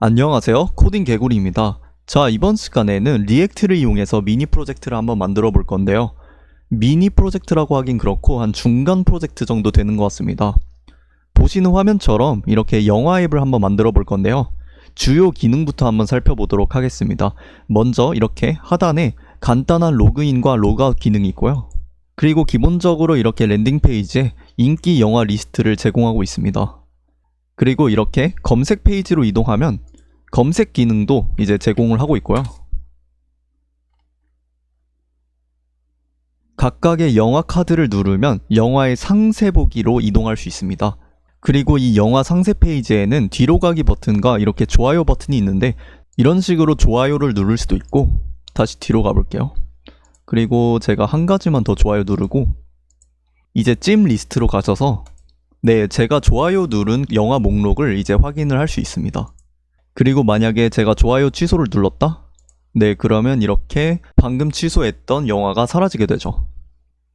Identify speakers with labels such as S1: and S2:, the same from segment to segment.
S1: 안녕하세요, 코딩 개구리입니다. 자, 이번 시간에는 리액트를 이용해서 미니 프로젝트를 한번 만들어 볼 건데요. 미니 프로젝트라고 하긴 그렇고 한 중간 프로젝트 정도 되는 것 같습니다. 보시는 화면처럼 이렇게 영화 앱을 한번 만들어 볼 건데요. 주요 기능부터 한번 살펴보도록 하겠습니다. 먼저 이렇게 하단에 간단한 로그인과 로그아웃 기능이 있고요. 그리고 기본적으로 이렇게 랜딩 페이지에 인기 영화 리스트를 제공하고 있습니다. 그리고 이렇게 검색 페이지로 이동하면 검색 기능도 이제 제공을 하고 있고요. 각각의 영화 카드를 누르면 영화의 상세 보기로 이동할 수 있습니다. 그리고 이 영화 상세 페이지에는 뒤로 가기 버튼과 이렇게 좋아요 버튼이 있는데 이런 식으로 좋아요를 누를 수도 있고, 다시 뒤로 가볼게요. 그리고 제가 한 가지만 더 좋아요 누르고 이제 찜 리스트로 가셔서 제가 좋아요 누른 영화 목록을 이제 확인을 할 수 있습니다. 그리고 만약에 제가 좋아요 취소를 눌렀다? 그러면 이렇게 방금 취소했던 영화가 사라지게 되죠.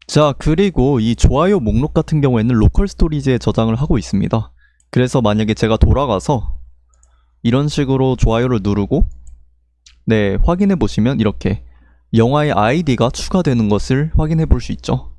S1: 자, 그리고 이 좋아요 목록 같은 경우에는 로컬 스토리지에 저장을 하고 있습니다. 그래서 만약에 제가 돌아가서 이런 식으로 좋아요를 누르고 확인해 보시면 이렇게 영화의 아이디가 추가되는 것을 확인해 볼 수 있죠.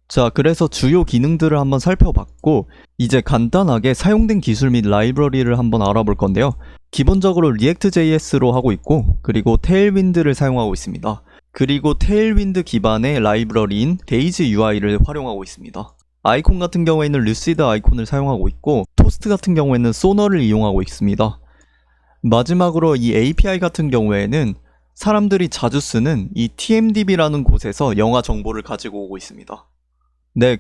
S1: 자, 그래서 주요 기능들을 한번 살펴봤고 이제 간단하게 사용된 기술 및 라이브러리를 한번 알아볼 건데요. 기본적으로 React.js로 하고 있고, 그리고 테일윈드를 사용하고 있습니다. 그리고 테일윈드 기반의 라이브러리인 데이지 UI를 활용하고 있습니다. 아이콘 같은 경우에는 루시드 아이콘을 사용하고 있고, 토스트 같은 경우에는 소너를 이용하고 있습니다. 마지막으로 이 API 같은 경우에는 사람들이 자주 쓰는 이 TMDB라는 곳에서 영화 정보를 가지고 오고 있습니다.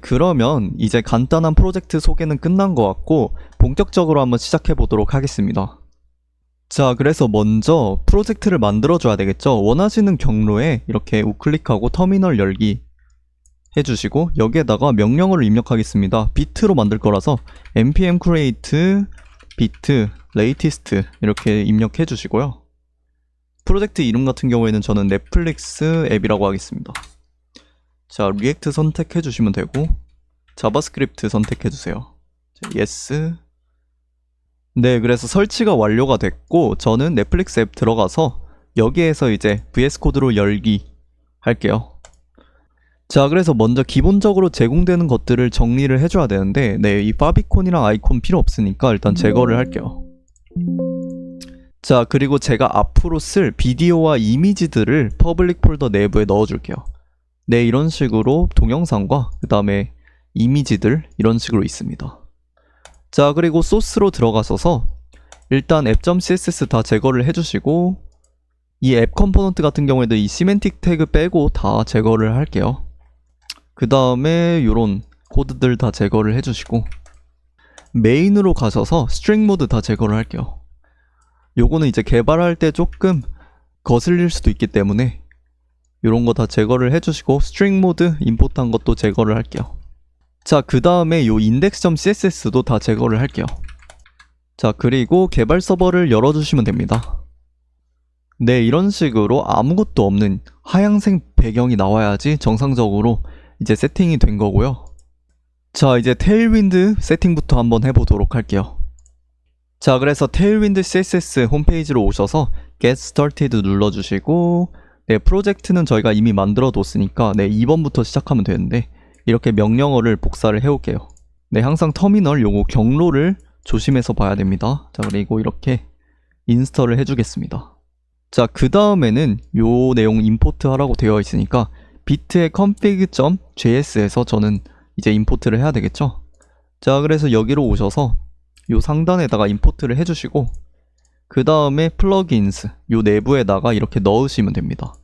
S1: 그러면 이제 간단한 프로젝트 소개는 끝난 것 같고 본격적으로 한번 시작해 보도록 하겠습니다. 자, 그래서 먼저 프로젝트를 만들어 줘야 되겠죠. 원하시는 경로에 이렇게 우클릭하고 터미널 열기 해주시고 여기에다가 명령어를 입력하겠습니다. 비트로 만들 거라서 npm create bit latest 이렇게 입력해 주시고요. 프로젝트 이름 같은 경우에는 저는 넷플릭스 앱이라고 하겠습니다. 자, 리액트 선택해 주시면 되고 자바스크립트 선택해 주세요. yes. 그래서 설치가 완료가 됐고 저는 넷플릭스 앱 들어가서 여기에서 이제 VS 코드로 열기 할게요. 자, 그래서 먼저 기본적으로 제공되는 것들을 정리를 해줘야 되는데 이 파비콘이랑 아이콘 필요 없으니까 일단 제거를 할게요. 자, 그리고 제가 앞으로 쓸 비디오와 이미지들을 퍼블릭 폴더 내부에 넣어줄게요. 이런 식으로 동영상과 그 다음에 이미지들 이런 식으로 있습니다. 자, 그리고 소스로 들어가셔서 일단 앱.css 다 제거를 해주시고 이 앱 컴포넌트 같은 경우에도 이 시멘틱 태그 빼고 다 제거를 할게요. 그 다음에 요런 코드들 다 제거를 해주시고 메인으로 가셔서 스트링 모드 다 제거를 할게요. 요거는 이제 개발할 때 조금 거슬릴 수도 있기 때문에 이런 거 다 제거를 해주시고 스트링 모드 임포트한 것도 제거를 할게요. 자, 그 다음에 요 index.css도 다 제거를 할게요. 자, 그리고 개발 서버를 열어주시면 됩니다. 이런 식으로 아무것도 없는 하얀색 배경이 나와야지 정상적으로 이제 세팅이 된 거고요. 자, 이제 테일윈드 세팅부터 한번 해보도록 할게요. 자, 그래서 테일윈드 CSS 홈페이지로 오셔서 get started 눌러주시고 프로젝트는 저희가 이미 만들어 뒀으니까 2번부터 시작하면 되는데 이렇게 명령어를 복사를 해올게요. 항상 터미널 요거 경로를 조심해서 봐야 됩니다. 자, 그리고 이렇게 인스톨을 해주겠습니다. 자, 그 다음에는 요 내용 임포트 하라고 되어 있으니까 비트의 config.js에서 저는 이제 임포트를 해야 되겠죠. 자, 그래서 여기로 오셔서 요 상단에다가 임포트를 해주시고 그 다음에 플러긴스 요 내부에다가 이렇게 넣으시면 됩니다.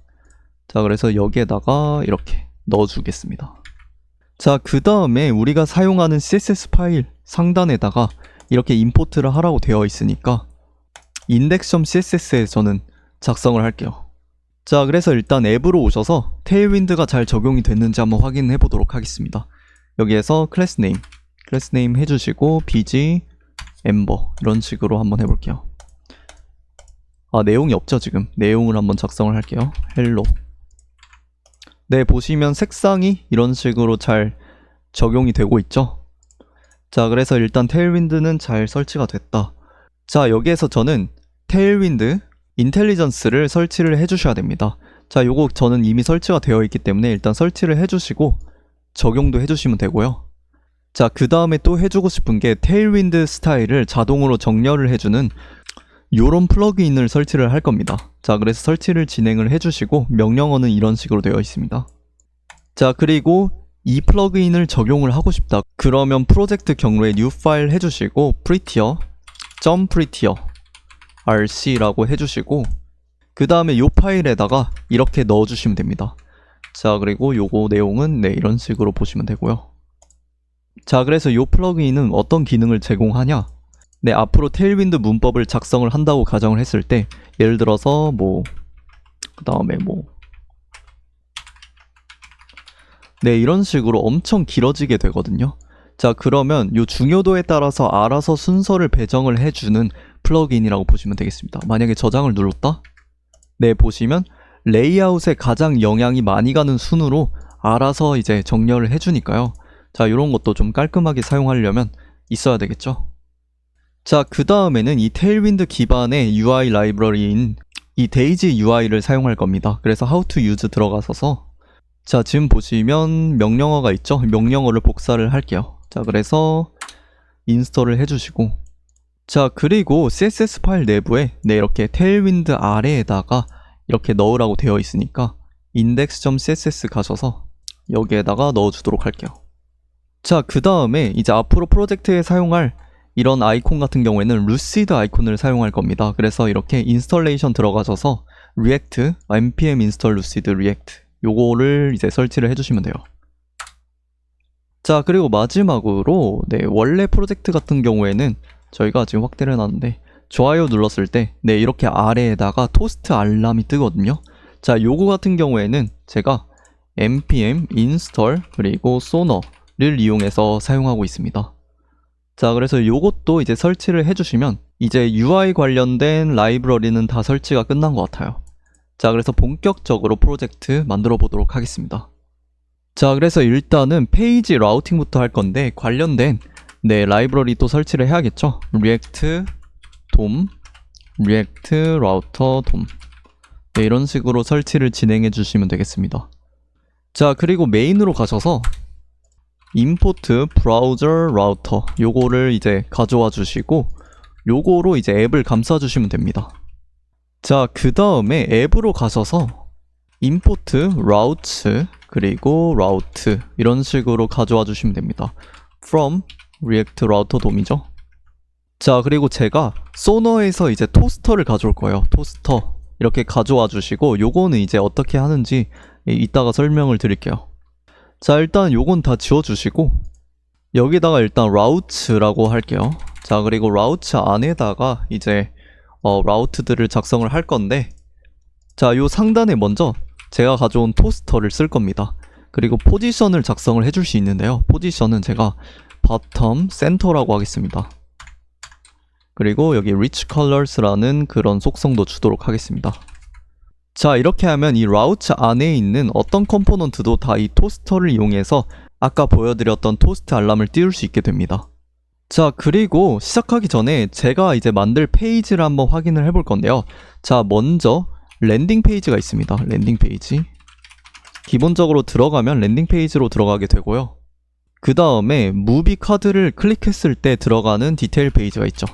S1: 자, 그래서 여기에다가 이렇게 넣어주겠습니다. 자, 그 다음에 우리가 사용하는 CSS 파일 상단에다가 이렇게 임포트를 하라고 되어 있으니까 index.css에 저는 작성을 할게요. 자, 그래서 일단 앱으로 오셔서 테일윈드가 잘 적용이 됐는지 한번 확인해 보도록 하겠습니다. 여기에서 클래스 네임 해주시고 bg ember 이런 식으로 한번 해볼게요. 내용이 없죠. 지금 내용을 한번 작성을 할게요. hello. 보시면 색상이 이런 식으로 잘 적용이 되고 있죠. 자, 그래서 일단 테일윈드는 잘 설치가 됐다. 자, 여기에서 저는 테일윈드 인텔리전스를 설치를 해주셔야 됩니다. 자, 요거 저는 이미 설치가 되어 있기 때문에 일단 설치를 해주시고 적용도 해주시면 되고요. 자, 그 다음에 또 해주고 싶은 게 테일윈드 스타일을 자동으로 정렬을 해주는 요런 플러그인을 설치를 할 겁니다. 자, 그래서 설치를 진행을 해주시고 명령어는 이런 식으로 되어 있습니다. 자, 그리고 이 플러그인을 적용을 하고 싶다. 그러면 프로젝트 경로에 new 파일 해주시고 prettier rc라고 해주시고 그 다음에 요 파일에다가 이렇게 넣어주시면 됩니다. 자, 그리고 요거 내용은 네, 이런 식으로 보시면 되고요. 자, 그래서 요 플러그인은 어떤 기능을 제공하냐? 네, 앞으로 테일윈드 문법을 작성을 한다고 가정을 했을 때 예를 들어서 그 다음에 네, 이런 식으로 엄청 길어지게 되거든요. 자, 그러면 요 중요도에 따라서 알아서 순서를 배정을 해주는 플러그인이라고 보시면 되겠습니다. 만약에 저장을 눌렀다? 네, 보시면 레이아웃에 가장 영향이 많이 가는 순으로 알아서 이제 정렬을 해주니까요. 자, 이런 것도 좀 깔끔하게 사용하려면 있어야 되겠죠. 자, 그 다음에는 이 테일윈드 기반의 UI 라이브러리인 이 데이지 UI를 사용할 겁니다. 그래서 how to use 들어가서 자, 지금 보시면 명령어가 있죠? 명령어를 복사를 할게요. 자, 그래서 인스톨을 해주시고 자, 그리고 CSS 파일 내부에 네, 이렇게 테일윈드 아래에다가 이렇게 넣으라고 되어 있으니까 index.css 가셔서 여기에다가 넣어주도록 할게요. 자, 그 다음에 이제 앞으로 프로젝트에 사용할 이런 아이콘 같은 경우에는 루시드 아이콘을 사용할 겁니다. 그래서 이렇게 인스톨레이션 들어가셔서 react npm install lucid react 요거를 이제 설치를 해주시면 돼요. 자, 그리고 마지막으로 네, 원래 프로젝트 같은 경우에는 저희가 지금 확대를 해놨는데 좋아요 눌렀을 때 네, 이렇게 아래에다가 토스트 알람이 뜨거든요. 자, 요거 같은 경우에는 제가 npm install 그리고 sonor를 이용해서 사용하고 있습니다. 자, 그래서 요것도 이제 설치를 해주시면 이제 UI 관련된 라이브러리는 다 설치가 끝난 것 같아요. 자, 그래서 본격적으로 프로젝트 만들어 보도록 하겠습니다. 자, 그래서 일단은 페이지 라우팅부터 할 건데 관련된 네, 라이브러리 또 설치를 해야겠죠. react dom react router dom 네, 이런 식으로 설치를 진행해 주시면 되겠습니다. 자, 그리고 메인으로 가셔서 import browser router 요거를 이제 가져와 주시고 요거로 이제 앱을 감싸 주시면 됩니다. 자, 그 다음에 앱으로 가셔서 import routes 그리고 route 이런 식으로 가져와 주시면 됩니다. from react router dom이죠. 자, 그리고 제가 소너에서 이제 토스터를 가져올 거예요. 토스터 이렇게 가져와 주시고 요거는 이제 어떻게 하는지 이따가 설명을 드릴게요. 자, 일단 요건 다 지워 주시고 여기다가 일단 route라고 할게요. 자, 그리고 route 안에다가 이제 라우트들을 작성을 할 건데 자, 요 상단에 먼저 제가 가져온 토스터를 쓸 겁니다. 그리고 포지션을 작성을 해줄 수 있는데요. 포지션은 제가 bottom center라고 하겠습니다. 그리고 여기 rich colors라는 그런 속성도 주도록 하겠습니다. 자, 이렇게 하면 이 라우트 안에 있는 어떤 컴포넌트도 다 이 토스터를 이용해서 아까 보여드렸던 토스트 알람을 띄울 수 있게 됩니다. 자, 그리고 시작하기 전에 제가 이제 만들 페이지를 한번 확인을 해볼 건데요. 자, 먼저 랜딩 페이지가 있습니다. 랜딩 페이지 기본적으로 들어가면 랜딩 페이지로 들어가게 되고요. 그 다음에 무비 카드를 클릭했을 때 들어가는 디테일 페이지가 있죠.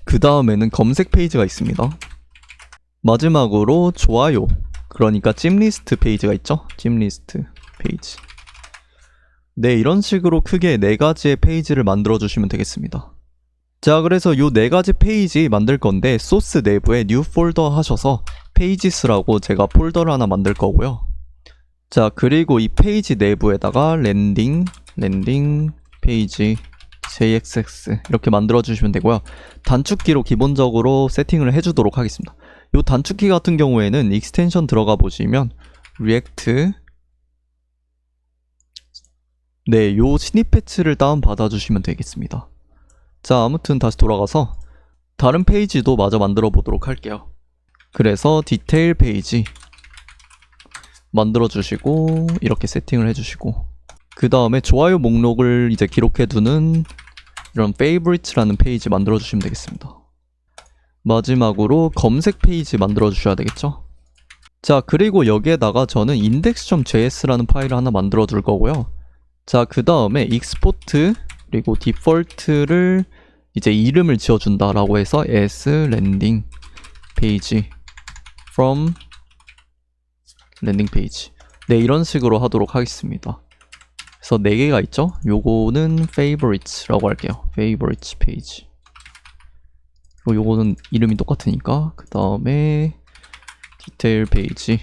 S1: 그 다음에는 검색 페이지가 있습니다. 마지막으로 좋아요 그러니까 찜리스트 페이지가 있죠. 찜리스트 페이지 네, 이런 식으로 크게 4가지의 페이지를 만들어 주시면 되겠습니다. 자, 그래서 요 4가지 페이지 만들 건데 소스 내부에 new folder 하셔서 pages라고 제가 폴더를 하나 만들 거고요. 자, 그리고 이 페이지 내부에다가 랜딩 페이지 JXX 이렇게 만들어 주시면 되고요. 단축키로 기본적으로 세팅을 해주도록 하겠습니다. 요 단축키 같은 경우에는 익스텐션 들어가 보시면 react 네, 요 스닙 패치를 다운 받아 주시면 되겠습니다. 자, 아무튼 다시 돌아가서 다른 페이지도 마저 만들어 보도록 할게요. 그래서 디테일 페이지 만들어 주시고 이렇게 세팅을 해 주시고 그 다음에 좋아요 목록을 이제 기록해 두는 이런 favorites-라는 페이지 만들어 주시면 되겠습니다. 마지막으로 검색 페이지 만들어 주셔야 되겠죠. 자, 그리고 여기에다가 저는 index.js라는 파일을 하나 만들어 둘 거고요. 자, 그 다음에 export 그리고 디폴트를 이제 이름을 지어준다라고 해서 as landing page from landing page. 네, 이런 식으로 하도록 하겠습니다. 그래서 4개가 있죠. 요거는 favorites라고 할게요. favorites page. 요거는 이름이 똑같으니까. 그 다음에 디테일 페이지.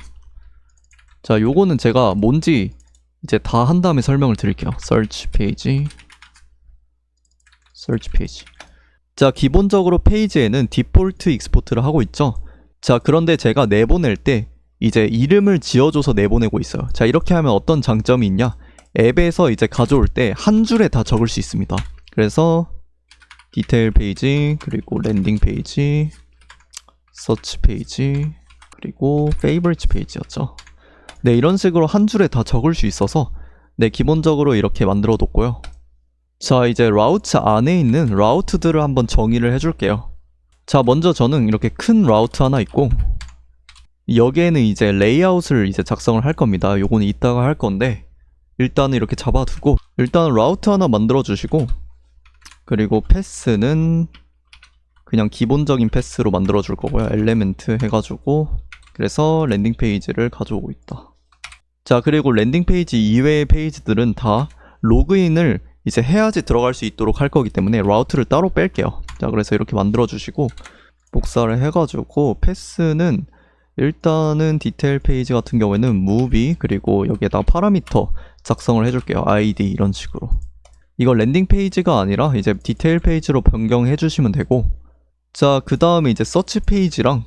S1: 자, 요거는 제가 뭔지 이제 다 한 다음에 설명을 드릴게요. search 페이지. 자, 기본적으로 페이지에는 디폴트 익스포트를 하고 있죠. 자, 그런데 제가 내보낼 때 이제 이름을 지어줘서 내보내고 있어요. 자, 이렇게 하면 어떤 장점이 있냐? 앱에서 이제 가져올 때 한 줄에 다 적을 수 있습니다. 그래서 디테일 페이지, 그리고 랜딩 페이지, 서치 페이지, 그리고 페이버리트 페이지였죠. 네, 이런 식으로 한 줄에 다 적을 수 있어서 네, 기본적으로 이렇게 만들어 뒀고요. 자, 이제 라우트 안에 있는 라우트들을 한번 정의를 해줄게요. 자, 먼저 저는 이렇게 큰 라우트 하나 있고 여기에는 이제 레이아웃을 이제 작성을 할 겁니다. 요거는 이따가 할 건데 일단은 이렇게 잡아두고 일단은 라우트 하나 만들어 주시고 그리고 패스는 그냥 기본적인 패스로 만들어 줄 거고요. 엘레멘트 해가지고 그래서 랜딩 페이지를 가져오고 있다. 자, 그리고 랜딩 페이지 이외의 페이지들은 다 로그인을 이제 해야지 들어갈 수 있도록 할 거기 때문에 라우트를 따로 뺄게요. 자, 그래서 이렇게 만들어 주시고 복사를 해가지고 패스는 일단은 디테일 페이지 같은 경우에는 movie 그리고 여기에다가 파라미터 작성을 해줄게요. id 이런 식으로. 이거 랜딩 페이지가 아니라 이제 디테일 페이지로 변경해 주시면 되고 자, 그 다음에 이제 서치 페이지랑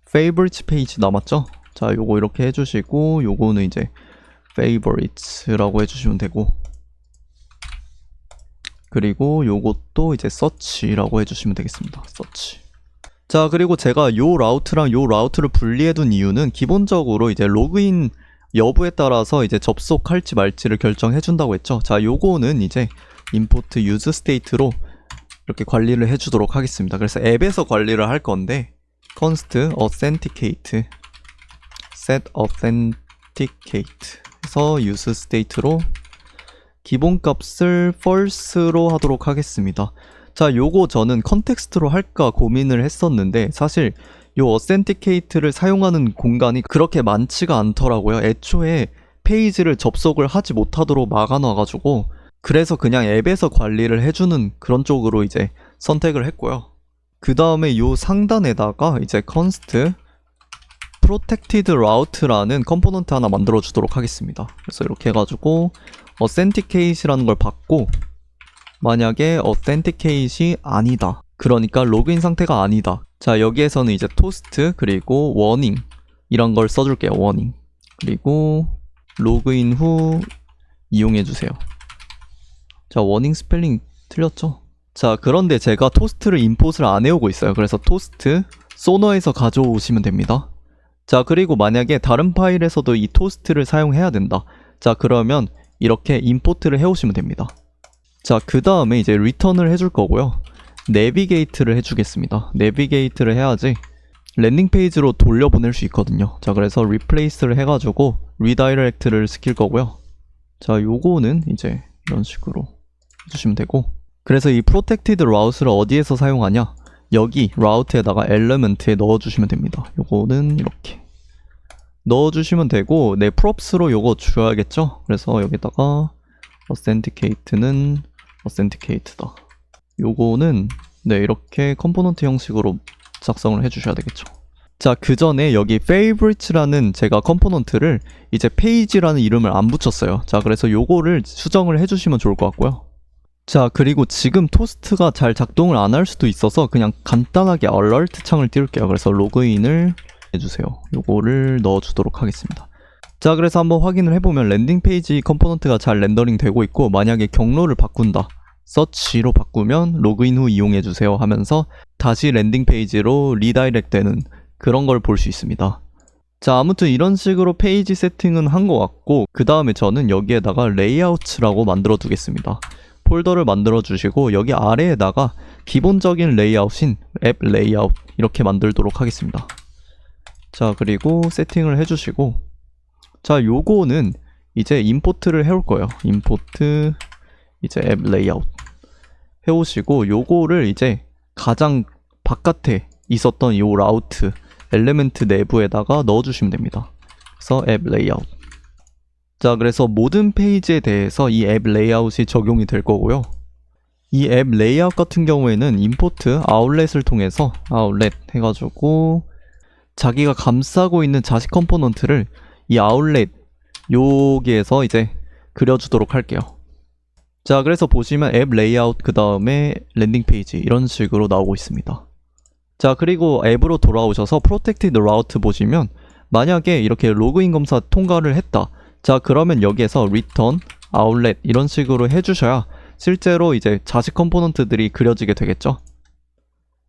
S1: favorites 페이지 남았죠? 자, 요거 이렇게 해주시고 요거는 이제 favorites라고 해주시면 되고 그리고 요것도 이제 search라고 해주시면 되겠습니다. search. 자, 그리고 제가 요 라우트랑 요 라우트를 분리해 둔 이유는 기본적으로 이제 로그인 여부에 따라서 이제 접속할지 말지를 결정해 준다고 했죠. 자, 요거는 이제 import use state로 이렇게 관리를 해주도록 하겠습니다. 그래서 앱에서 관리를 할 건데 const authenticate set authenticate 해서 use state로 기본값을 false로 하도록 하겠습니다. 자, 요거 저는 컨텍스트로 할까 고민을 했었는데 사실 요 authenticate를 사용하는 공간이 그렇게 많지가 않더라고요. 애초에 페이지를 접속을 하지 못하도록 막아놔가지고 그래서 그냥 앱에서 관리를 해주는 그런 쪽으로 이제 선택을 했고요. 그 다음에 요 상단에다가 이제 const protected route라는 컴포넌트 하나 만들어 주도록 하겠습니다. 그래서 이렇게 해가지고 authenticate라는 걸 받고 만약에 authenticate이 아니다. 그러니까 로그인 상태가 아니다. 자, 여기에서는 이제 toast 그리고 warning 이런 걸 써줄게요. warning 그리고 로그인 후 이용해주세요. 자, 워닝 스펠링 틀렸죠? 자, 그런데 제가 토스트를 임포트를 안 해오고 있어요. 그래서 토스트 소너에서 가져오시면 됩니다. 자, 그리고 만약에 다른 파일에서도 이 토스트를 사용해야 된다. 자, 그러면 이렇게 임포트를 해오시면 됩니다. 자, 그 다음에 이제 리턴을 해줄 거고요. 내비게이트를 해주겠습니다. 내비게이트를 해야지 랜딩 페이지로 돌려보낼 수 있거든요. 자, 그래서 replace를 해가지고 redirect를 시킬 거고요. 자, 요거는 이제 이런 식으로 해주시면 되고 그래서 이 protected route를 어디에서 사용하냐? 여기 route에다가 element에 넣어주시면 됩니다. 요거는 이렇게 넣어주시면 되고 네, props로 요거 줘야겠죠? 그래서 여기다가 authenticate는 authenticate다. 요거는 네, 이렇게 컴포넌트 형식으로 작성을 해주셔야 되겠죠. 자, 그 전에 여기 favorites라는 제가 컴포넌트를 이제 페이지라는 이름을 안 붙였어요. 자, 그래서 요거를 수정을 해주시면 좋을 것 같고요. 자, 그리고 지금 토스트가 잘 작동을 안 할 수도 있어서 그냥 간단하게 alert 창을 띄울게요. 그래서 로그인을 해주세요. 요거를 넣어주도록 하겠습니다. 자, 그래서 한번 확인을 해보면 랜딩 페이지 컴포넌트가 잘 렌더링 되고 있고 만약에 경로를 바꾼다. 서치로 바꾸면 로그인 후 이용해주세요 하면서 다시 랜딩 페이지로 리다이렉트 되는 그런 걸 볼 수 있습니다. 자, 아무튼 이런 식으로 페이지 세팅은 한 것 같고 그 다음에 저는 여기에다가 레이아웃이라고 만들어 두겠습니다. 폴더를 만들어 주시고 여기 아래에다가 기본적인 레이아웃인 앱 레이아웃 이렇게 만들도록 하겠습니다. 자, 그리고 세팅을 해주시고, 자, 요거는 이제 임포트를 해올 거예요. 임포트 이제 앱 레이아웃 해오시고, 요거를 이제 가장 바깥에 있었던 요 라우트 엘리멘트 내부에다가 넣어주시면 됩니다. 그래서 앱 레이아웃. 자, 그래서 모든 페이지에 대해서 이 앱 레이아웃이 적용이 될 거고요. 이 앱 레이아웃 같은 경우에는 임포트 아웃렛을 통해서 아웃렛 해가지고 자기가 감싸고 있는 자식 컴포넌트를 이 아웃렛 여기에서 이제 그려주도록 할게요. 자, 그래서 보시면 앱 레이아웃 그 다음에 랜딩 페이지 이런 식으로 나오고 있습니다. 자, 그리고 앱으로 돌아오셔서 프로텍티드 라우트 보시면 만약에 이렇게 로그인 검사 통과를 했다. 자, 그러면 여기에서 return, outlet 이런 식으로 해주셔야 실제로 이제 자식 컴포넌트들이 그려지게 되겠죠.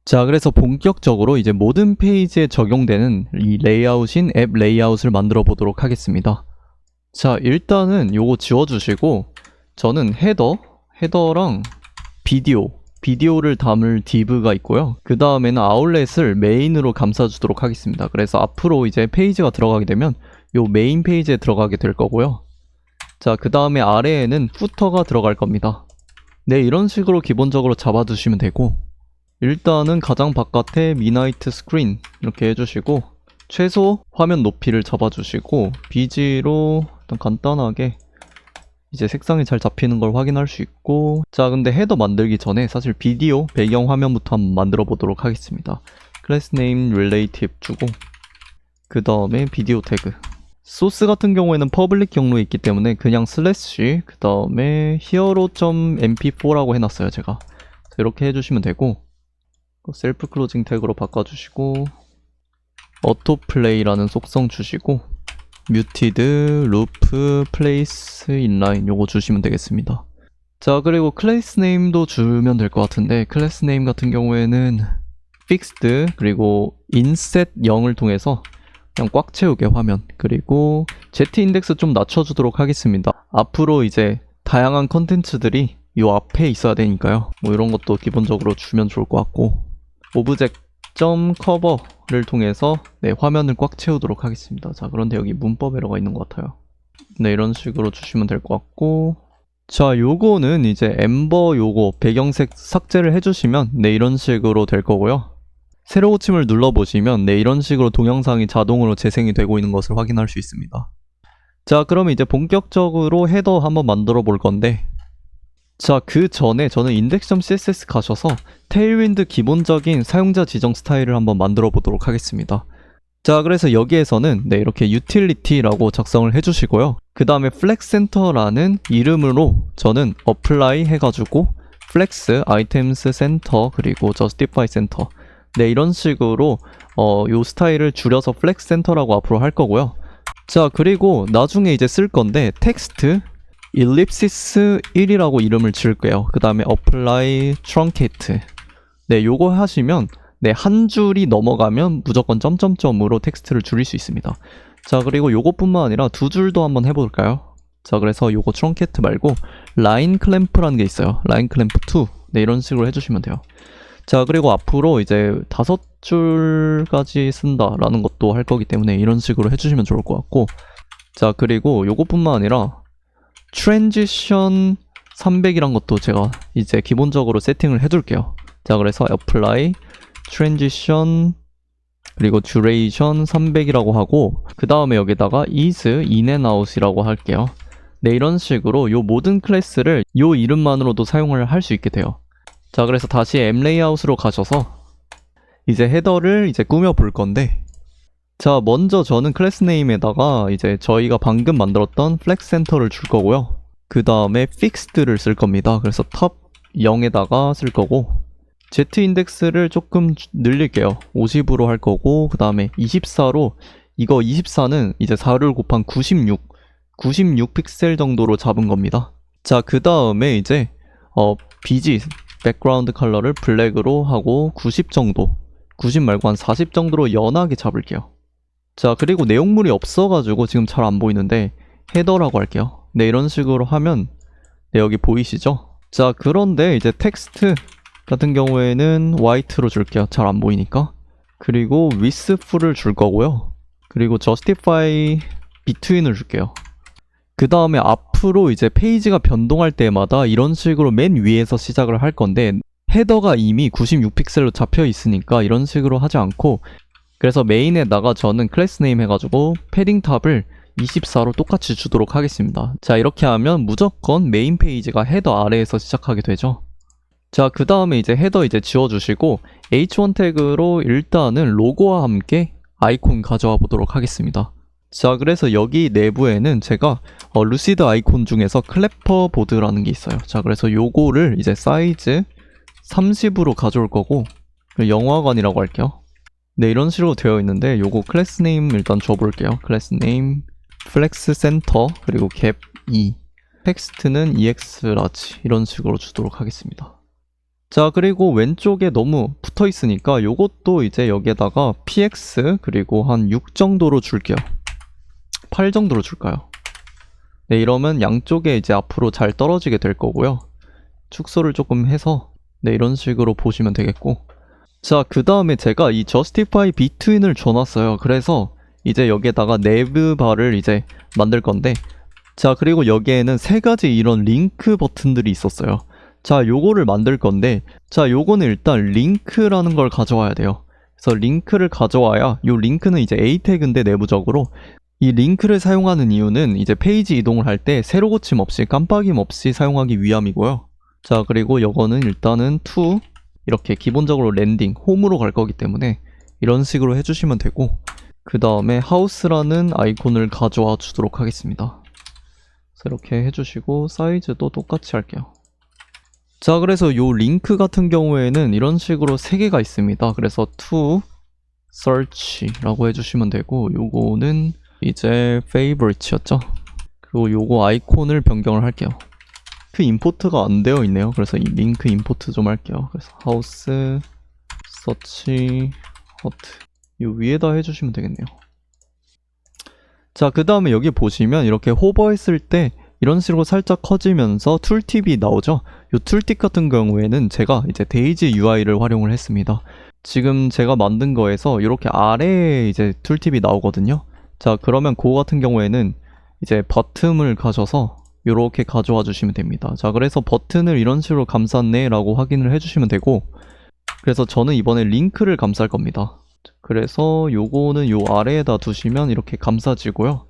S1: 자, 그래서 본격적으로 이제 모든 페이지에 적용되는 이 레이아웃인 앱 레이아웃을 만들어 보도록 하겠습니다. 자, 일단은 요거 지워주시고 저는 헤더랑 비디오를 담을 div가 있고요. 그 다음에는 아웃렛을 메인으로 감싸주도록 하겠습니다. 그래서 앞으로 이제 페이지가 들어가게 되면 요 메인 페이지에 들어가게 될 거고요. 자, 그 다음에 아래에는 footer가 들어갈 겁니다. 네, 이런 식으로 기본적으로 잡아두시면 되고, 일단은 가장 바깥에 미나이트 스크린 이렇게 해주시고 최소 화면 높이를 잡아주시고 BG로 일단 간단하게 이제 색상이 잘 잡히는 걸 확인할 수 있고, 자, 근데 헤더 만들기 전에 사실 비디오 배경 화면부터 한번 만들어 보도록 하겠습니다. 클래스 네임 릴레이티브 주고 그 다음에 비디오 태그, 소스 같은 경우에는 퍼블릭 경로에 있기 때문에 그냥 슬래시 그 다음에 hero.mp4라고 해놨어요. 제가 이렇게 해주시면 되고, 셀프 클로징 태그로 바꿔주시고 어토 플레이라는 속성 주시고 뮤티드, 루프, 플레이스, 인라인 요거 주시면 되겠습니다. 자, 그리고 클래스 네임도 주면 될 것 같은데, 클래스 네임 같은 경우에는 fixed 그리고 inset 0을 통해서 그냥 꽉 채우게 화면, 그리고 z 인덱스 좀 낮춰주도록 하겠습니다. 앞으로 이제 다양한 컨텐츠들이 요 앞에 있어야 되니까요. 뭐 이런 것도 기본적으로 주면 좋을 것 같고, object.cover를 통해서 네, 화면을 꽉 채우도록 하겠습니다. 자, 그런데 여기 문법 에러가 있는 것 같아요. 네, 이런 식으로 주시면 될 것 같고, 자, 요거는 이제 엠버 요거 배경색 삭제를 해주시면 네, 이런 식으로 될 거고요. 세로 고침을 눌러보시면 네, 이런 식으로 동영상이 자동으로 재생이 되고 있는 것을 확인할 수 있습니다. 자, 그럼 이제 본격적으로 헤더 한번 만들어 볼 건데, 자, 그 전에 저는 index.css 가셔서 테일윈드 기본적인 사용자 지정 스타일을 한번 만들어 보도록 하겠습니다. 자, 그래서 여기에서는 네, 이렇게 utility라고 작성을 해주시고요. 그 다음에 flex center라는 이름으로 저는 apply 해가지고 flex items center 그리고 justify center 네, 이런 식으로 요 스타일을 줄여서 flex center라고 앞으로 할 거고요. 자, 그리고 나중에 이제 쓸 건데 텍스트 ellipsis 1이라고 이름을 지을게요. 그 다음에 apply truncate 네, 요거 하시면 네, 한 줄이 넘어가면 무조건 점점점으로 텍스트를 줄일 수 있습니다. 자, 그리고 요것뿐만 아니라 두 줄도 한번 해볼까요? 자, 그래서 요거 truncate 말고 line clamp라는 게 있어요. line clamp 2 네, 이런 식으로 해주시면 돼요. 자, 그리고 앞으로 이제 5줄까지 쓴다라는 것도 할 거기 때문에 이런 식으로 해주시면 좋을 것 같고, 자, 그리고 요것뿐만 아니라 transition 300이란 것도 제가 이제 기본적으로 세팅을 해둘게요. 자, 그래서 apply transition 그리고 duration 300이라고 하고, 그 다음에 여기다가 is in and out이라고 할게요. 네, 이런 식으로 요 모든 클래스를 요 이름만으로도 사용을 할 수 있게 돼요. 자, 그래서 다시 m layout으로 가셔서 이제 헤더를 이제 꾸며 볼 건데, 자, 먼저 저는 클래스 네임에다가 이제 저희가 방금 만들었던 flex center를 줄 거고요. 그 다음에 fixed를 쓸 겁니다. 그래서 top 0에다가 쓸 거고, z 인덱스를 조금 늘릴게요. 50으로 할 거고, 그 다음에 24로, 이거 24는 이제 4를 곱한 96 픽셀 정도로 잡은 겁니다. 자, 그 다음에 이제 BG 백그라운드 컬러를 블랙으로 하고 90 정도, 90 말고 한 40 정도로 연하게 잡을게요. 자, 그리고 내용물이 없어가지고 지금 잘 안 보이는데 헤더라고 할게요. 네, 이런 식으로 하면 네, 여기 보이시죠? 자, 그런데 이제 텍스트 같은 경우에는 white로 줄게요. 잘 안 보이니까. 그리고 with full을 줄 거고요. 그리고 justify between을 줄게요. 그 다음에 앞으로 이제 페이지가 변동할 때마다 이런 식으로 맨 위에서 시작을 할 건데 헤더가 이미 96픽셀로 잡혀 있으니까 이런 식으로 하지 않고, 그래서 메인에다가 저는 클래스 네임 해가지고 패딩 탑을 24로 똑같이 주도록 하겠습니다. 자, 이렇게 하면 무조건 메인 페이지가 헤더 아래에서 시작하게 되죠. 자, 그 다음에 이제 헤더 이제 지워주시고 h1 태그로 일단은 로고와 함께 아이콘 가져와 보도록 하겠습니다. 자, 그래서 여기 내부에는 제가 루시드 아이콘 중에서 클래퍼 보드라는 게 있어요. 자, 그래서 요거를 이제 사이즈 30으로 가져올 거고, 영화관이라고 할게요. 네, 이런 식으로 되어 있는데 요거 클래스 네임 일단 줘볼게요. 클래스 네임 플렉스 센터 그리고 갭 2, 텍스트는 EX 라지 이런 식으로 주도록 하겠습니다. 자, 그리고 왼쪽에 너무 붙어 있으니까 요것도 이제 여기에다가 PX 그리고 한 6 정도로 줄게요. 8 정도로 줄까요? 네, 이러면 양쪽에 이제 앞으로 잘 떨어지게 될 거고요. 축소를 조금 해서 네, 이런 식으로 보시면 되겠고, 자, 그 다음에 제가 이 justify between을 줘놨어요. 그래서 이제 여기에다가 nev bar을 이제 만들 건데, 자, 그리고 여기에는 3가지 이런 링크 버튼들이 있었어요. 자, 요거를 만들 건데, 자, 요거는 일단 링크라는 걸 가져와야 돼요. 그래서 링크를 가져와야, 요 링크는 이제 a 태그인데 내부적으로 이 링크를 사용하는 이유는 이제 페이지 이동을 할 때 세로 고침 없이 깜빡임 없이 사용하기 위함이고요. 자, 그리고 요거는 일단은 to 이렇게 기본적으로 랜딩, 홈으로 갈 거기 때문에 이런 식으로 해주시면 되고, 그 다음에 house라는 아이콘을 가져와 주도록 하겠습니다. 그래서 이렇게 해주시고 사이즈도 똑같이 할게요. 자, 그래서 요 링크 같은 경우에는 이런 식으로 3개가 있습니다. 그래서 to search라고 해주시면 되고, 요거는 이제 favorite였죠. 그리고 요거 아이콘을 변경을 할게요. 그 임포트가 안 되어 있네요. 그래서 이 링크 임포트 좀 할게요. 그래서 house search hot 요 위에다 해주시면 되겠네요. 자, 그 다음에 여기 보시면 이렇게 호버했을 때 이런 식으로 살짝 커지면서 툴팁이 나오죠. 이 툴팁 같은 경우에는 제가 이제 데이지 UI를 활용을 했습니다. 지금 제가 만든 거에서 이렇게 아래에 이제 툴팁이 나오거든요. 자, 그러면 그거 같은 경우에는 이제 버튼을 가셔서 이렇게 가져와 주시면 됩니다. 자, 그래서 버튼을 이런 식으로 감쌌네 라고 확인을 해주시면 되고, 그래서 저는 이번에 링크를 감쌀 겁니다. 그래서 요거는 요 아래에다 두시면 이렇게 감싸지고요.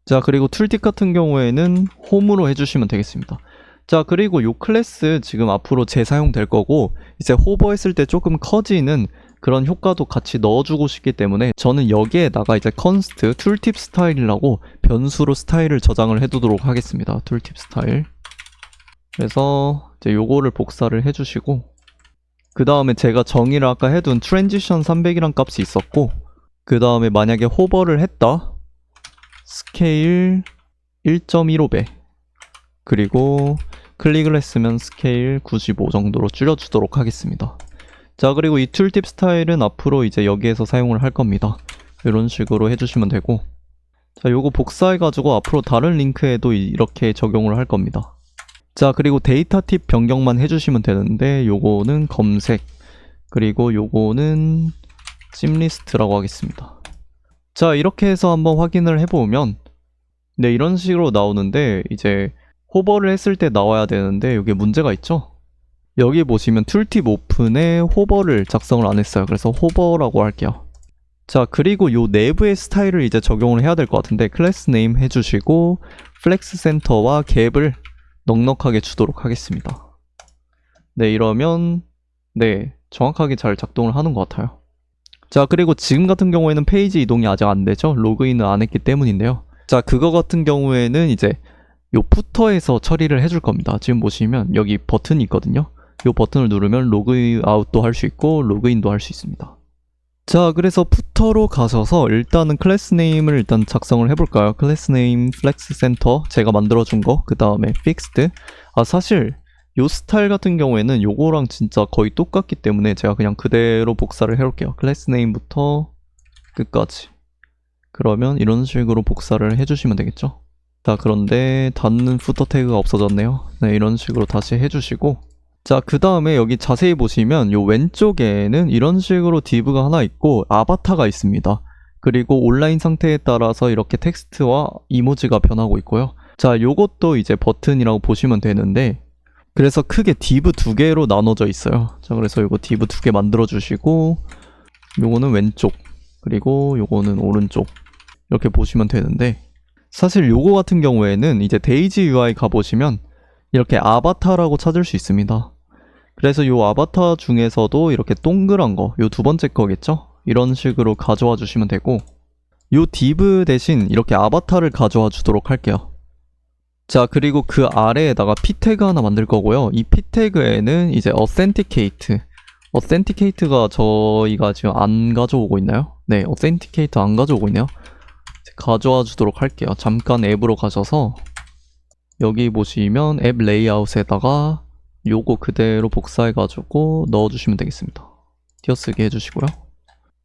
S1: 자, 그리고 툴팁 같은 경우에는 홈으로 해주시면 되겠습니다. 자, 그리고 요 클래스 지금 앞으로 재사용될 거고, 이제 호버했을 때 조금 커지는 그런 효과도 같이 넣어주고 싶기 때문에 저는 여기에다가 이제 const 툴팁 스타일이라고 변수로 스타일을 저장을 해두도록 하겠습니다. 툴팁 스타일. 그래서 이제 요거를 복사를 해주시고, 그 다음에 제가 정의를 아까 해둔 transition 300이란 값이 있었고, 그 다음에 만약에 호버를 했다, 스케일 1.15배, 그리고 클릭을 했으면 스케일 95 정도로 줄여주도록 하겠습니다. 자, 그리고 이 툴팁 스타일은 앞으로 이제 여기에서 사용을 할 겁니다. 이런 식으로 해주시면 되고, 자, 요거 복사해가지고 앞으로 다른 링크에도 이렇게 적용을 할 겁니다. 자, 그리고 데이터 팁 변경만 해주시면 되는데 요거는 검색, 그리고 요거는 찜리스트라고 하겠습니다. 자, 이렇게 해서 한번 확인을 해보면 네, 이런 식으로 나오는데 이제 호버를 했을 때 나와야 되는데 여기 문제가 있죠? 여기 보시면 툴팁 오픈에 호버를 작성을 안 했어요. 그래서 호버라고 할게요. 자, 그리고 요 내부의 스타일을 이제 적용을 해야 될 것 같은데 클래스 네임 해주시고 플렉스 센터와 갭을 넉넉하게 주도록 하겠습니다. 네, 이러면 네, 정확하게 잘 작동을 하는 것 같아요. 자, 그리고 지금 같은 경우에는 페이지 이동이 아직 안 되죠? 로그인을 안 했기 때문인데요. 자, 그거 같은 경우에는 이제 요 푸터에서 처리를 해줄 겁니다. 지금 보시면 여기 버튼이 있거든요. 요 버튼을 누르면 로그아웃도 할 수 있고 로그인도 할 수 있습니다. 자, 그래서 푸터로 가셔서 일단은 클래스 네임을 일단 작성을 해볼까요? 클래스 네임 플렉스 센터 제가 만들어준 거, 그 다음에 fixed. 사실 요 스타일 같은 경우에는 요거랑 진짜 거의 똑같기 때문에 제가 그냥 그대로 복사를 해올게요. 클래스 네임부터 끝까지. 그러면 이런 식으로 복사를 해주시면 되겠죠? 자, 그런데 닫는 부터 태그가 없어졌네요. 네, 이런 식으로 다시 해주시고, 자, 그 다음에 여기 자세히 보시면 요 왼쪽에는 이런 식으로 div가 하나 있고 아바타가 있습니다. 그리고 온라인 상태에 따라서 이렇게 텍스트와 이모지가 변하고 있고요. 자, 요것도 이제 버튼이라고 보시면 되는데, 그래서 크게 div 2개로 나눠져 있어요. 자, 그래서 요거 div 2개 만들어 주시고, 요거는 왼쪽, 그리고 요거는 오른쪽, 이렇게 보시면 되는데, 사실 요거 같은 경우에는 이제 데이지 UI 가보시면 이렇게 아바타라고 찾을 수 있습니다. 그래서 요 아바타 중에서도 이렇게 동그란 거, 요 두 번째 거겠죠? 이런 식으로 가져와 주시면 되고, 요 div 대신 이렇게 아바타를 가져와 주도록 할게요. 자, 그리고 그 아래에다가 p 태그 하나 만들 거고요. 이 p 태그에는 이제 authenticate가 저희가 지금 안 가져오고 있나요? 네, authenticate 안 가져오고 있네요. 가져와 주도록 할게요. 잠깐 앱으로 가셔서 여기 보시면 앱 레이아웃에다가 요거 그대로 복사해가지고 넣어주시면 되겠습니다. 띄어쓰기 해주시고요.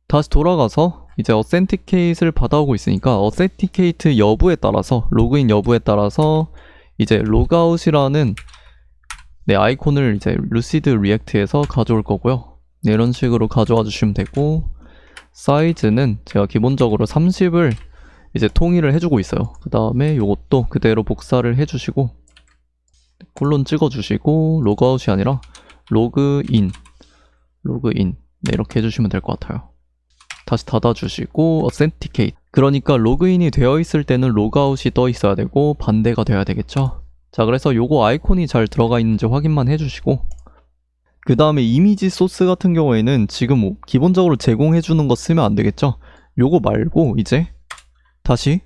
S1: 다시 돌아가서 이제 authenticate를 받아오고 있으니까 authenticate 여부에 따라서, 로그인 여부에 따라서 이제 logout이라는 네, 아이콘을 이제 lucid react에서 가져올 거고요. 네, 이런 식으로 가져와 주시면 되고, 사이즈는 제가 기본적으로 30을 이제 통일을 해주고 있어요. 그 다음에 요것도 그대로 복사를 해주시고, 콜론 찍어주시고, 로그아웃이 아니라 로그인 네, 이렇게 해주시면 될 것 같아요. 다시 닫아주시고 authenticate, 그러니까 로그인이 되어 있을 때는 로그아웃이 떠 있어야 되고 반대가 돼야 되겠죠. 자, 그래서 요거 아이콘이 잘 들어가 있는지 확인만 해주시고, 그 다음에 이미지 소스 같은 경우에는 지금 기본적으로 제공해주는 거 쓰면 안 되겠죠. 요거 말고 이제 다시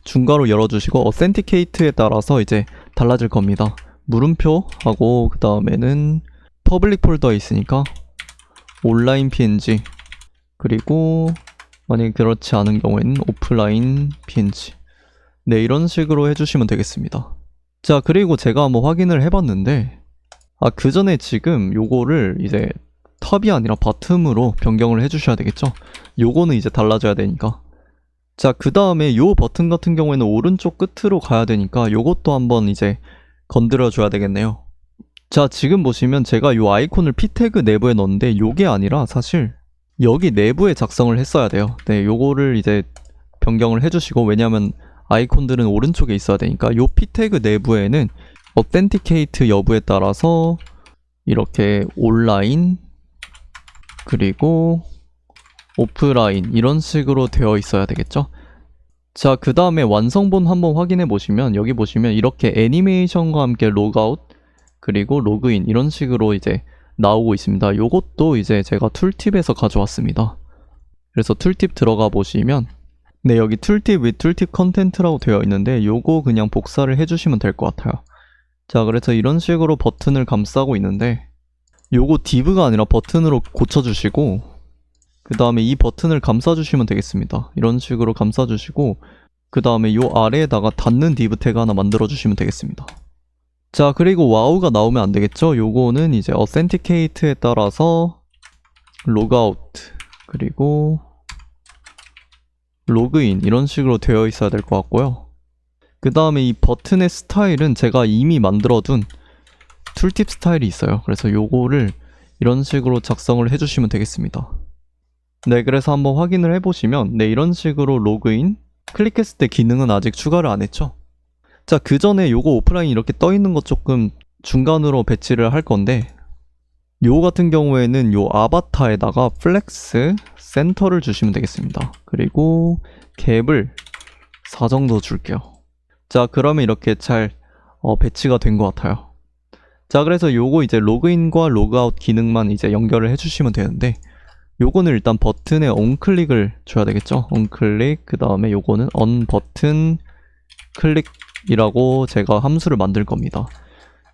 S1: 중괄호 열어주시고 authenticate에 따라서 이제 달라질 겁니다. 물음표 하고, 그 다음에는 퍼블릭 폴더에 있으니까 온라인 png, 그리고 만약에 그렇지 않은 경우에는 오프라인 png. 네, 이런 식으로 해주시면 되겠습니다. 자, 그리고 제가 한번 확인을 해봤는데, 그 전에 지금 요거를 이제 탑이 아니라 바텀으로 변경을 해주셔야 되겠죠. 요거는 이제 달라져야 되니까. 자, 그 다음에 요 버튼 같은 경우에는 오른쪽 끝으로 가야 되니까 요것도 한번 이제 건드려 줘야 되겠네요. 자, 지금 보시면 제가 요 아이콘을 p 태그 내부에 넣었는데 요게 아니라 사실 여기 내부에 작성을 했어야 돼요. 네, 요거를 이제 변경을 해주시고, 왜냐면 아이콘들은 오른쪽에 있어야 되니까 요 p 태그 내부에는 authenticate 여부에 따라서 이렇게 온라인, 그리고 오프라인 이런 식으로 되어 있어야 되겠죠. 자, 그 다음에 완성본 한번 확인해 보시면 여기 보시면 이렇게 애니메이션과 함께 로그아웃, 그리고 로그인 이런 식으로 이제 나오고 있습니다. 요것도 이제 제가 툴팁에서 가져왔습니다. 그래서 툴팁 들어가 보시면 네, 여기 툴팁 with 툴팁 컨텐트라고 되어 있는데 요거 그냥 복사를 해주시면 될 것 같아요. 자, 그래서 이런 식으로 버튼을 감싸고 있는데 요거 div가 아니라 버튼으로 고쳐주시고, 그 다음에 이 버튼을 감싸주시면 되겠습니다. 이런 식으로 감싸주시고, 그 다음에 요 아래에다가 닫는 div 태그 하나 만들어주시면 되겠습니다. 자, 그리고 와우가 나오면 안 되겠죠? 요거는 이제 authenticate에 따라서 logout, 그리고 로그인 이런 식으로 되어 있어야 될 것 같고요. 그 다음에 이 버튼의 스타일은 제가 이미 만들어둔 툴팁 스타일이 있어요. 그래서 요거를 이런 식으로 작성을 해주시면 되겠습니다. 네, 그래서 한번 확인을 해보시면 네, 이런 식으로 로그인, 클릭했을 때 기능은 아직 추가를 안 했죠. 자, 그 전에 요거 오프라인 이렇게 떠 있는 거 조금 중간으로 배치를 할 건데, 요 같은 경우에는 요 아바타에다가 플렉스 센터를 주시면 되겠습니다. 그리고 갭을 4 정도 줄게요. 자, 그러면 이렇게 잘 배치가 된 것 같아요. 자, 그래서 요거 이제 로그인과 로그아웃 기능만 이제 연결을 해주시면 되는데, 요거는 일단 버튼에 on클릭을 줘야 되겠죠. on클릭, 그 다음에 요거는 on 버튼 클릭이라고 제가 함수를 만들 겁니다.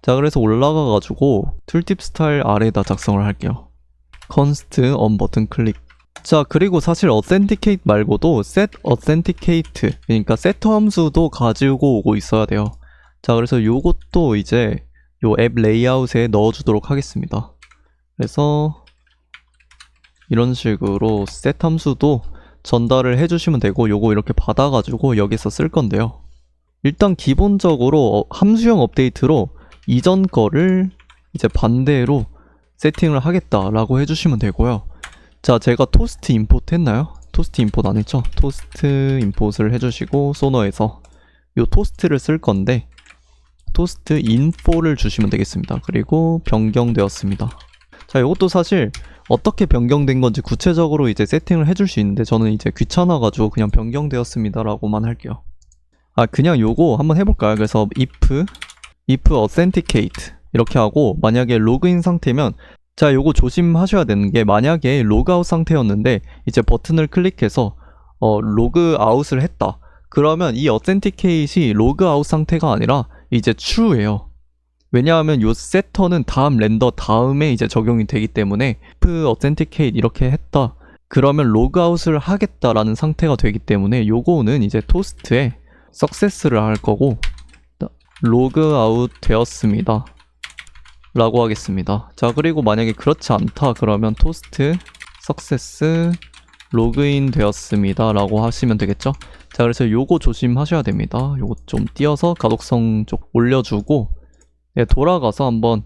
S1: 자, 그래서 올라가가지고 툴팁 스타일 아래에다 작성을 할게요. const on 버튼 클릭. 자, 그리고 사실 authenticate 말고도 set authenticate, 그러니까 세터 함수도 가지고 오고 있어야 돼요. 자, 그래서 요것도 이제 요 앱 레이아웃에 넣어주도록 하겠습니다. 그래서 이런 식으로 set 함수도 전달을 해주시면 되고, 요거 이렇게 받아가지고 여기서 쓸 건데요. 일단 기본적으로 함수형 업데이트로 이전 거를 이제 반대로 세팅을 하겠다라고 해주시면 되고요. 자, 제가 토스트 임포트 했나요? 토스트 임포트 안 했죠? 토스트 임포트를 해주시고 소너에서 요 토스트를 쓸 건데 토스트 인포를 주시면 되겠습니다. 그리고 변경되었습니다. 자, 이것도 사실 어떻게 변경된 건지 구체적으로 이제 세팅을 해줄 수 있는데 저는 이제 귀찮아가지고 그냥 변경되었습니다 라고만 할게요. 그냥 요거 한번 해볼까요? 그래서 if authenticate 이렇게 하고, 만약에 로그인 상태면, 자, 요거 조심하셔야 되는 게, 만약에 로그아웃 상태였는데 이제 버튼을 클릭해서 로그아웃을 했다. 그러면 이 authenticate이 로그아웃 상태가 아니라 이제 true예요. 왜냐하면 요 세터는 다음 렌더 다음에 이제 적용이 되기 때문에 if authenticate 이렇게 했다. 그러면 로그아웃을 하겠다라는 상태가 되기 때문에 요거는 이제 토스트에 success를 할 거고, 로그아웃 되었습니다 라고 하겠습니다. 자, 그리고 만약에 그렇지 않다 그러면 토스트 success 로그인 되었습니다 라고 하시면 되겠죠. 자, 그래서 요거 조심하셔야 됩니다. 요거 좀 띄어서 가독성 쪽 올려주고, 네, 돌아가서 한번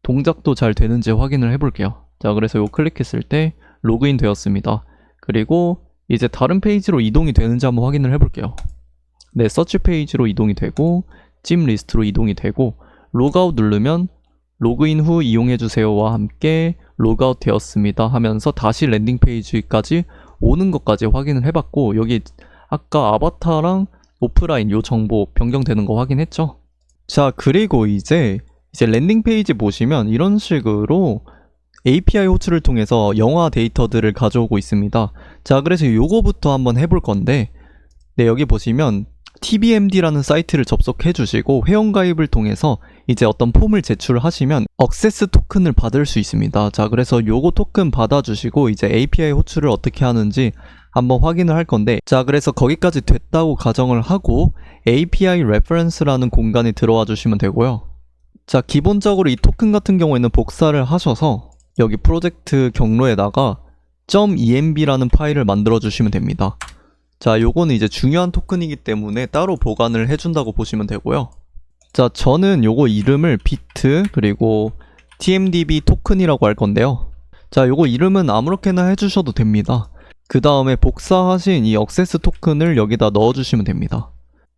S1: 동작도 잘 되는지 확인을 해볼게요. 자, 그래서 요 클릭했을 때 로그인 되었습니다. 그리고 이제 다른 페이지로 이동이 되는지 한번 확인을 해볼게요. 네, 서치 페이지로 이동이 되고 찜 리스트로 이동이 되고, 로그아웃 누르면 로그인 후 이용해주세요와 함께 로그아웃 되었습니다 하면서 다시 랜딩 페이지까지 오는 것까지 확인을 해봤고, 여기 아까 아바타랑 오프라인 요 정보 변경되는 거 확인했죠. 자, 그리고 이제 랜딩 페이지 보시면 이런 식으로 API 호출을 통해서 영화 데이터들을 가져오고 있습니다. 자, 그래서 요거부터 한번 해볼 건데, 네, 여기 보시면 TBMD라는 사이트를 접속해 주시고 회원가입을 통해서 이제 어떤 폼을 제출하시면 액세스 토큰을 받을 수 있습니다. 자, 그래서 요거 토큰 받아주시고 이제 API 호출을 어떻게 하는지 한번 확인을 할 건데, 자, 그래서 거기까지 됐다고 가정을 하고 API reference라는 공간에 들어와 주시면 되고요. 자, 기본적으로 이 토큰 같은 경우에는 복사를 하셔서 여기 프로젝트 경로에다가 .env라는 파일을 만들어 주시면 됩니다. 자, 요거는 이제 중요한 토큰이기 때문에 따로 보관을 해준다고 보시면 되고요. 자, 저는 요거 이름을 비트 그리고 tmdb 토큰이라고 할 건데요. 자, 요거 이름은 아무렇게나 해주셔도 됩니다. 그 다음에 복사하신 이 액세스 토큰을 여기다 넣어주시면 됩니다.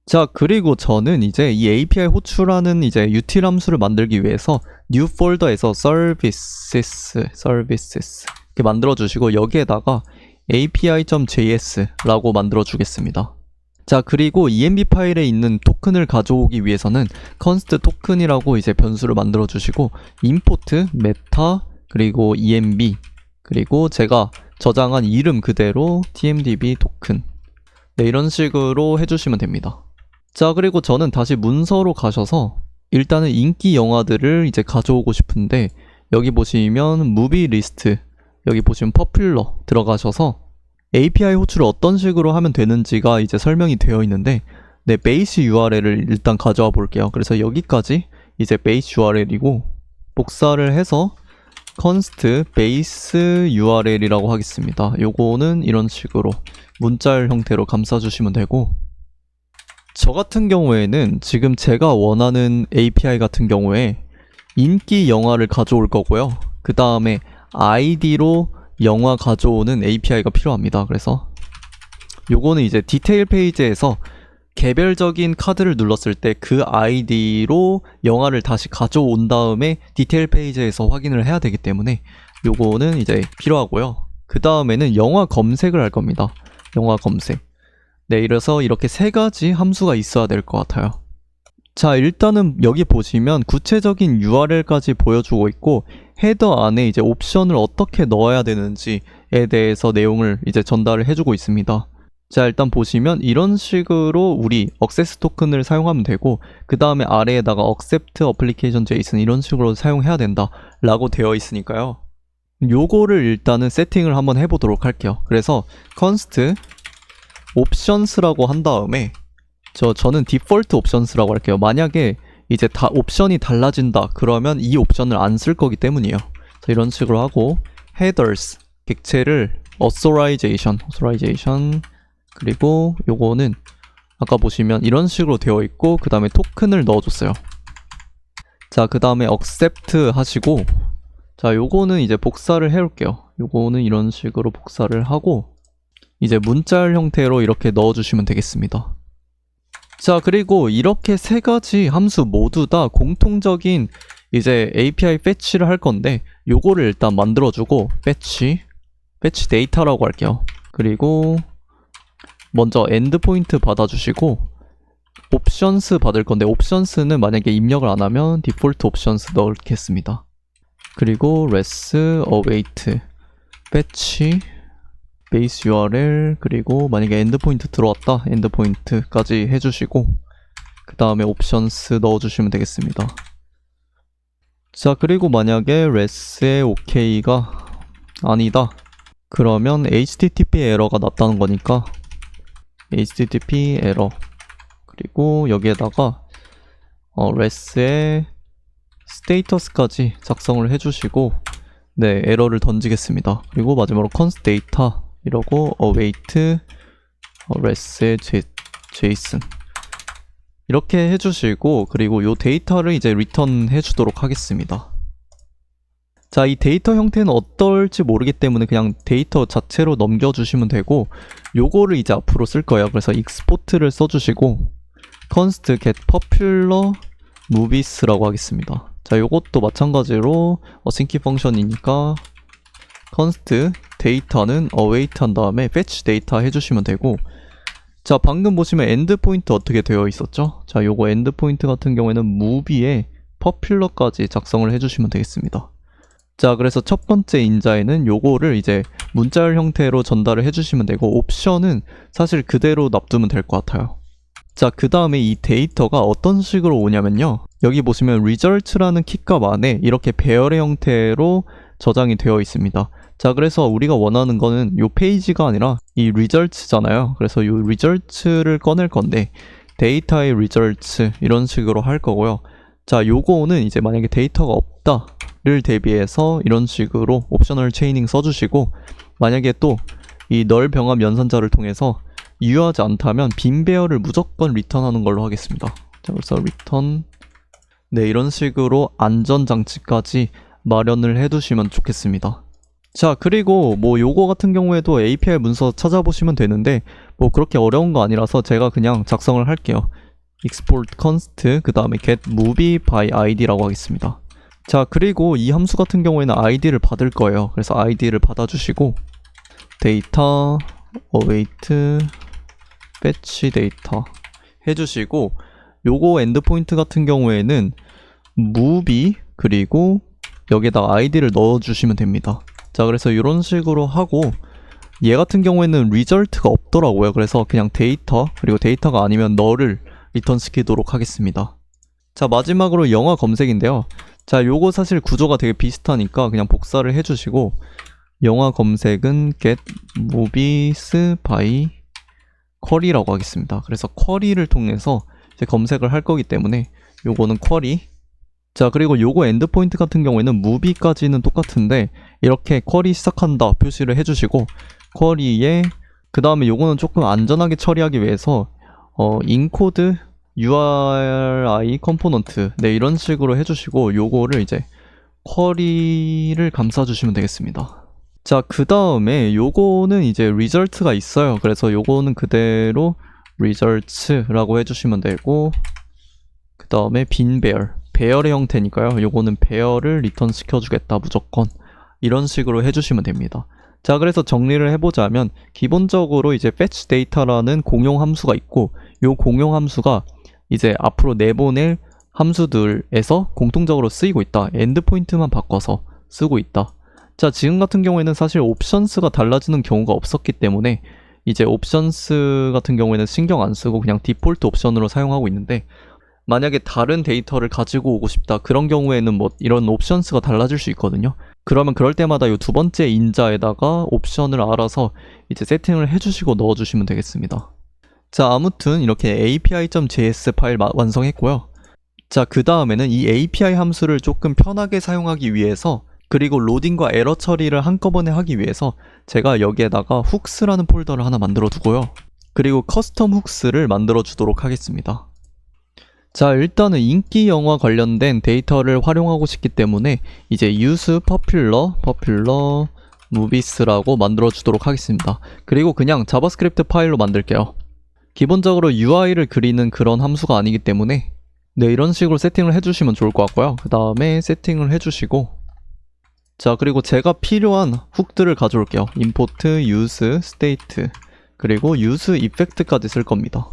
S1: 자, 그리고 저는 이제 이 API 호출하는 이제 util 함수를 만들기 위해서 new 폴더에서 services 이렇게 만들어주시고 여기에다가 api.js라고 만들어 주겠습니다. 자, 그리고 env 파일에 있는 토큰을 가져오기 위해서는 const 토큰이라고 이제 변수를 만들어 주시고 import meta 그리고 env 그리고 제가 저장한 이름 그대로 tmdb 토큰, 네, 이런 식으로 해주시면 됩니다. 자, 그리고 저는 다시 문서로 가셔서 일단은 인기 영화들을 이제 가져오고 싶은데, 여기 보시면 무비 리스트, 여기 보시면 popular 들어가셔서 API 호출을 어떤 식으로 하면 되는지가 이제 설명이 되어 있는데, 네, 베이스 URL을 일단 가져와 볼게요. 그래서 여기까지 이제 베이스 URL이고 복사를 해서 const base URL이라고 하겠습니다. 요거는 이런 식으로 문자열 형태로 감싸주시면 되고, 저 같은 경우에는 지금 제가 원하는 API 같은 경우에 인기 영화를 가져올 거고요. 그 다음에 ID로 영화 가져오는 API가 필요합니다. 그래서 요거는 이제 디테일 페이지에서 개별적인 카드를 눌렀을 때 그 ID로 영화를 다시 가져온 다음에 디테일 페이지에서 확인을 해야 되기 때문에 요거는 이제 필요하고요. 그 다음에는 영화 검색을 할 겁니다. 영화 검색. 네, 이래서 이렇게 세 가지 함수가 있어야 될 것 같아요. 자, 일단은 여기 보시면 구체적인 URL까지 보여주고 있고 헤더 안에 이제 옵션을 어떻게 넣어야 되는지에 대해서 내용을 이제 전달을 해주고 있습니다. 자, 일단 보시면 이런 식으로 우리 액세스 토큰을 사용하면 되고, 그 다음에 아래에다가 accept application JSON 이런 식으로 사용해야 된다 라고 되어 있으니까요. 요거를 일단은 세팅을 한번 해보도록 할게요. 그래서 const options라고 한 다음에 저는 default options라고 할게요. 만약에 이제 다 옵션이 달라진다 그러면 이 옵션을 안 쓸 거기 때문이에요. 자, 이런 식으로 하고 headers 객체를 authorization 그리고 요거는 아까 보시면 이런 식으로 되어 있고 그 다음에 토큰을 넣어줬어요. 자, 그 다음에 accept 하시고, 자, 요거는 이제 복사를 해올게요. 요거는 이런 식으로 복사를 하고 이제 문자열 형태로 이렇게 넣어주시면 되겠습니다. 자, 그리고 이렇게 세 가지 함수 모두 다 공통적인 이제 API fetch를 할 건데 요거를 일단 만들어주고 fetch 데이터라고 할게요. 그리고 먼저 endpoint 받아주시고 옵션스 받을 건데 옵션스는 만약에 입력을 안 하면 디폴트 옵션스 넣겠습니다. 그리고 res await fetch base URL 그리고 만약에 endpoint 들어왔다 endpoint까지 해주시고 그 다음에 옵션스 넣어주시면 되겠습니다. 자, 그리고 만약에 res의 ok가 아니다 그러면 http 에러가 났다는 거니까 http 에러 그리고 여기에다가 res의 스테이터스까지 작성을 해주시고 네, 에러를 던지겠습니다. 그리고 마지막으로 const data 이러고 await res의 json 이렇게 해주시고 그리고 요 데이터를 이제 리턴 해주도록 하겠습니다. 자, 이 데이터 형태는 어떨지 모르기 때문에 그냥 데이터 자체로 넘겨주시면 되고 요거를 이제 앞으로 쓸 거예요. 그래서 export를 써주시고 const get popular movies라고 하겠습니다. 자, 요것도 마찬가지로 async 펑션이니까 const 데이터는 await 한 다음에 fetch 데이터 해주시면 되고 자, 방금 보시면 endpoint 어떻게 되어 있었죠? 자, 요거 endpoint 같은 경우에는 movie에 popular까지 작성을 해주시면 되겠습니다. 자, 그래서 첫 번째 인자에는 요거를 이제 문자열 형태로 전달을 해주시면 되고 옵션은 사실 그대로 놔두면 될 것 같아요. 자, 그 다음에 이 데이터가 어떤 식으로 오냐면요, 여기 보시면 result라는 키값 안에 이렇게 배열의 형태로 저장이 되어 있습니다. 자, 그래서 우리가 원하는 거는 요 페이지가 아니라 이 results잖아요. 그래서 요 results를 꺼낼 건데 데이터의 results 이런 식으로 할 거고요. 자, 요거는 이제 만약에 데이터가 없다를 대비해서 이런 식으로 옵셔널 체이닝 써주시고 만약에 또 이 널 병합 연산자를 통해서 유효하지 않다면 빈 배열을 무조건 리턴하는 걸로 하겠습니다. 자, 그래서 return 네, 이런 식으로 안전장치까지 마련을 해두시면 좋겠습니다. 자, 그리고 뭐 요거 같은 경우에도 API 문서 찾아보시면 되는데 뭐 그렇게 어려운 거 아니라서 제가 그냥 작성을 할게요. export const 그 다음에 get movie by id라고 하겠습니다. 자, 그리고 이 함수 같은 경우에는 id를 받을 거예요. 그래서 id를 받아주시고 데이터 await fetch 데이터 해주시고 요거 엔드포인트 같은 경우에는 movie 그리고 여기에다가 id를 넣어주시면 됩니다. 자, 그래서 이런 식으로 하고 얘 같은 경우에는 result가 없더라고요. 그래서 그냥 데이터 그리고 데이터가 아니면 너를 리턴 시키도록 하겠습니다. 자, 마지막으로 영화 검색인데요. 자, 요거 사실 구조가 되게 비슷하니까 그냥 복사를 해주시고 영화 검색은 get movies by query라고 하겠습니다. 그래서 query를 통해서 이제 검색을 할 거기 때문에 요거는 query. 자, 그리고 요거 엔드포인트 같은 경우에는 movie까지는 똑같은데 이렇게 query 시작한다 표시를 해주시고 query에 그 다음에 요거는 조금 안전하게 처리하기 위해서 include URI 컴포넌트 네, 이런 식으로 해주시고 요거를 이제 query를 감싸주시면 되겠습니다. 자, 그 다음에 요거는 이제 result가 있어요. 그래서 요거는 그대로 results라고 해주시면 되고 그 다음에 빈 배열의 형태니까요. 요거는 배열을 리턴 시켜주겠다 무조건 이런 식으로 해주시면 됩니다. 자, 그래서 정리를 해보자면 기본적으로 이제 fetch data라는 공용 함수가 있고 요 공용 함수가 이제 앞으로 내보낼 함수들에서 공통적으로 쓰이고 있다. 엔드포인트만 바꿔서 쓰고 있다. 자, 지금 같은 경우에는 사실 옵션스가 달라지는 경우가 없었기 때문에 이제 옵션스 같은 경우에는 신경 안 쓰고 그냥 디폴트 옵션으로 사용하고 있는데 만약에 다른 데이터를 가지고 오고 싶다 그런 경우에는 뭐 이런 옵션스가 달라질 수 있거든요. 그러면 그럴 때마다 이 두 번째 인자에다가 옵션을 알아서 이제 세팅을 해주시고 넣어주시면 되겠습니다. 자, 아무튼 이렇게 api.js 파일 완성했고요. 자, 그 다음에는 이 API 함수를 조금 편하게 사용하기 위해서 그리고 로딩과 에러 처리를 한꺼번에 하기 위해서 제가 여기에다가 훅스라는 폴더를 하나 만들어 두고요. 그리고 커스텀 훅스를 만들어 주도록 하겠습니다. 자, 일단은 인기 영화 관련된 데이터를 활용하고 싶기 때문에 이제 use popular movies라고 만들어 주도록 하겠습니다. 그리고 그냥 자바스크립트 파일로 만들게요. 기본적으로 UI를 그리는 그런 함수가 아니기 때문에 네, 이런 식으로 세팅을 해주시면 좋을 것 같고요. 그 다음에 세팅을 해주시고, 자, 그리고 제가 필요한 훅들을 가져올게요. import use state 그리고 use effect까지 쓸 겁니다.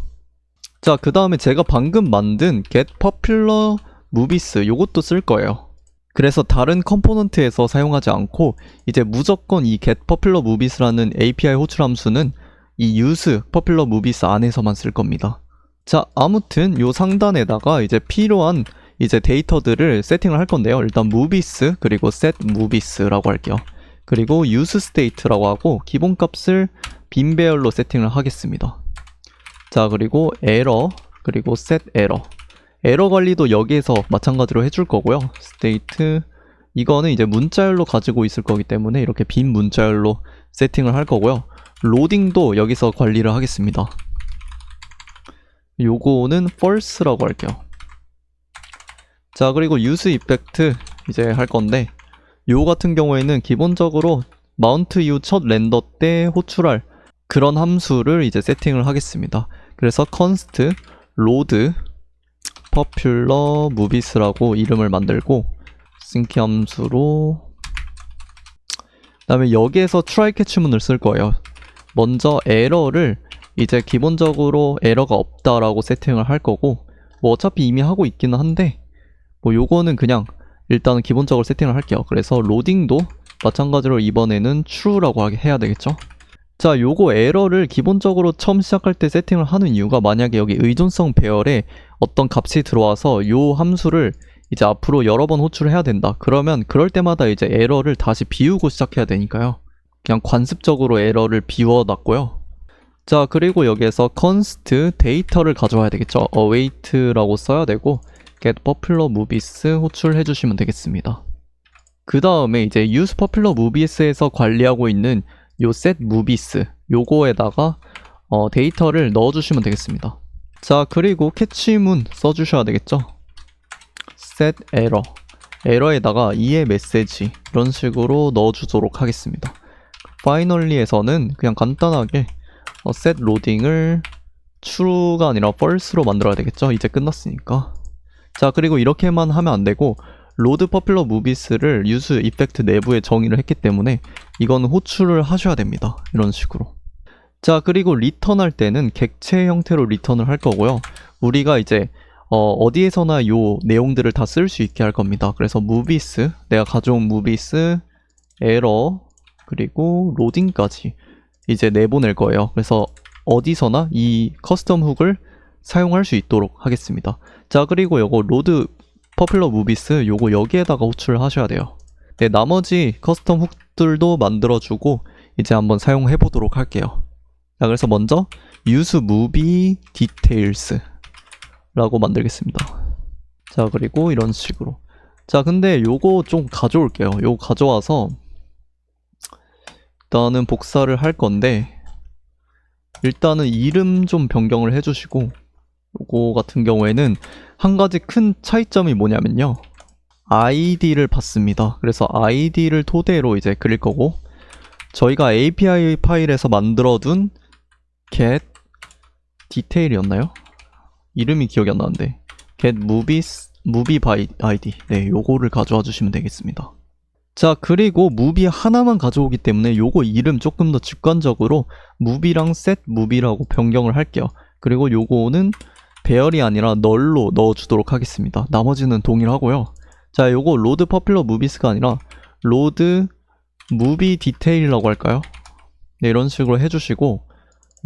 S1: 자, 그 다음에 제가 방금 만든 get popular movies 요것도 쓸 거예요. 그래서 다른 컴포넌트에서 사용하지 않고 이제 무조건 이 get popular movies라는 API 호출 함수는 이 use popular movies 안에서만 쓸 겁니다. 자, 아무튼 요 상단에다가 이제 필요한 이제 데이터들을 세팅을 할 건데요. 일단 movies 그리고 set movies라고 할게요. 그리고 use state라고 하고 기본값을 빈 배열로 세팅을 하겠습니다. 자, 그리고 error 그리고 set error. 에러 관리도 여기에서 마찬가지로 해줄 거고요. state 이거는 이제 문자열로 가지고 있을 거기 때문에 이렇게 빈 문자열로 세팅을 할 거고요. 로딩도 여기서 관리를 하겠습니다. 요거는 false라고 할게요. 자, 그리고 use effect 이제 할 건데 요 같은 경우에는 기본적으로 mount u 첫 렌더 때 호출할 그런 함수를 이제 세팅을 하겠습니다. 그래서 const load popular movies라고 이름을 만들고 sync 함수로 그 다음에 여기에서 try catch문을 쓸 거예요. 먼저 에러를 이제 기본적으로 에러가 없다라고 세팅을 할 거고 뭐 어차피 이미 하고 있기는 한데 뭐 요거는 그냥 일단은 기본적으로 세팅을 할게요. 그래서 로딩도 마찬가지로 이번에는 true라고 해야 되겠죠. 자, 요거 에러를 기본적으로 처음 시작할 때 세팅을 하는 이유가 만약에 여기 의존성 배열에 어떤 값이 들어와서 요 함수를 이제 앞으로 여러 번 호출을 해야 된다. 그러면 그럴 때마다 이제 에러를 다시 비우고 시작해야 되니까요. 그냥 관습적으로 에러를 비워놨고요. 자, 그리고 여기에서 const 데이터를 가져와야 되겠죠. await라고 써야 되고 get popular movies 호출해 주시면 되겠습니다. 그 다음에 이제 use popular movies에서 관리하고 있는 요 set movies 요거에다가 데이터를 넣어주시면 되겠습니다. 자, 그리고 캐치문 써주셔야 되겠죠. set error 에러에다가 이의 메시지 이런 식으로 넣어주도록 하겠습니다. finally에서는 그냥 간단하게 set loading을 true가 아니라 false로 만들어야 되겠죠. 이제 끝났으니까. 자, 그리고 이렇게만 하면 안 되고 load popular movies를 use effect 내부에 정의를 했기 때문에 이건 호출을 하셔야 됩니다. 이런 식으로. 자, 그리고 리턴할 때는 객체 형태로 리턴을 할 거고요. 우리가 이제 어디에서나 요 내용들을 다 쓸 수 있게 할 겁니다. 그래서 movies, 내가 가져온 movies, error, 그리고 loading까지 이제 내보낼 거예요. 그래서 어디서나 이 커스텀 훅을 사용할 수 있도록 하겠습니다. 자, 그리고 요거 load popular movies 요거 여기에다가 호출을 하셔야 돼요. 네, 나머지 커스텀 훅들도 만들어주고 이제 한번 사용해 보도록 할게요. 자, 그래서 먼저 use movie details 라고 만들겠습니다. 자, 그리고 이런 식으로. 자, 근데 요거 좀 가져올게요. 요거 가져와서 일단은 복사를 할 건데 일단은 이름 좀 변경을 해주시고 요거 같은 경우에는 한 가지 큰 차이점이 뭐냐면요. id를 받습니다. 그래서 id를 토대로 이제 그릴 거고 저희가 API 파일에서 만들어둔 get detail이었나요? 이름이 기억이 안 나는데 get movies, movie by id 네, 요거를 가져와 주시면 되겠습니다. 자, 그리고 movie 하나만 가져오기 때문에 요거 이름 조금 더 직관적으로 movie랑 set movie라고 변경을 할게요. 그리고 요거는 배열이 아니라 널로 넣어주도록 하겠습니다. 나머지는 동일하고요. 자, 요거 load popular movies가 아니라 load movie detail이라고 할까요? 네, 이런 식으로 해주시고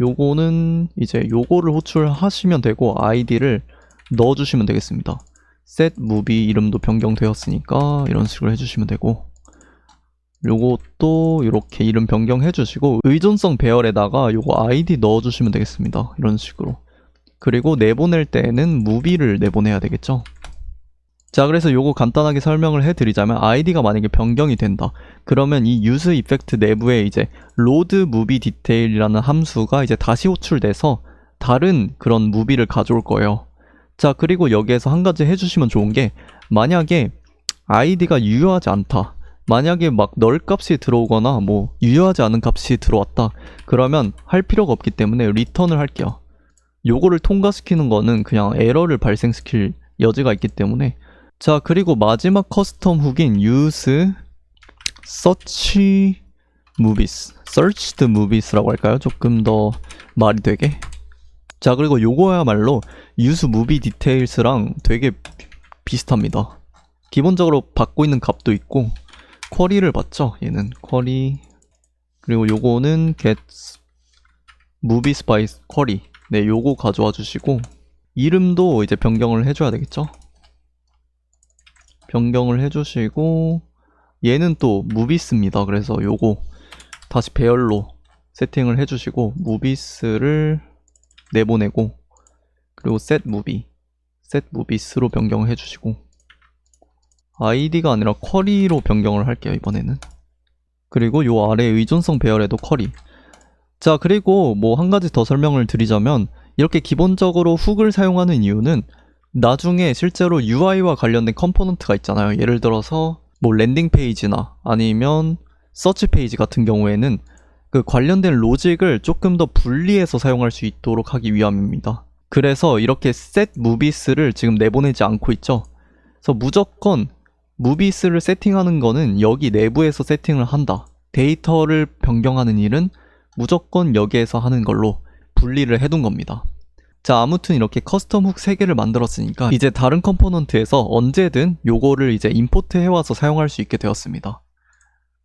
S1: 요거는 이제 요거를 호출하시면 되고 id를 넣어주시면 되겠습니다. set movie 이름도 변경되었으니까 이런 식으로 해주시면 되고 요것도 이렇게 이름 변경해주시고 의존성 배열에다가 요거 id 넣어주시면 되겠습니다. 이런 식으로. 그리고 내보낼 때는 movie를 내보내야 되겠죠. 자, 그래서 요거 간단하게 설명을 해드리자면 아이디가 만약에 변경이 된다. 그러면 이 use 이펙트 내부에 이제 load movie detail이라는 함수가 이제 다시 호출돼서 다른 그런 무비를 가져올 거예요. 자, 그리고 여기에서 한 가지 해주시면 좋은 게 만약에 아이디가 유효하지 않다. 만약에 막 널 값이 들어오거나 뭐 유효하지 않은 값이 들어왔다. 그러면 할 필요가 없기 때문에 리턴을 할게요. 요거를 통과시키는 거는 그냥 에러를 발생시킬 여지가 있기 때문에. 자, 그리고 마지막 커스텀 훅인 use search movies, searched movies라고 할까요? 조금 더 말이 되게. 자, 그리고 요거야말로 use movie details랑 되게 비슷합니다. 기본적으로 받고 있는 값도 있고 쿼리를 받죠. 얘는 쿼리. 그리고 요거는 get movies by query. 네, 요거 가져와 주시고 이름도 이제 변경을 해줘야 되겠죠. 변경을 해주시고 얘는 또 movies입니다. 그래서 요거 다시 배열로 세팅을 해주시고 movies를 내보내고 그리고 set movies로 변경을 해주시고 id가 아니라 쿼리로 변경을 할게요. 이번에는. 그리고 요 아래 의존성 배열에도 쿼리. 자, 그리고 뭐 한 가지 더 설명을 드리자면 이렇게 기본적으로 훅을 사용하는 이유는 나중에 실제로 UI와 관련된 컴포넌트가 있잖아요. 예를 들어서 뭐 랜딩 페이지나 아니면 서치 페이지 같은 경우에는 그 관련된 로직을 조금 더 분리해서 사용할 수 있도록 하기 위함입니다. 그래서 이렇게 set movies를 지금 내보내지 않고 있죠. 그래서 무조건 movies를 세팅하는 거는 여기 내부에서 세팅을 한다. 데이터를 변경하는 일은 무조건 여기에서 하는 걸로 분리를 해둔 겁니다. 자, 아무튼 이렇게 커스텀 훅 3개를 만들었으니까 이제 다른 컴포넌트에서 언제든 요거를 이제 임포트 해와서 사용할 수 있게 되었습니다.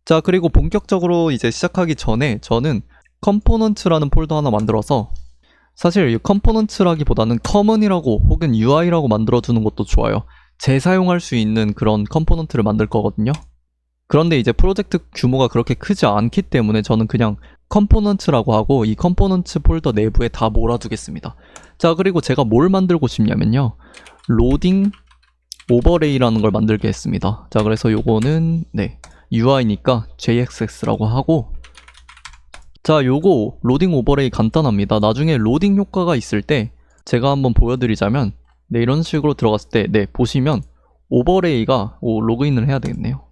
S1: 자, 그리고 본격적으로 이제 시작하기 전에 저는 컴포넌트라는 폴더 하나 만들어서 사실 이 컴포넌트라기보다는 커먼이라고 혹은 UI라고 만들어두는 것도 좋아요. 재사용할 수 있는 그런 컴포넌트를 만들 거거든요. 그런데 이제 프로젝트 규모가 그렇게 크지 않기 때문에 저는 그냥 컴포넌트라고 하고 이 컴포넌트 폴더 내부에 다 몰아두겠습니다. 자, 그리고 제가 뭘 만들고 싶냐면요. 로딩 오버레이라는 걸 만들게 했습니다. 자, 그래서 요거는 UI니까 JSX라고 하고 자, 요거 로딩 오버레이 간단합니다. 나중에 로딩 효과가 있을 때 제가 한번 보여드리자면 이런 식으로 들어갔을 때 보시면 오버레이가 로그인을 해야 되겠네요.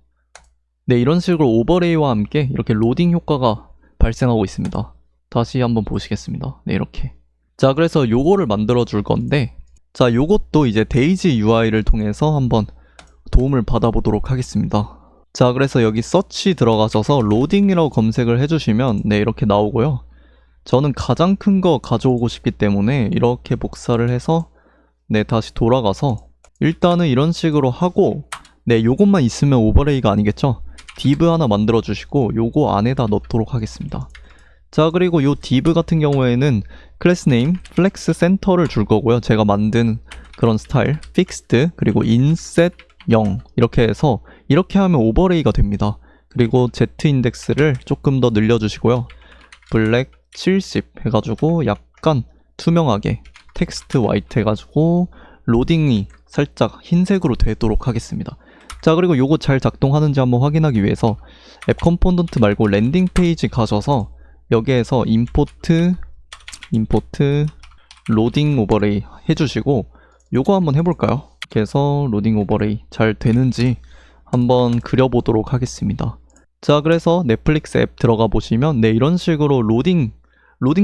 S1: 이런 식으로 오버레이와 함께 이렇게 로딩 효과가 발생하고 있습니다. 다시 한번 보시겠습니다. 이렇게. 자, 그래서 요거를 만들어 줄 건데 자, 요것도 이제 데이지 UI를 통해서 한번 도움을 받아보도록 하겠습니다. 자, 그래서 여기 서치 들어가셔서 로딩이라고 검색을 해주시면 이렇게 나오고요. 저는 가장 큰 거 가져오고 싶기 때문에 이렇게 복사를 해서 다시 돌아가서 일단은 이런 식으로 하고 요것만 있으면 오버레이가 아니겠죠? div 하나 만들어 주시고 요거 안에다 넣도록 하겠습니다. 자, 그리고 요 div 같은 경우에는 클래스 네임 flex center를 줄 거고요. 제가 만든 그런 스타일 fixed 그리고 inset 0 이렇게 해서 이렇게 하면 오버레이가 됩니다. 그리고 z 인덱스를 조금 더 늘려주시고요. 블랙 70 해가지고 약간 투명하게 텍스트 화이트 해가지고 로딩이 살짝 흰색으로 되도록 하겠습니다. 자, 그리고 요거 잘 작동하는지 한번 확인하기 위해서 앱 컴포넌트 말고 랜딩 페이지 가셔서 여기에서 임포트 로딩 오버레이 해주시고 요거 한번 해볼까요? 이렇게 해서 로딩 오버레이 잘 되는지 한번 그려보도록 하겠습니다. 자, 그래서 넷플릭스 앱 들어가 보시면 이런 식으로 로딩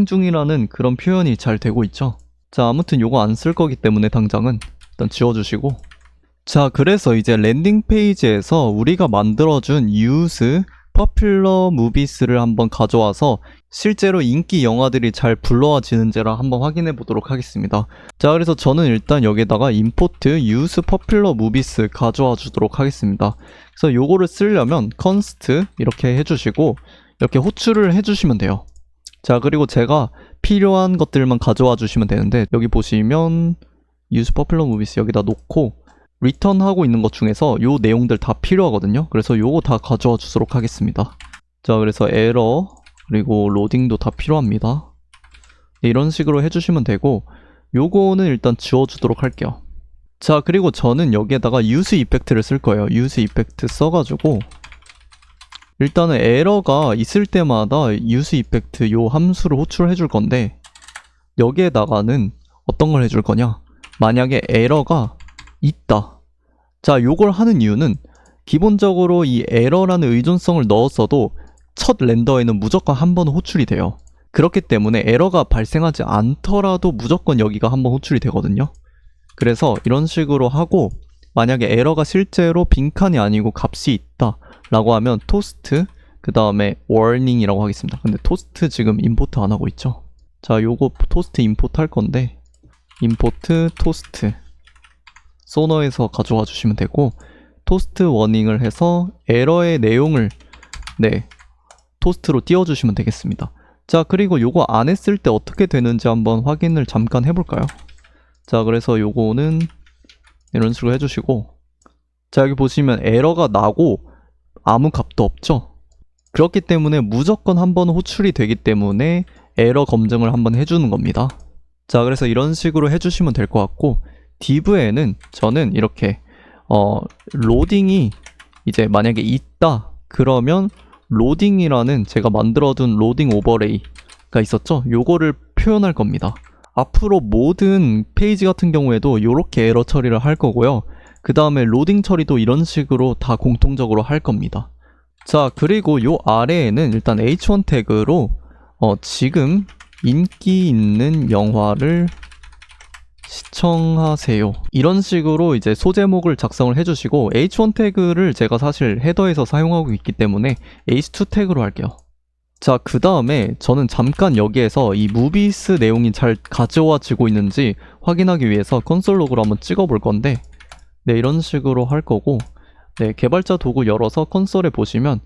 S1: 중이라는 그런 표현이 잘 되고 있죠. 자, 아무튼 요거 안 쓸 거기 때문에 당장은 일단 지워주시고 자, 그래서 이제 랜딩 페이지에서 우리가 만들어준 use popular movies를 한번 가져와서 실제로 인기 영화들이 잘 불러와지는지를 한번 확인해 보도록 하겠습니다. 자, 그래서 저는 일단 여기다가 import use popular movies 가져와 주도록 하겠습니다. 그래서 요거를 쓰려면 const 이렇게 해주시고 이렇게 호출을 해주시면 돼요. 자, 그리고 제가 필요한 것들만 가져와 주시면 되는데 여기 보시면 use popular movies 여기다 놓고 리턴 하고 있는 것 중에서 요 내용들 다 필요하거든요. 그래서 요거 다 가져와 주도록 하겠습니다. 자, 그래서 에러 그리고 로딩도 다 필요합니다. 이런 식으로 해주시면 되고 요거는 일단 지워주도록 할게요. 자, 그리고 저는 여기에다가 use 이펙트를 쓸 거예요. use 이펙트 써가지고 일단은 에러가 있을 때마다 use 이펙트 요 함수를 호출해 줄 건데 여기에다가는 어떤 걸 해줄 거냐? 만약에 에러가 있다. 자, 요걸 하는 이유는 기본적으로 이 에러라는 의존성을 넣었어도 첫 렌더에는 무조건 한 번은 호출이 돼요. 그렇기 때문에 에러가 발생하지 않더라도 무조건 여기가 한 번 호출이 되거든요. 그래서 이런 식으로 하고 만약에 에러가 실제로 빈칸이 아니고 값이 있다 라고 하면 토스트 그 다음에 warning이라고 하겠습니다. 근데 토스트 지금 임포트 안 하고 있죠. 자, 요거 토스트 임포트 할 건데 임포트 토스트 소너에서 가져와 주시면 되고 토스트 워닝을 해서 에러의 내용을 토스트로 띄워주시면 되겠습니다. 자, 그리고 요거 안 했을 때 어떻게 되는지 한번 확인을 잠깐 해볼까요? 자, 그래서 요거는 이런 식으로 해주시고 자, 여기 보시면 에러가 나고 아무 값도 없죠? 그렇기 때문에 무조건 한 번 호출이 되기 때문에 에러 검증을 한번 해주는 겁니다. 자, 그래서 이런 식으로 해주시면 될 것 같고 div에는 저는 이렇게 로딩이 이제 만약에 있다 그러면 로딩이라는 제가 만들어둔 로딩 오버레이가 있었죠? 요거를 표현할 겁니다. 앞으로 모든 페이지 같은 경우에도 이렇게 에러 처리를 할 거고요. 그 다음에 로딩 처리도 이런 식으로 다 공통적으로 할 겁니다. 자, 그리고 요 아래에는 일단 h1 태그로 지금 인기 있는 영화를 시청하세요. 이런 식으로 이제 소제목을 작성을 해주시고 h1 태그를 제가 사실 헤더에서 사용하고 있기 때문에 h2 태그로 할게요. 자, 그 다음에 저는 잠깐 여기에서 이 무비스 내용이 잘 가져와지고 있는지 확인하기 위해서 콘솔 로그로 한번 찍어 볼 건데 이런 식으로 할 거고 개발자 도구 열어서 콘솔에 보시면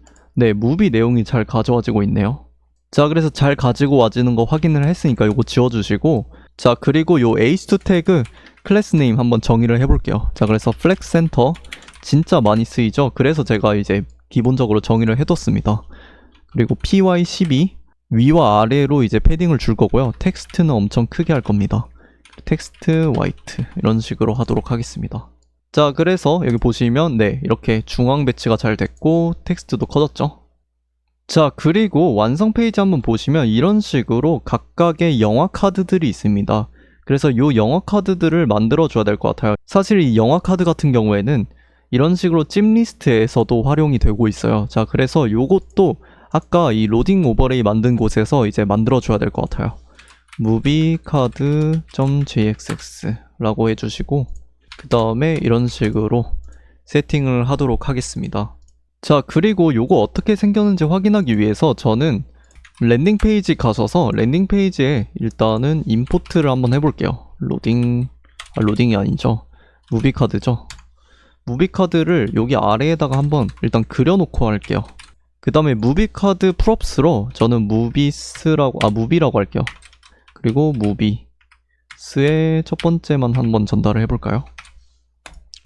S1: 무비 내용이 잘 가져와지고 있네요. 자, 그래서 잘 가지고 와지는 거 확인을 했으니까 이거 지워주시고 자, 그리고 요 h2 태그 클래스 네임 한번 정의를 해볼게요. 자, 그래서 플렉스 센터 진짜 많이 쓰이죠? 그래서 제가 이제 기본적으로 정의를 해뒀습니다. 그리고 py12 위와 아래로 이제 패딩을 줄 거고요. 텍스트는 엄청 크게 할 겁니다. 텍스트 화이트 이런 식으로 하도록 하겠습니다. 자, 그래서 여기 보시면 이렇게 중앙 배치가 잘 됐고 텍스트도 커졌죠. 자, 그리고 완성 페이지 한번 보시면 이런 식으로 각각의 영화 카드들이 있습니다. 그래서 이 영화 카드들을 만들어 줘야 될 것 같아요. 사실 이 영화 카드 같은 경우에는 이런 식으로 찜 리스트에서도 활용이 되고 있어요. 자, 그래서 요것도 아까 이 로딩 오버레이 만든 곳에서 이제 만들어 줘야 될 것 같아요. movieCard.jxx 라고 해주시고 그 다음에 이런 식으로 세팅을 하도록 하겠습니다. 자, 그리고 요거 어떻게 생겼는지 확인하기 위해서 저는 랜딩 페이지 가셔서 랜딩 페이지에 일단은 임포트를 한번 해볼게요. 로딩이 아니죠. 무비카드죠. 무비카드를 여기 아래에다가 한번 일단 그려놓고 할게요. 그 다음에 무비카드 프롭스로 저는 무비라고 할게요. 그리고 무비스의 첫 번째만 한번 전달을 해볼까요?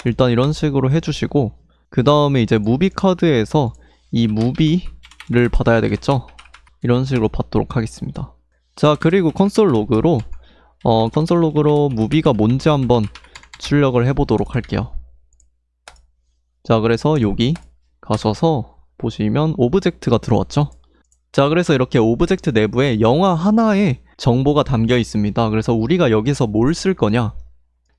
S1: 일단 이런 식으로 해주시고 그 다음에 이제 무비카드에서 이 무비를 받아야 되겠죠? 이런 식으로 받도록 하겠습니다. 자, 그리고 콘솔 로그로 무비가 뭔지 한번 출력을 해보도록 할게요. 자, 그래서 여기 가셔서 보시면 오브젝트가 들어왔죠? 자, 그래서 이렇게 오브젝트 내부에 영화 하나의 정보가 담겨 있습니다. 그래서 우리가 여기서 뭘 쓸 거냐?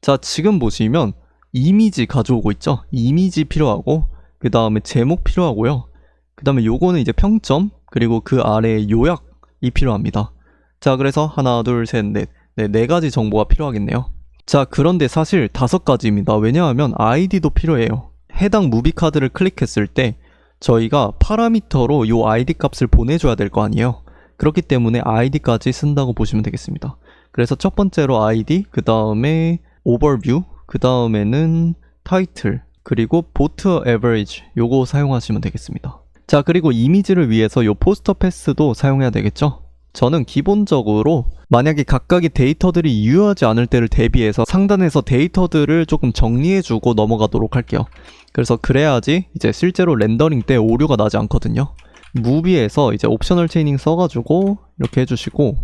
S1: 자, 지금 보시면 이미지 가져오고 있죠? 이미지 필요하고 그 다음에 제목 필요하고요. 그 다음에 요거는 이제 평점 그리고 그 아래에 요약이 필요합니다. 자, 그래서 하나, 둘, 셋, 넷 네 가지 정보가 필요하겠네요. 자, 그런데 사실 5가지입니다. 왜냐하면 아이디도 필요해요. 해당 무비 카드를 클릭했을 때 저희가 파라미터로 요 아이디 값을 보내줘야 될 거 아니에요. 그렇기 때문에 아이디까지 쓴다고 보시면 되겠습니다. 그래서 첫 번째로 아이디, 그 다음에 오버뷰, 그 다음에는 타이틀, 그리고 보트 에버리지 요거 사용하시면 되겠습니다. 자, 그리고 이미지를 위해서 요 포스터 패스도 사용해야 되겠죠? 저는 기본적으로 만약에 각각의 데이터들이 유효하지 않을 때를 대비해서 상단에서 데이터들을 조금 정리해주고 넘어가도록 할게요. 그래서 그래야지 이제 실제로 렌더링 때 오류가 나지 않거든요. 무비에서 이제 옵셔널 체이닝 써가지고 이렇게 해주시고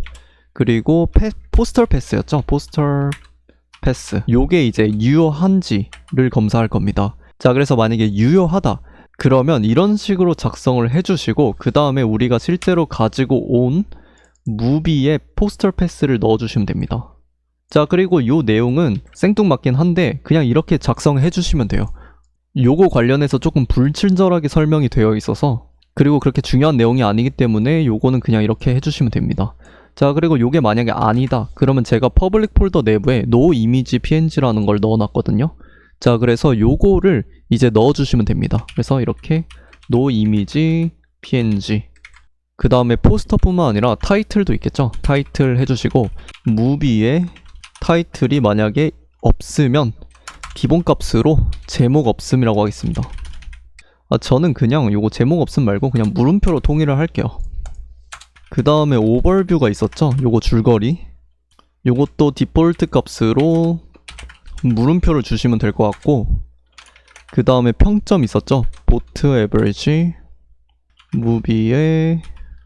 S1: 그리고 포스터 패스였죠? 포스터 패스. 요게 이제 유효한지를 검사할 겁니다. 자, 그래서 만약에 유효하다. 그러면 이런 식으로 작성을 해주시고 그 다음에 우리가 실제로 가지고 온 무비에 포스터 패스를 넣어주시면 됩니다. 자, 그리고 요 내용은 생뚱맞긴 한데 그냥 이렇게 작성해 주시면 돼요. 요거 관련해서 조금 불친절하게 설명이 되어 있어서, 그리고 그렇게 중요한 내용이 아니기 때문에 요거는 그냥 이렇게 해주시면 됩니다. 자, 그리고 요게 만약에 아니다 그러면 제가 퍼블릭 폴더 내부에 no image png라는 걸 넣어놨거든요. 자, 그래서 요거를 이제 넣어주시면 됩니다. 그래서 이렇게 no image png, 그 다음에 포스터뿐만 아니라 타이틀도 있겠죠. 타이틀 해주시고 무비에 타이틀이 만약에 없으면 기본값으로 제목 없음이라고 하겠습니다. 저는 그냥 요거 제목 없음 말고 그냥 물음표로 통일을 할게요. 그 다음에 오버뷰가 있었죠. 요거 줄거리, 요것도 디폴트 값으로 물음표를 주시면 될 것 같고, 그 다음에 평점 있었죠. 보트 에버리지, 무비에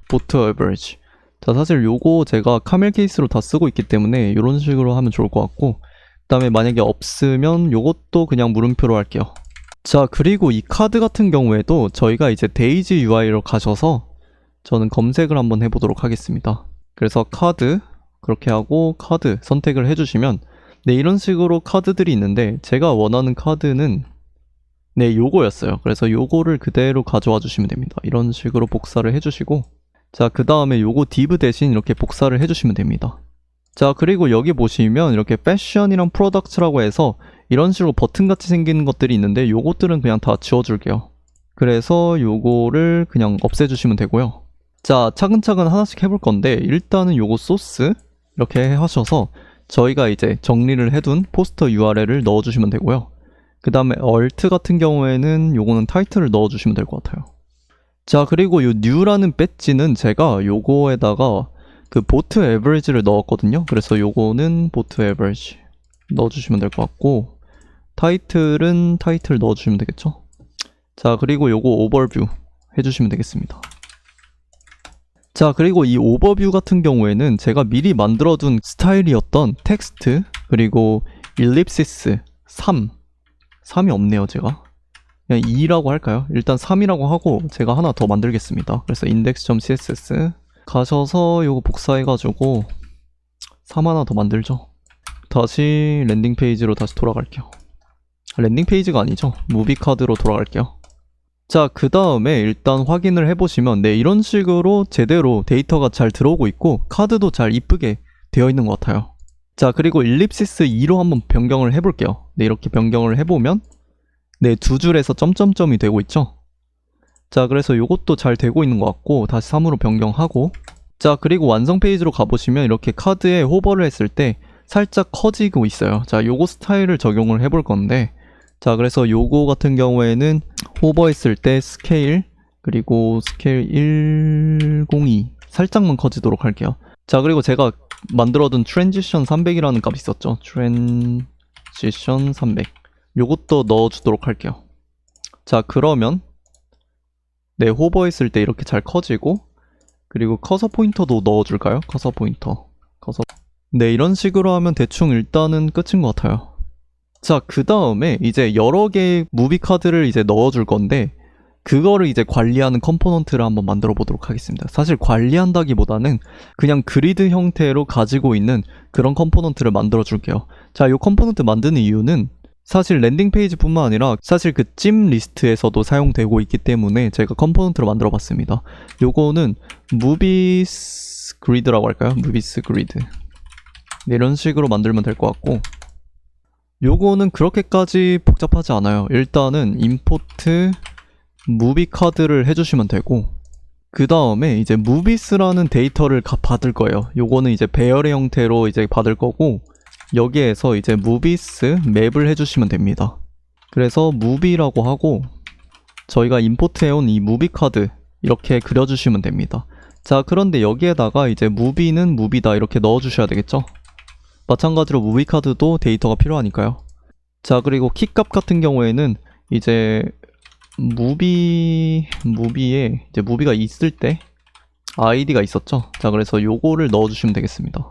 S1: 보트 에버리지. 자, 사실 요거 제가 카멜 케이스로 다 쓰고 있기 때문에 이런 식으로 하면 좋을 것 같고, 그 다음에 만약에 없으면 요것도 그냥 물음표로 할게요. 자, 그리고 이 카드 같은 경우에도 저희가 이제 데이지 UI로 가셔서 저는 검색을 한번 해보도록 하겠습니다. 그래서 카드 그렇게 하고 카드 선택을 해주시면 네, 이런 식으로 카드들이 있는데 제가 원하는 카드는 네, 요거였어요. 그래서 요거를 그대로 가져와 주시면 됩니다. 이런 식으로 복사를 해주시고, 자, 그 다음에 요거 div 대신 이렇게 복사를 해주시면 됩니다. 자, 그리고 여기 보시면 이렇게 패션이랑 프로덕트라고 해서 이런 식으로 버튼같이 생기는 것들이 있는데 요것들은 그냥 다 지워줄게요. 그래서 요거를 그냥 없애주시면 되고요. 자, 차근차근 하나씩 해볼 건데 일단은 요거 소스 이렇게 하셔서 저희가 이제 정리를 해둔 포스터 URL을 넣어주시면 되고요. 그 다음에 alt 같은 경우에는 요거는 타이틀을 넣어주시면 될 것 같아요. 자, 그리고 요 new라는 배지는 제가 요거에다가 그 보트 에버리지를 넣었거든요. 그래서 요거는 보트 에버리지 넣어주시면 될 것 같고, 타이틀은 타이틀 넣어주시면 되겠죠. 자, 그리고 요거 오버뷰 해주시면 되겠습니다. 자, 그리고 이 오버뷰 같은 경우에는 제가 미리 만들어둔 스타일이었던 텍스트, 그리고 일립시스 3이 없네요. 제가 그냥 2라고 할까요? 일단 3이라고 하고 제가 하나 더 만들겠습니다. 그래서 index.css 가셔서 요거 복사해가지고 3 하나 더 만들죠. 다시 랜딩 페이지로 다시 돌아갈게요. 랜딩 페이지가 아니죠. 무비 카드로 돌아갈게요. 자, 그 다음에 일단 확인을 해보시면 네, 이런 식으로 제대로 데이터가 잘 들어오고 있고 카드도 잘 이쁘게 되어 있는 것 같아요. 자, 그리고 일립시스 2로 한번 변경을 해볼게요. 네, 이렇게 변경을 해보면 네, 두 줄에서 점점점이 되고 있죠. 자, 그래서 요것도 잘 되고 있는 것 같고 다시 3으로 변경하고, 자, 그리고 완성 페이지로 가보시면 이렇게 카드에 호버를 했을 때 살짝 커지고 있어요. 자, 요거 스타일을 적용을 해볼 건데, 자, 그래서 요거 같은 경우에는 호버했을 때 스케일, 그리고 스케일 102 살짝만 커지도록 할게요. 자, 그리고 제가 만들어둔 트랜지션 300이라는 값이 있었죠. 트랜지션 300 요것도 넣어주도록 할게요. 자, 그러면 네, 호버했을 때 이렇게 잘 커지고, 그리고 커서 포인터도 넣어줄까요? 커서 포인터 네, 이런 식으로 하면 대충 일단은 끝인 것 같아요. 자, 그 다음에 이제 여러 개의 무비 카드를 이제 넣어줄 건데 그거를 이제 관리하는 컴포넌트를 한번 만들어 보도록 하겠습니다. 사실 관리한다기보다는 그냥 그리드 형태로 가지고 있는 그런 컴포넌트를 만들어 줄게요. 자, 이 컴포넌트 만드는 이유는 사실 랜딩 페이지 뿐만 아니라 사실 그 찜 리스트에서도 사용되고 있기 때문에 제가 컴포넌트로 만들어 봤습니다. 요거는 무비스 그리드라고 할까요? 무비스 그리드 네, 이런 식으로 만들면 될 것 같고, 요거는 그렇게까지 복잡하지 않아요. 일단은 임포트 무비 카드를 해주시면 되고, 그 다음에 이제 무비스라는 데이터를 받을 거예요. 요거는 이제 배열의 형태로 이제 받을 거고, 여기에서 이제 무비스 맵을 해주시면 됩니다. 그래서 무비라고 하고 저희가 임포트해온 이 무비 카드 이렇게 그려주시면 됩니다. 자, 그런데 여기에다가 이제 무비는 무비다 이렇게 넣어주셔야 되겠죠. 마찬가지로 무비 카드도 데이터가 필요하니까요. 자, 그리고 키값 같은 경우에는 이제 무비에 이제 무비가 있을 때 아이디가 있었죠. 자, 그래서 요거를 넣어주시면 되겠습니다.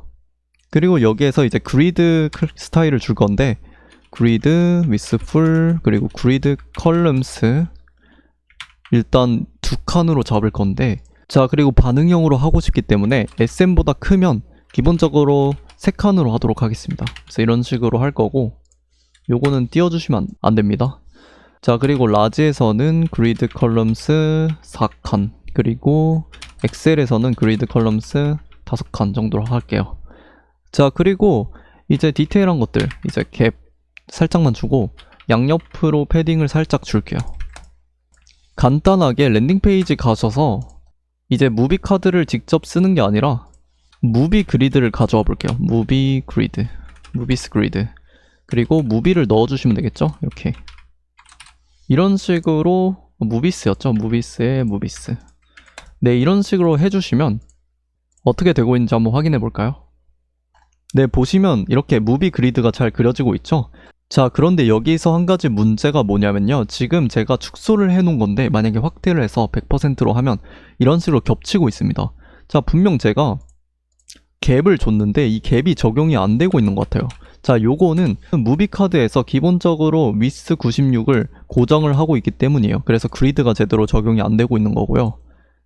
S1: 그리고 여기에서 이제 그리드 스타일을 줄 건데 그리드 with full 그리고 그리드 컬럼스 일단 두 칸으로 잡을 건데 자 그리고 반응형으로 하고 싶기 때문에 SM보다 크면 기본적으로 세 칸으로 하도록 하겠습니다. 그래서 이런 식으로 할 거고 요거는 띄워주시면 안 됩니다. 자 그리고 라지에서는 그리드 컬럼스 4칸 그리고 엑셀에서는 그리드 컬럼스 5칸 정도로 할게요. 자 그리고 이제 디테일한 것들 이제 갭 살짝만 주고 양옆으로 패딩을 살짝 줄게요. 간단하게 랜딩 페이지 가셔서 이제 무비 카드를 직접 쓰는 게 아니라 무비 그리드를 가져와 볼게요. 무비 그리드, 무비스 그리드 그리고 무비를 넣어주시면 되겠죠? 이렇게 이런 식으로 무비스였죠? 무비스에 무비스 네 이런 식으로 해주시면 어떻게 되고 있는지 한번 확인해 볼까요? 네 보시면 이렇게 무비 그리드가 잘 그려지고 있죠? 자 그런데 여기서 한 가지 문제가 뭐냐면요 지금 제가 축소를 해 놓은 건데 만약에 확대를 해서 100%로 하면 이런 식으로 겹치고 있습니다. 자 분명 제가 갭을 줬는데 이 갭이 적용이 안 되고 있는 것 같아요. 자 요거는 무비 카드에서 기본적으로 위스 96을 고정을 하고 있기 때문이에요. 그래서 그리드가 제대로 적용이 안 되고 있는 거고요.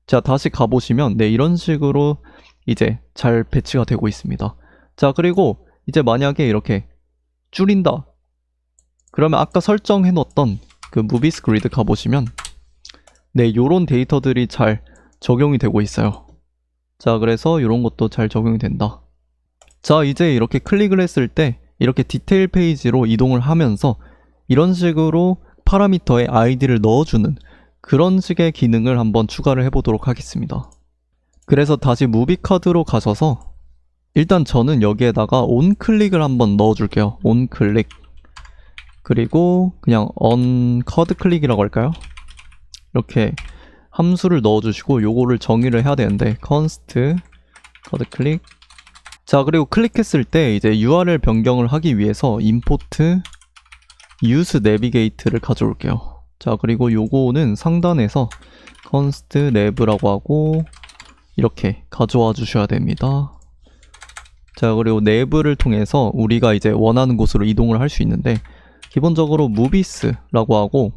S1: 자 다시 가보시면 네 이런 식으로 이제 잘 배치가 되고 있습니다. 자 그리고 이제 만약에 이렇게 줄인다 그러면 아까 설정해 놓았던 그 무비스 그리드 가보시면 네 요런 데이터들이 잘 적용이 되고 있어요. 자 그래서 이런 것도 잘 적용이 된다. 자 이제 이렇게 클릭을 했을 때 이렇게 디테일 페이지로 이동을 하면서 이런 식으로 파라미터에 아이디를 넣어주는 그런 식의 기능을 한번 추가를 해보도록 하겠습니다. 그래서 다시 무비 카드로 가셔서 일단 저는 여기에다가 온 클릭을 한번 넣어줄게요. 온 클릭 그리고 그냥 on 카드 클릭이라고 할까요? 이렇게 함수를 넣어주시고 요거를 정의를 해야 되는데 const 카드 클릭 자 그리고 클릭했을 때 이제 URL 변경을 하기 위해서 import use navigate를 가져올게요. 자 그리고 요거는 상단에서 const nav라고 하고 이렇게 가져와 주셔야 됩니다. 자 그리고 nav를 통해서 우리가 이제 원하는 곳으로 이동을 할 수 있는데 기본적으로 movies라고 하고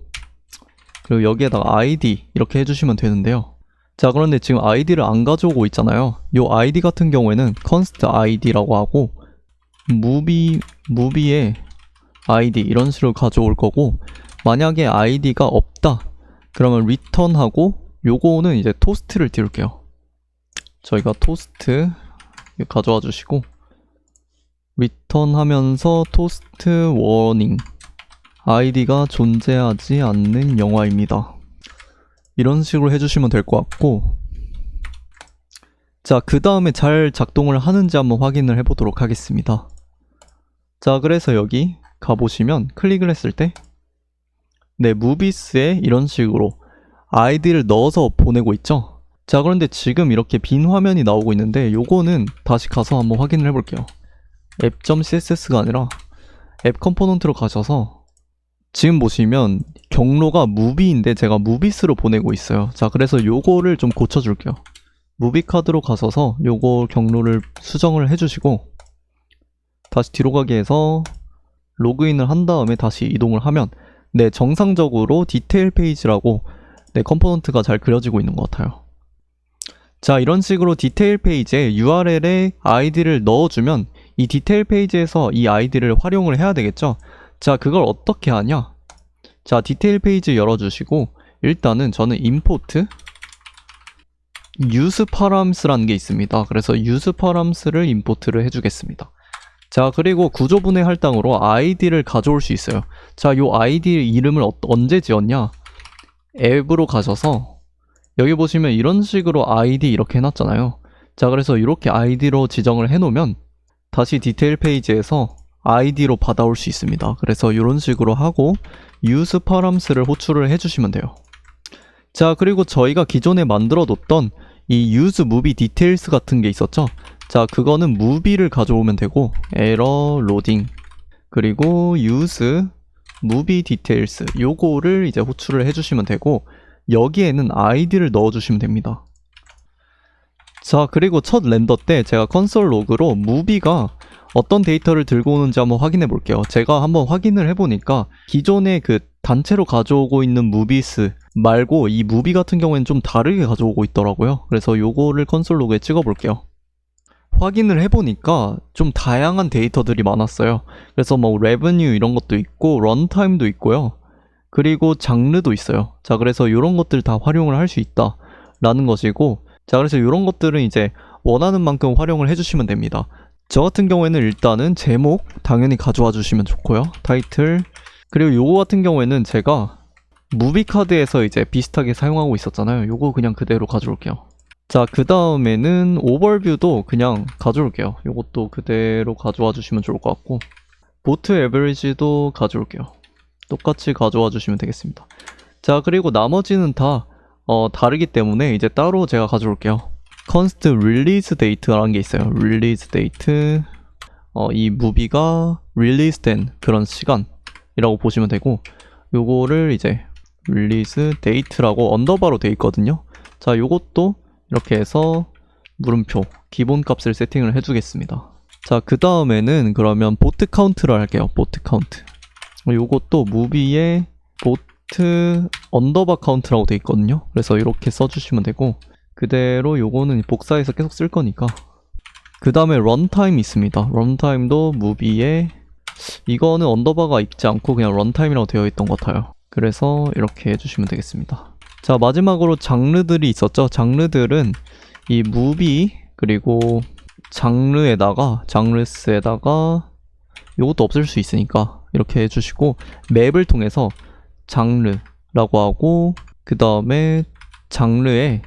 S1: 그리고 여기에다가 id 이렇게 해주시면 되는데요. 자 그런데 지금 id를 안 가져오고 있잖아요. 요 id 같은 경우에는 const id라고 하고 movie의 id 이런 식으로 가져올 거고 만약에 id가 없다 그러면 return하고 요거는 이제 toast를 띄울게요. 저희가 toast 가져와 주시고 return 하면서 toast warning 아이디가 존재하지 않는 영화입니다. 이런 식으로 해주시면 될 것 같고 자 그 다음에 잘 작동을 하는지 한번 확인을 해보도록 하겠습니다. 자 그래서 여기 가보시면 클릭을 했을 때 네 무비스에 이런 식으로 아이디를 넣어서 보내고 있죠. 자 그런데 지금 이렇게 빈 화면이 나오고 있는데 요거는 다시 가서 한번 확인을 해볼게요. app.css가 아니라 앱 컴포넌트로 가셔서 지금 보시면 경로가 무비인데 제가 무비스로 보내고 있어요. 자 그래서 요거를 좀 고쳐줄게요. 무비 카드로 가셔서 요거 경로를 수정을 해주시고 다시 뒤로 가게 해서 로그인을 한 다음에 다시 이동을 하면 네 정상적으로 디테일 페이지라고 네 컴포넌트가 잘 그려지고 있는 것 같아요. 자 이런 식으로 디테일 페이지에 URL에 아이디를 넣어주면 이 디테일 페이지에서 이 아이디를 활용을 해야 되겠죠. 자 그걸 어떻게 하냐 자 디테일 페이지 열어주시고 일단은 저는 import use params-라는 게 있습니다. 그래서 use params-를 import를 해주겠습니다. 자 그리고 구조분해 할당으로 아이디를 가져올 수 있어요. 자 요 아이디 이름을 언제 지었냐 앱으로 가셔서 여기 보시면 이런 식으로 아이디 이렇게 해놨잖아요. 자 그래서 이렇게 아이디로 지정을 해놓으면 다시 디테일 페이지에서 아이디로 받아올 수 있습니다. 그래서 이런 식으로 하고 use params-를 호출을 해주시면 돼요. 자 그리고 저희가 기존에 만들어 뒀던 이 use movie details 같은 게 있었죠. 자 그거는 movie를 가져오면 되고 error loading 그리고 use movie details 요거를 이제 호출을 해주시면 되고 여기에는 아이디를 넣어주시면 됩니다. 자 그리고 첫 렌더 때 제가 컨솔 로그로 무비가 어떤 데이터를 들고 오는지 한번 확인해 볼게요. 제가 한번 확인을 해보니까 기존에 그 단체로 가져오고 있는 무비스 말고 이 무비 같은 경우에는 좀 다르게 가져오고 있더라고요. 그래서 요거를 컨솔 로그에 찍어 볼게요. 확인을 해보니까 좀 다양한 데이터들이 많았어요. 그래서 뭐 레버뉴 이런 것도 있고 런타임도 있고요. 그리고 장르도 있어요. 자, 그래서 이런 것들 다 활용을 할 수 있다 라는 것이고, 자, 그래서 이런 것들은 이제 원하는 만큼 활용을 해주시면 됩니다. 저 같은 경우에는 일단은 제목 당연히 가져와 주시면 좋고요. 타이틀, 그리고 요거 같은 경우에는 제가 무비카드에서 이제 비슷하게 사용하고 있었잖아요. 요거 그냥 그대로 가져올게요. 자, 그 다음에는 오버뷰도 그냥 가져올게요. 요것도 그대로 가져와 주시면 좋을 것 같고, 보트 에버리지도 가져올게요. 똑같이 가져와 주시면 되겠습니다. 자, 그리고 나머지는 다 다르기 때문에 이제 따로 제가 가져올게요. 컨스트 릴리즈 데이트라는 게 있어요. 릴리즈 데이트, 이 무비가 릴리즈 된 그런 시간이라고 보시면 되고, 요거를 이제 릴리즈 데이트라고 언더바로 돼 있거든요. 자, 요것도 이렇게 해서 물음표 기본값을 세팅을 해주겠습니다. 자, 그 다음에는 그러면 보트 카운트를 할게요. 보트 카운트. 요것도 무비에 보트 언더바 카운트라고 돼 있거든요. 그래서 이렇게 써주시면 되고, 그대로 요거는 복사해서 계속 쓸 거니까. 그 다음에 런타임 있습니다. 런타임도 무비에, 이거는 언더바가 있지 않고 그냥 런타임이라고 되어 있던 것 같아요. 그래서 이렇게 해주시면 되겠습니다. 자, 마지막으로 장르들이 있었죠. 장르들은 이 무비 그리고 장르스에다가 요것도 없앨 수 있으니까 이렇게 해주시고, 맵을 통해서 장르라고 하고, 그 다음에 장르에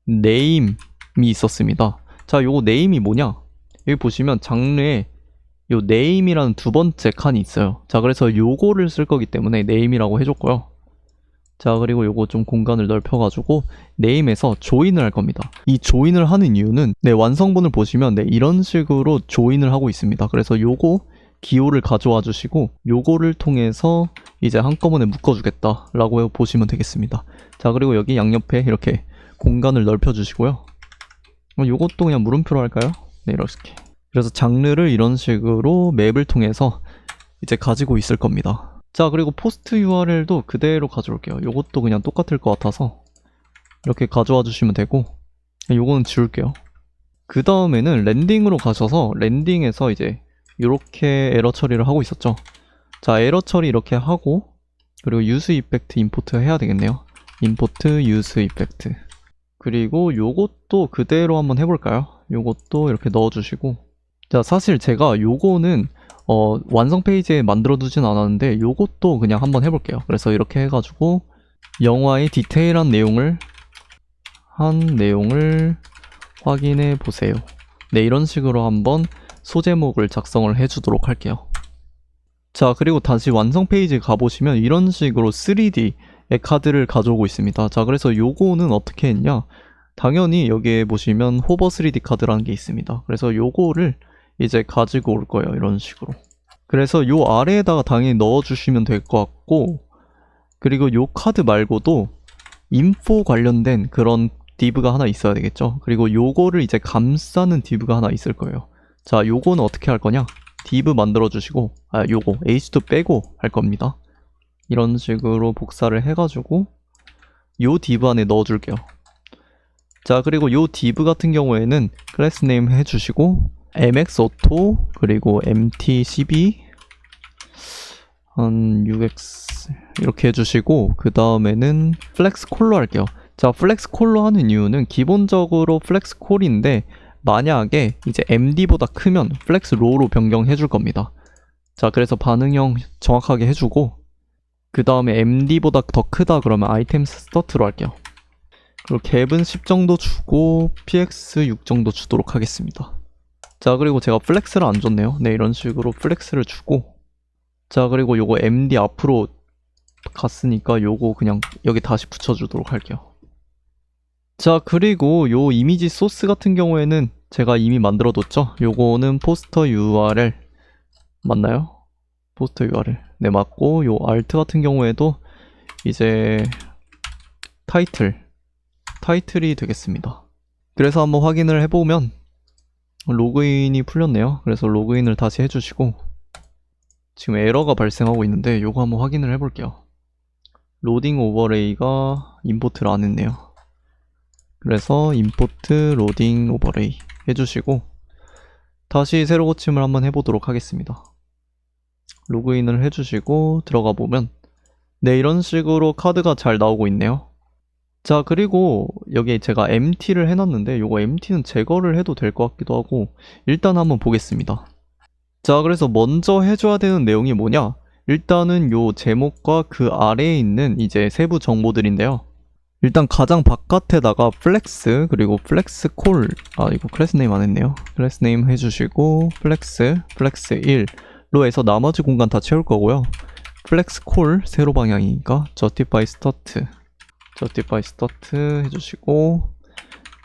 S1: 네임이 있었습니다. 자, 요거 네임이 뭐냐? 여기 보시면 장르에 요 네임이라는 두 번째 칸이 있어요. 자, 그래서 요거를 쓸 거기 때문에 네임이라고 해줬고요. 자, 그리고 요거 좀 공간을 넓혀가지고 네임에서 조인을 할 겁니다. 이 조인을 하는 이유는 완성본을 보시면 이런 식으로 조인을 하고 있습니다. 그래서 요거 기호를 가져와 주시고 요거를 통해서 이제 한꺼번에 묶어주겠다 라고 보시면 되겠습니다. 자, 그리고 여기 양옆에 이렇게 공간을 넓혀 주시고요. 요것도 그냥 물음표로 할까요? 네, 이렇게. 그래서 장르를 이런 식으로 맵을 통해서 이제 가지고 있을 겁니다. 자, 그리고 포스트 URL도 그대로 가져올게요. 요것도 그냥 똑같을 것 같아서 이렇게 가져와 주시면 되고, 요거는 지울게요. 그 다음에는 랜딩으로 가셔서 랜딩에서 이제 이렇게 에러 처리를 하고 있었죠. 자, 에러 처리 이렇게 하고, 그리고 유즈 이펙트 임포트 해야 되겠네요. 임포트 유즈 이펙트. 그리고 요것도 그대로 한번 해볼까요? 요것도 이렇게 넣어주시고, 자, 사실 제가 요거는 완성 페이지에 만들어 두진 않았는데 요것도 그냥 한번 해볼게요. 그래서 이렇게 해가지고 영화의 디테일한 내용을 확인해 보세요. 네, 이런 식으로 한번 소제목을 작성을 해주도록 할게요. 자, 그리고 다시 완성 페이지에 가보시면 이런 식으로 3D의 카드를 가져오고 있습니다. 자, 그래서 요거는 어떻게 했냐? 당연히 여기에 보시면 호버 3D 카드라는 게 있습니다. 그래서 요거를 이제 가지고 올 거예요. 이런 식으로. 그래서 요 아래에다가 당연히 넣어주시면 될 것 같고, 그리고 요 카드 말고도 인포 관련된 그런 div가 하나 있어야 되겠죠. 그리고 요거를 이제 감싸는 div가 하나 있을 거예요. 자, 요거는 어떻게 할 거냐? div 만들어 주시고, 요거 h2 빼고 할 겁니다. 이런 식으로 복사를 해가지고 요 div 안에 넣어줄게요. 자, 그리고 요 div 같은 경우에는 클래스 네임 해주시고 mxauto 그리고 mtcb 한 6x 이렇게 해주시고, 그 다음에는 플렉스 콜로 할게요. 자, 플렉스 콜로 하는 이유는 기본적으로 플렉스 콜인데 만약에 이제 md보다 크면 플렉스 로우로 변경해 줄 겁니다. 자, 그래서 반응형 정확하게 해주고, 그 다음에 md보다 더 크다 그러면 아이템 스타트로 할게요. 그리고 갭은 10 정도 주고 px 6 정도 주도록 하겠습니다. 자, 그리고 제가 플렉스를 안 줬네요. 네, 이런 식으로 플렉스를 주고, 자, 그리고 요거 md 앞으로 갔으니까 요거 그냥 여기 다시 붙여주도록 할게요. 자, 그리고 요 이미지 소스 같은 경우에는 제가 이미 만들어뒀죠. 요거는 포스터 URL 맞나요? 포스터 URL 네, 맞고, 요 alt 같은 경우에도 이제 타이틀이 되겠습니다. 그래서 한번 확인을 해보면 로그인이 풀렸네요. 그래서 로그인을 다시 해주시고 지금 에러가 발생하고 있는데 요거 한번 확인을 해볼게요. 로딩 오버레이가 임포트를 안 했네요. 그래서 임포트 로딩 오버레이 해주시고 다시 새로 고침을 한번 해보도록 하겠습니다. 로그인을 해주시고 들어가 보면 네, 이런 식으로 카드가 잘 나오고 있네요. 자, 그리고 여기 제가 MT를 해놨는데 요거 MT는 제거를 해도 될 것 같기도 하고 일단 한번 보겠습니다. 자, 그래서 먼저 해줘야 되는 내용이 뭐냐? 일단은 요 제목과 그 아래에 있는 이제 세부 정보들인데요. 일단 가장 바깥에다가 플렉스 그리고 플렉스 콜, 이거 클래스 네임 안 했네요. 클래스 네임 해주시고 플렉스 1로 해서 나머지 공간 다 채울 거고요. 플렉스 콜 세로 방향이니까 justify start 해주시고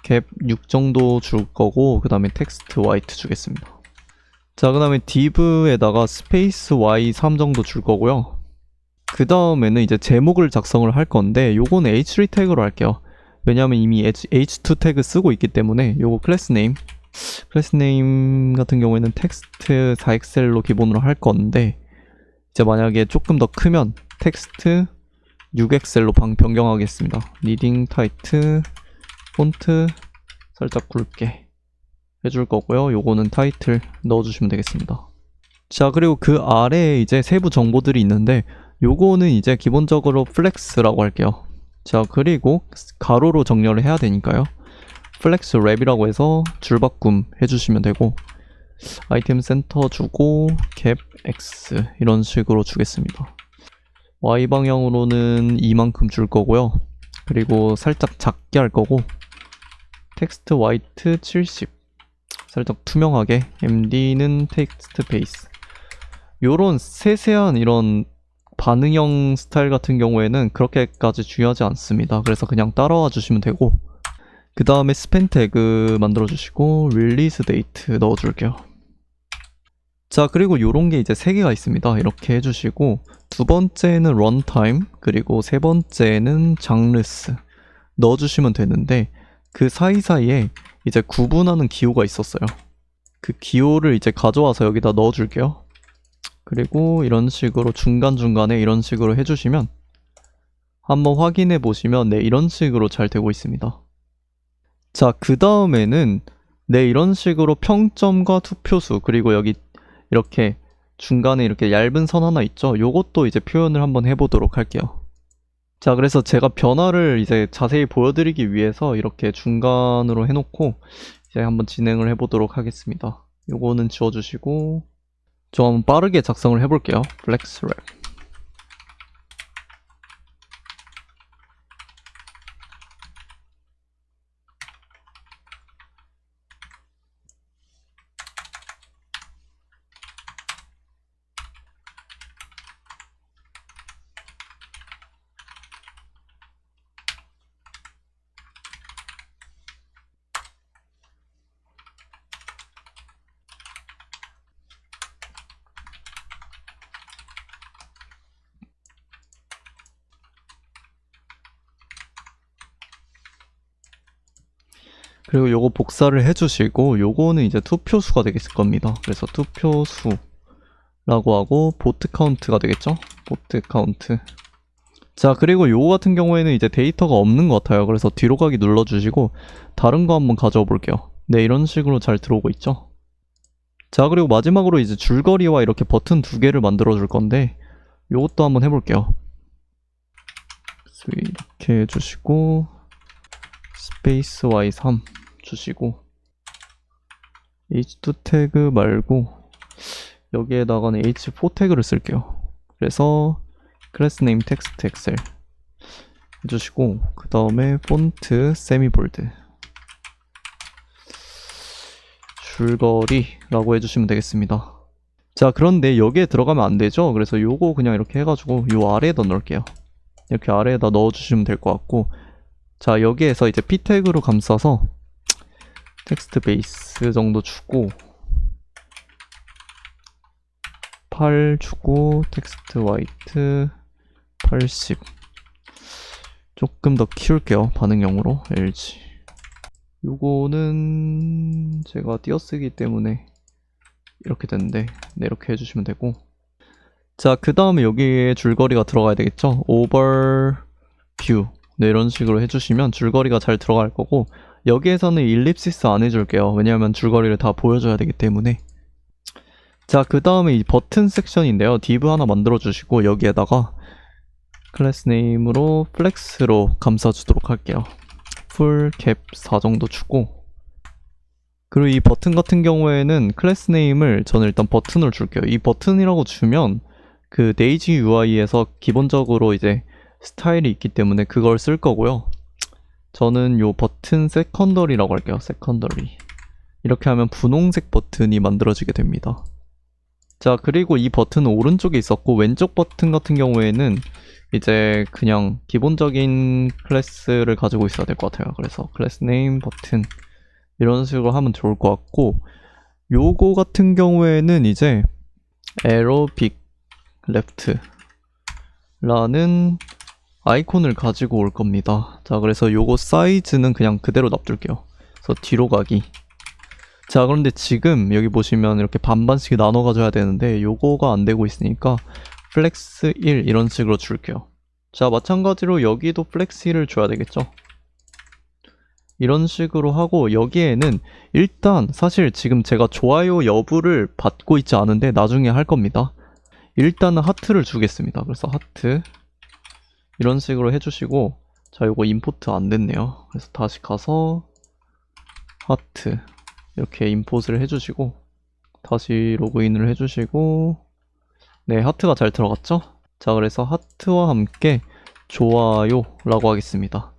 S1: 갭 6 정도 줄 거고 그 다음에 텍스트 white 주겠습니다. 자, 그 다음에 div에다가 스페이스 y 3 정도 줄 거고요. 그 다음에는 이제 제목을 작성을 할 건데 요거는 h3 태그로 할게요. 왜냐면 이미 h2 태그 쓰고 있기 때문에 요거 클래스 네임 같은 경우에는 텍스트 4xl로 기본으로 할 건데 이제 만약에 조금 더 크면 텍스트 6xl로 변경하겠습니다. 리딩 타이트 폰트 살짝 굵게 해줄 거고요. 요거는 타이틀 넣어주시면 되겠습니다. 자, 그리고 그 아래에 이제 세부 정보들이 있는데 요거는 이제 기본적으로 플렉스라고 할게요. 자, 그리고 가로로 정렬을 해야 되니까요. 플렉스 랩이라고 해서 줄바꿈 해주시면 되고 아이템 센터 주고 갭 X 이런 식으로 주겠습니다. Y 방향으로는 이만큼 줄 거고요. 그리고 살짝 작게 할 거고 텍스트 화이트 70 살짝 투명하게 MD는 텍스트 베이스 요런 세세한 이런 반응형 스타일 같은 경우에는 그렇게까지 중요하지 않습니다. 그래서 그냥 따라와 주시면 되고 그 다음에 스팬 태그 만들어 주시고 릴리스 데이트 넣어 줄게요. 자, 그리고 요런 게 이제 3개가 있습니다. 이렇게 해주시고 두 번째는 런타임 그리고 세 번째는 장르스 넣어주시면 되는데 그 사이사이에 이제 구분하는 기호가 있었어요. 그 기호를 이제 가져와서 여기다 넣어줄게요. 그리고 이런 식으로 중간중간에 이런 식으로 해주시면 한번 확인해 보시면 네, 이런 식으로 잘 되고 있습니다. 자, 그 다음에는 네, 이런 식으로 평점과 투표수 그리고 여기 이렇게 중간에 이렇게 얇은 선 하나 있죠? 요것도 이제 표현을 한번 해보도록 할게요. 자, 그래서 제가 변화를 이제 자세히 보여드리기 위해서 이렇게 중간으로 해놓고 이제 한번 진행을 해보도록 하겠습니다. 요거는 지워주시고 좀 빠르게 작성을 해볼게요. 플렉스 랩. 그리고 요거 복사를 해주시고 요거는 이제 투표수가 되겠을 겁니다. 그래서 투표수라고 하고 보트 카운트가 되겠죠? 보트 카운트. 자, 그리고 요거 같은 경우에는 이제 데이터가 없는 것 같아요. 그래서 뒤로 가기 눌러주시고 다른 거 한번 가져와 볼게요. 네, 이런 식으로 잘 들어오고 있죠? 자, 그리고 마지막으로 이제 줄거리와 이렇게 버튼 2개를 만들어 줄 건데 요것도 한번 해볼게요. 이렇게 해주시고 스페이스 Y3 주시고 H2 태그 말고 여기에다가는 H4 태그를 쓸게요. 그래서 클래스 네임 텍스트 엑셀 해주시고 그 다음에 폰트 세미볼드 줄거리라고 해주시면 되겠습니다. 자, 그런데 여기에 들어가면 안 되죠? 그래서 요거 그냥 이렇게 해가지고 요 아래에다 넣을게요. 이렇게 아래에다 넣어주시면 될 것 같고 자, 여기에서 이제 p 태그로 감싸서 텍스트 베이스 정도 주고 8 주고 텍스트 화이트 80 조금 더 키울게요. 반응형으로 LG 요거는 제가 띄어쓰기 때문에 이렇게 되는데 네, 이렇게 해주시면 되고 자, 그 다음에 여기에 줄거리가 들어가야 되겠죠? overview 네, 이런 식으로 해주시면 줄거리가 잘 들어갈 거고 여기에서는 일립시스 안 해줄게요. 왜냐하면 줄거리를 다 보여줘야 되기 때문에 자, 그 다음에 이 버튼 섹션인데요. div 하나 만들어 주시고 여기에다가 클래스 네임으로 flex로 감싸주도록 할게요. full cap 4 정도 주고 그리고 이 버튼 같은 경우에는 클래스 네임을 저는 일단 버튼으로 줄게요. 이 버튼이라고 주면 그 데이지 UI에서 기본적으로 이제 스타일이 있기 때문에 그걸 쓸 거고요. 저는 요 버튼 세컨더리라고 할게요. 세컨더리. 이렇게 하면 분홍색 버튼이 만들어지게 됩니다. 자, 그리고 이 버튼은 오른쪽에 있었고 왼쪽 버튼 같은 경우에는 이제 그냥 기본적인 클래스를 가지고 있어야 될 것 같아요. 그래서 클래스 네임 버튼 이런 식으로 하면 좋을 것 같고 요거 같은 경우에는 이제 arrow big left 라는 아이콘을 가지고 올 겁니다. 자, 그래서 요거 사이즈는 그냥 그대로 놔둘게요. 그래서 뒤로 가기. 자, 그런데 지금 여기 보시면 이렇게 반반씩 나눠 가져야 되는데 요거가 안 되고 있으니까 flex 1 이런 식으로 줄게요. 자, 마찬가지로 여기도 flex 1을 줘야 되겠죠. 이런 식으로 하고 여기에는 일단 사실 지금 제가 좋아요 여부를 받고 있지 않은데 나중에 할 겁니다. 일단은 하트를 주겠습니다. 그래서 하트 이런 식으로 해주시고 자, 요거 임포트 안 됐네요. 그래서 다시 가서 하트 이렇게 임포트를 해주시고 다시 로그인을 해주시고 네, 하트가 잘 들어갔죠? 자, 그래서 하트와 함께 좋아요 라고 하겠습니다.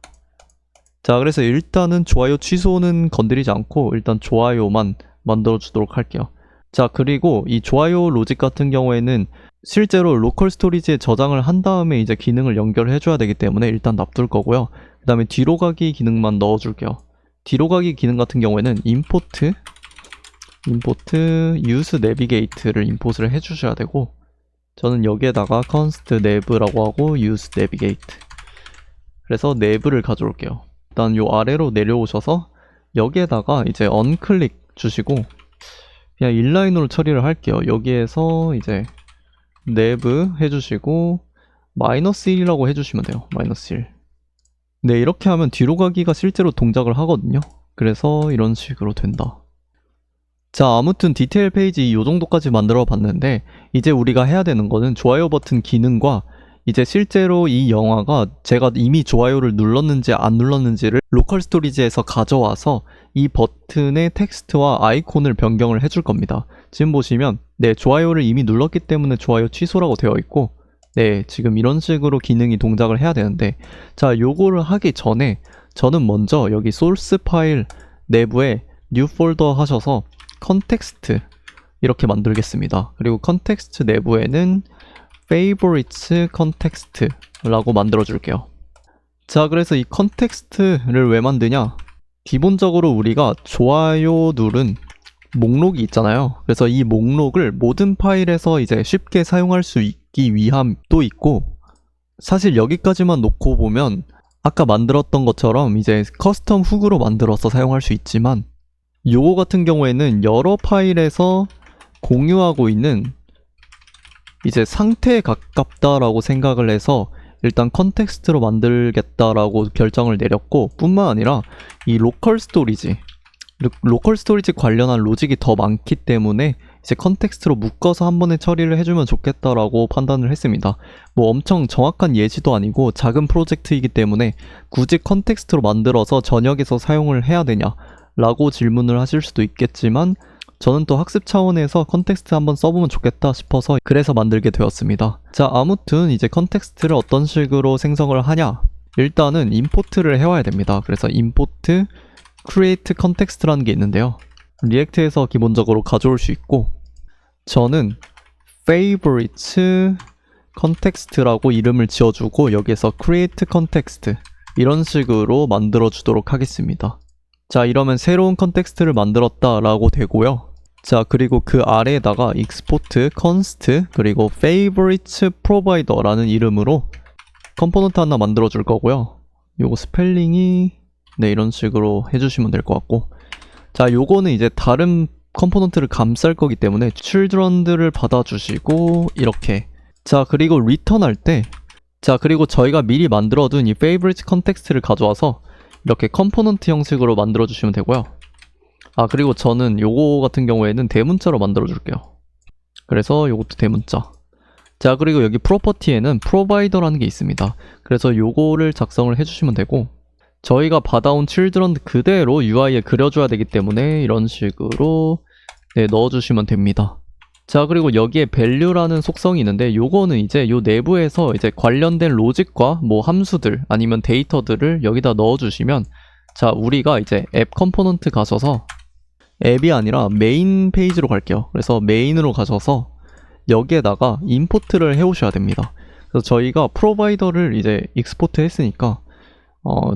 S1: 자, 그래서 일단은 좋아요 취소는 건드리지 않고 일단 좋아요만 만들어 주도록 할게요. 자, 그리고 이 좋아요 로직 같은 경우에는 실제로 로컬 스토리지에 저장을 한 다음에 이제 기능을 연결해 줘야 되기 때문에 일단 놔둘 거고요. 그 다음에 뒤로 가기 기능만 넣어 줄게요. 뒤로 가기 기능 같은 경우에는 import use navigate를 임포트를 해 주셔야 되고 저는 여기에다가 const nav라고 하고 use navigate 그래서 nav를 가져올게요. 일단 요 아래로 내려오셔서 여기에다가 이제 onClick 주시고 그냥 인라인으로 처리를 할게요. 여기에서 이제 nav 해주시고 -1이라고 해주시면 돼요. -1. 네, 이렇게 하면 뒤로 가기가 실제로 동작을 하거든요. 그래서 이런 식으로 된다. 자, 아무튼 디테일 페이지 이 정도까지 만들어 봤는데 이제 우리가 해야 되는 거는 좋아요 버튼 기능과 이제 실제로 이 영화가 제가 이미 좋아요를 눌렀는지 안 눌렀는지를 로컬 스토리지에서 가져와서 이 버튼의 텍스트와 아이콘을 변경을 해줄 겁니다. 지금 보시면 네, 좋아요를 이미 눌렀기 때문에 좋아요 취소라고 되어 있고 네, 지금 이런 식으로 기능이 동작을 해야 되는데 자, 요거를 하기 전에 저는 먼저 여기 소스 파일 내부에 뉴 폴더 하셔서 컨텍스트 이렇게 만들겠습니다. 그리고 컨텍스트 내부에는 favorites 컨텍스트 라고 만들어 줄게요. 자, 그래서 이 컨텍스트를 왜 만드냐, 기본적으로 우리가 좋아요 누른 목록이 있잖아요. 그래서 이 목록을 모든 파일에서 이제 쉽게 사용할 수 있기 위함도 있고 사실 여기까지만 놓고 보면 아까 만들었던 것처럼 이제 커스텀 훅으로 만들어서 사용할 수 있지만 요거 같은 경우에는 여러 파일에서 공유하고 있는 이제 상태에 가깝다라고 생각을 해서 일단 컨텍스트로 만들겠다라고 결정을 내렸고 뿐만 아니라 이 로컬 스토리지 관련한 로직이 더 많기 때문에 이제 컨텍스트로 묶어서 한 번에 처리를 해주면 좋겠다라고 판단을 했습니다. 뭐 엄청 정확한 예시도 아니고 작은 프로젝트이기 때문에 굳이 컨텍스트로 만들어서 전역에서 사용을 해야 되냐 라고 질문을 하실 수도 있겠지만 저는 또 학습 차원에서 컨텍스트 한번 써보면 좋겠다 싶어서 그래서 만들게 되었습니다. 자, 아무튼 이제 컨텍스트를 어떤 식으로 생성을 하냐, 일단은 임포트를 해와야 됩니다. 그래서 import create context라는 게 있는데요, 리액트에서 기본적으로 가져올 수 있고 저는 favorites context라고 이름을 지어주고 여기에서 create context 이런 식으로 만들어 주도록 하겠습니다. 자, 이러면 새로운 컨텍스트를 만들었다 라고 되고요. 자, 그리고 그 아래에다가 export const 그리고 favorites provider 라는 이름으로 컴포넌트 하나 만들어 줄 거고요. 요거 스펠링이 네, 이런 식으로 해주시면 될 것 같고 자, 요거는 이제 다른 컴포넌트를 감쌀 거기 때문에 children들을 받아주시고 이렇게. 자, 그리고 return 할 때, 자, 그리고 저희가 미리 만들어둔 이 favorite context를 가져와서 이렇게 컴포넌트 형식으로 만들어 주시면 되고요. 아, 그리고 저는 요거 같은 경우에는 대문자로 만들어 줄게요. 그래서 요것도 대문자. 자, 그리고 여기 프로퍼티에는 프로바이더라는 게 있습니다. 그래서 요거를 작성을 해주시면 되고, 저희가 받아온 children 그대로 UI에 그려줘야 되기 때문에 이런 식으로 넣어주시면 됩니다. 자, 그리고 여기에 value라는 속성이 있는데 요거는 이제 요 내부에서 이제 관련된 로직과 뭐 함수들 아니면 데이터들을 여기다 넣어주시면, 자, 우리가 이제 앱 컴포넌트 가셔서 앱이 아니라 메인 페이지로 갈게요. 그래서 메인으로 가셔서 여기에다가 임포트를 해오셔야 됩니다. 그래서 저희가 프로바이더를 이제 익스포트 했으니까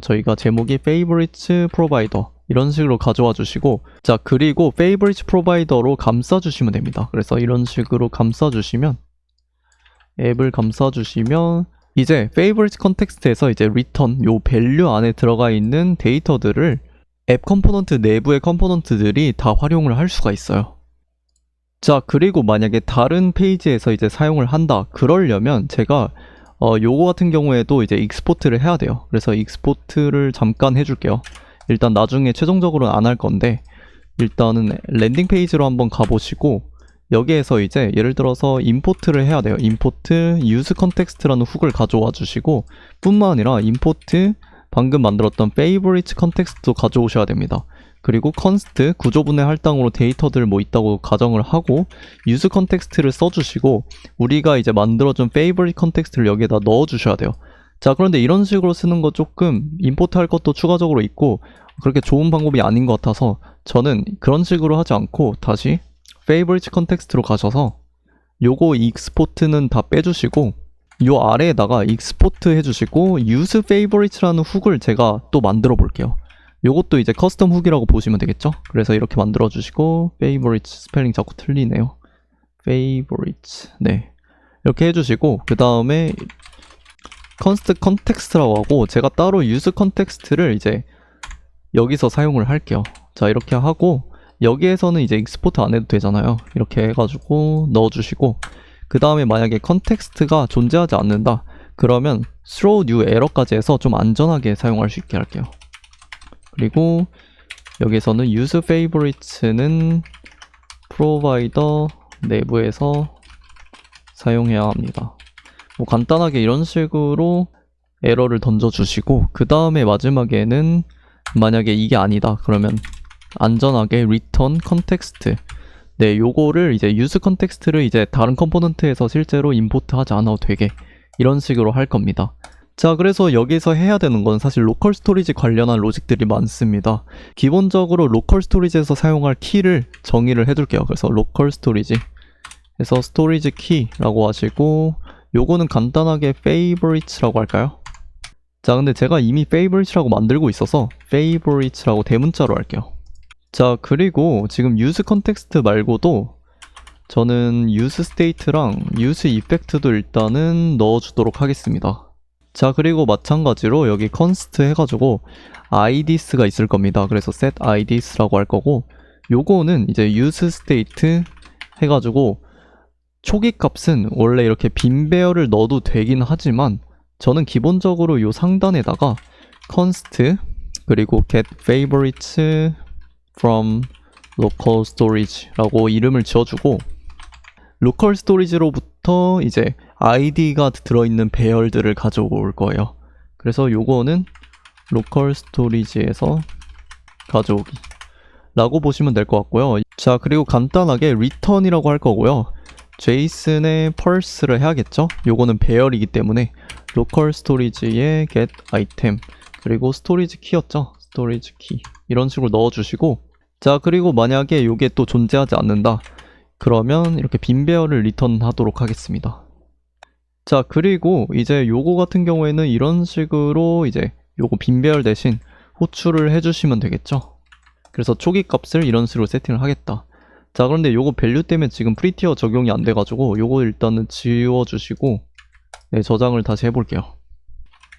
S1: 저희가 제목이 favorites provider 이런 식으로 가져와 주시고, 자, 그리고 favorites provider로 감싸 주시면 됩니다. 그래서 이런 식으로 감싸 주시면, 앱을 감싸 주시면 이제 favorites context에서 이제 return 요 value 안에 들어가 있는 데이터들을 앱 컴포넌트 내부의 컴포넌트들이 다 활용을 할 수가 있어요. 자, 그리고 만약에 다른 페이지에서 이제 사용을 한다 그러려면 제가 요거 같은 경우에도 이제 익스포트를 해야 돼요. 그래서 익스포트를 잠깐 해줄게요. 일단 나중에 최종적으로는 안 할 건데, 일단은 랜딩 페이지로 한번 가보시고 여기에서 이제 예를 들어서 임포트를 해야 돼요. 임포트 use context라는 훅을 가져와 주시고, 뿐만 아니라 임포트 방금 만들었던 favorite context도 가져오셔야 됩니다. 그리고 const 구조분해 할당으로 데이터들 뭐 있다고 가정을 하고 use context를 써주시고, 우리가 이제 만들어준 favorite context를 여기에다 넣어주셔야 돼요. 자, 그런데 이런 식으로 쓰는 거 조금 임포트 할 것도 추가적으로 있고 그렇게 좋은 방법이 아닌 것 같아서 저는 그런 식으로 하지 않고 다시 favorite context로 가셔서 요거 익스포트는 다 빼주시고 요 아래에다가 익스포트 해주시고 use favorites라는 훅을 제가 또 만들어 볼게요. 요것도 이제 커스텀 훅이라고 보시면 되겠죠? 그래서 이렇게 만들어 주시고, favorites 스펠링 자꾸 틀리네요. favorites. 네. 이렇게 해주시고, 그 다음에 const context라고 하고, 제가 따로 use context를 이제 여기서 사용을 할게요. 자, 이렇게 하고, 여기에서는 이제 익스포트 안 해도 되잖아요. 이렇게 해가지고 넣어주시고, 그 다음에 만약에 context가 존재하지 않는다 그러면 throw new error까지 해서 좀 안전하게 사용할 수 있게 할게요. 그리고 여기서는 use favorites는 provider 내부에서 사용해야 합니다. 뭐 간단하게 이런 식으로 에러를 던져주시고, 그 다음에 마지막에는 만약에 이게 아니다 그러면 안전하게 return context. 네, 요거를 이제 use context를 이제 다른 컴포넌트에서 실제로 임포트 하지 않아도 되게 이런 식으로 할 겁니다. 자, 그래서 여기서 해야 되는 건 사실 로컬 스토리지 관련한 로직들이 많습니다. 기본적으로 로컬 스토리지에서 사용할 키를 정의를 해둘게요. 그래서 로컬 스토리지 해서 스토리지 키라고 하시고, 요거는 간단하게 favorites라고 할까요? 자, 근데 제가 이미 favorites라고 만들고 있어서 favorites라고 대문자로 할게요. 자, 그리고 지금 use context 말고도 저는 use state랑 use effect도 일단은 넣어주도록 하겠습니다. 자, 그리고 마찬가지로 여기 const 해가지고 ids가 있을 겁니다. 그래서 set ids라고 할 거고, 요거는 이제 use state 해가지고 초기 값은 원래 이렇게 빈 배열을 넣어도 되긴 하지만 저는 기본적으로 요 상단에다가 const 그리고 get favorites from local storage라고 이름을 지어주고, 로컬 스토리지로부터 이제 id가 들어있는 배열들을 가져올 거예요. 그래서 요거는 로컬 스토리지에서 가져오기 라고 보시면 될 것 같고요. 자, 그리고 간단하게 return이라고 할 거고요. 제이슨의 parse를 해야겠죠? 요거는 배열이기 때문에 로컬 스토리지에 get item 그리고 스토리지 키였죠? 스토리지 키 이런 식으로 넣어주시고, 자, 그리고 만약에 요게 또 존재하지 않는다 그러면 이렇게 빈 배열을 리턴하도록 하겠습니다. 자, 그리고 이제 요거 같은 경우에는 이런 식으로 이제 요거 빈 배열 대신 호출을 해주시면 되겠죠? 그래서 초기 값을 이런 식으로 세팅을 하겠다. 자, 그런데 요거 밸류 때문에 지금 프리티어 적용이 안 돼가지고 요거 일단은 지워주시고, 네, 저장을 다시 해볼게요.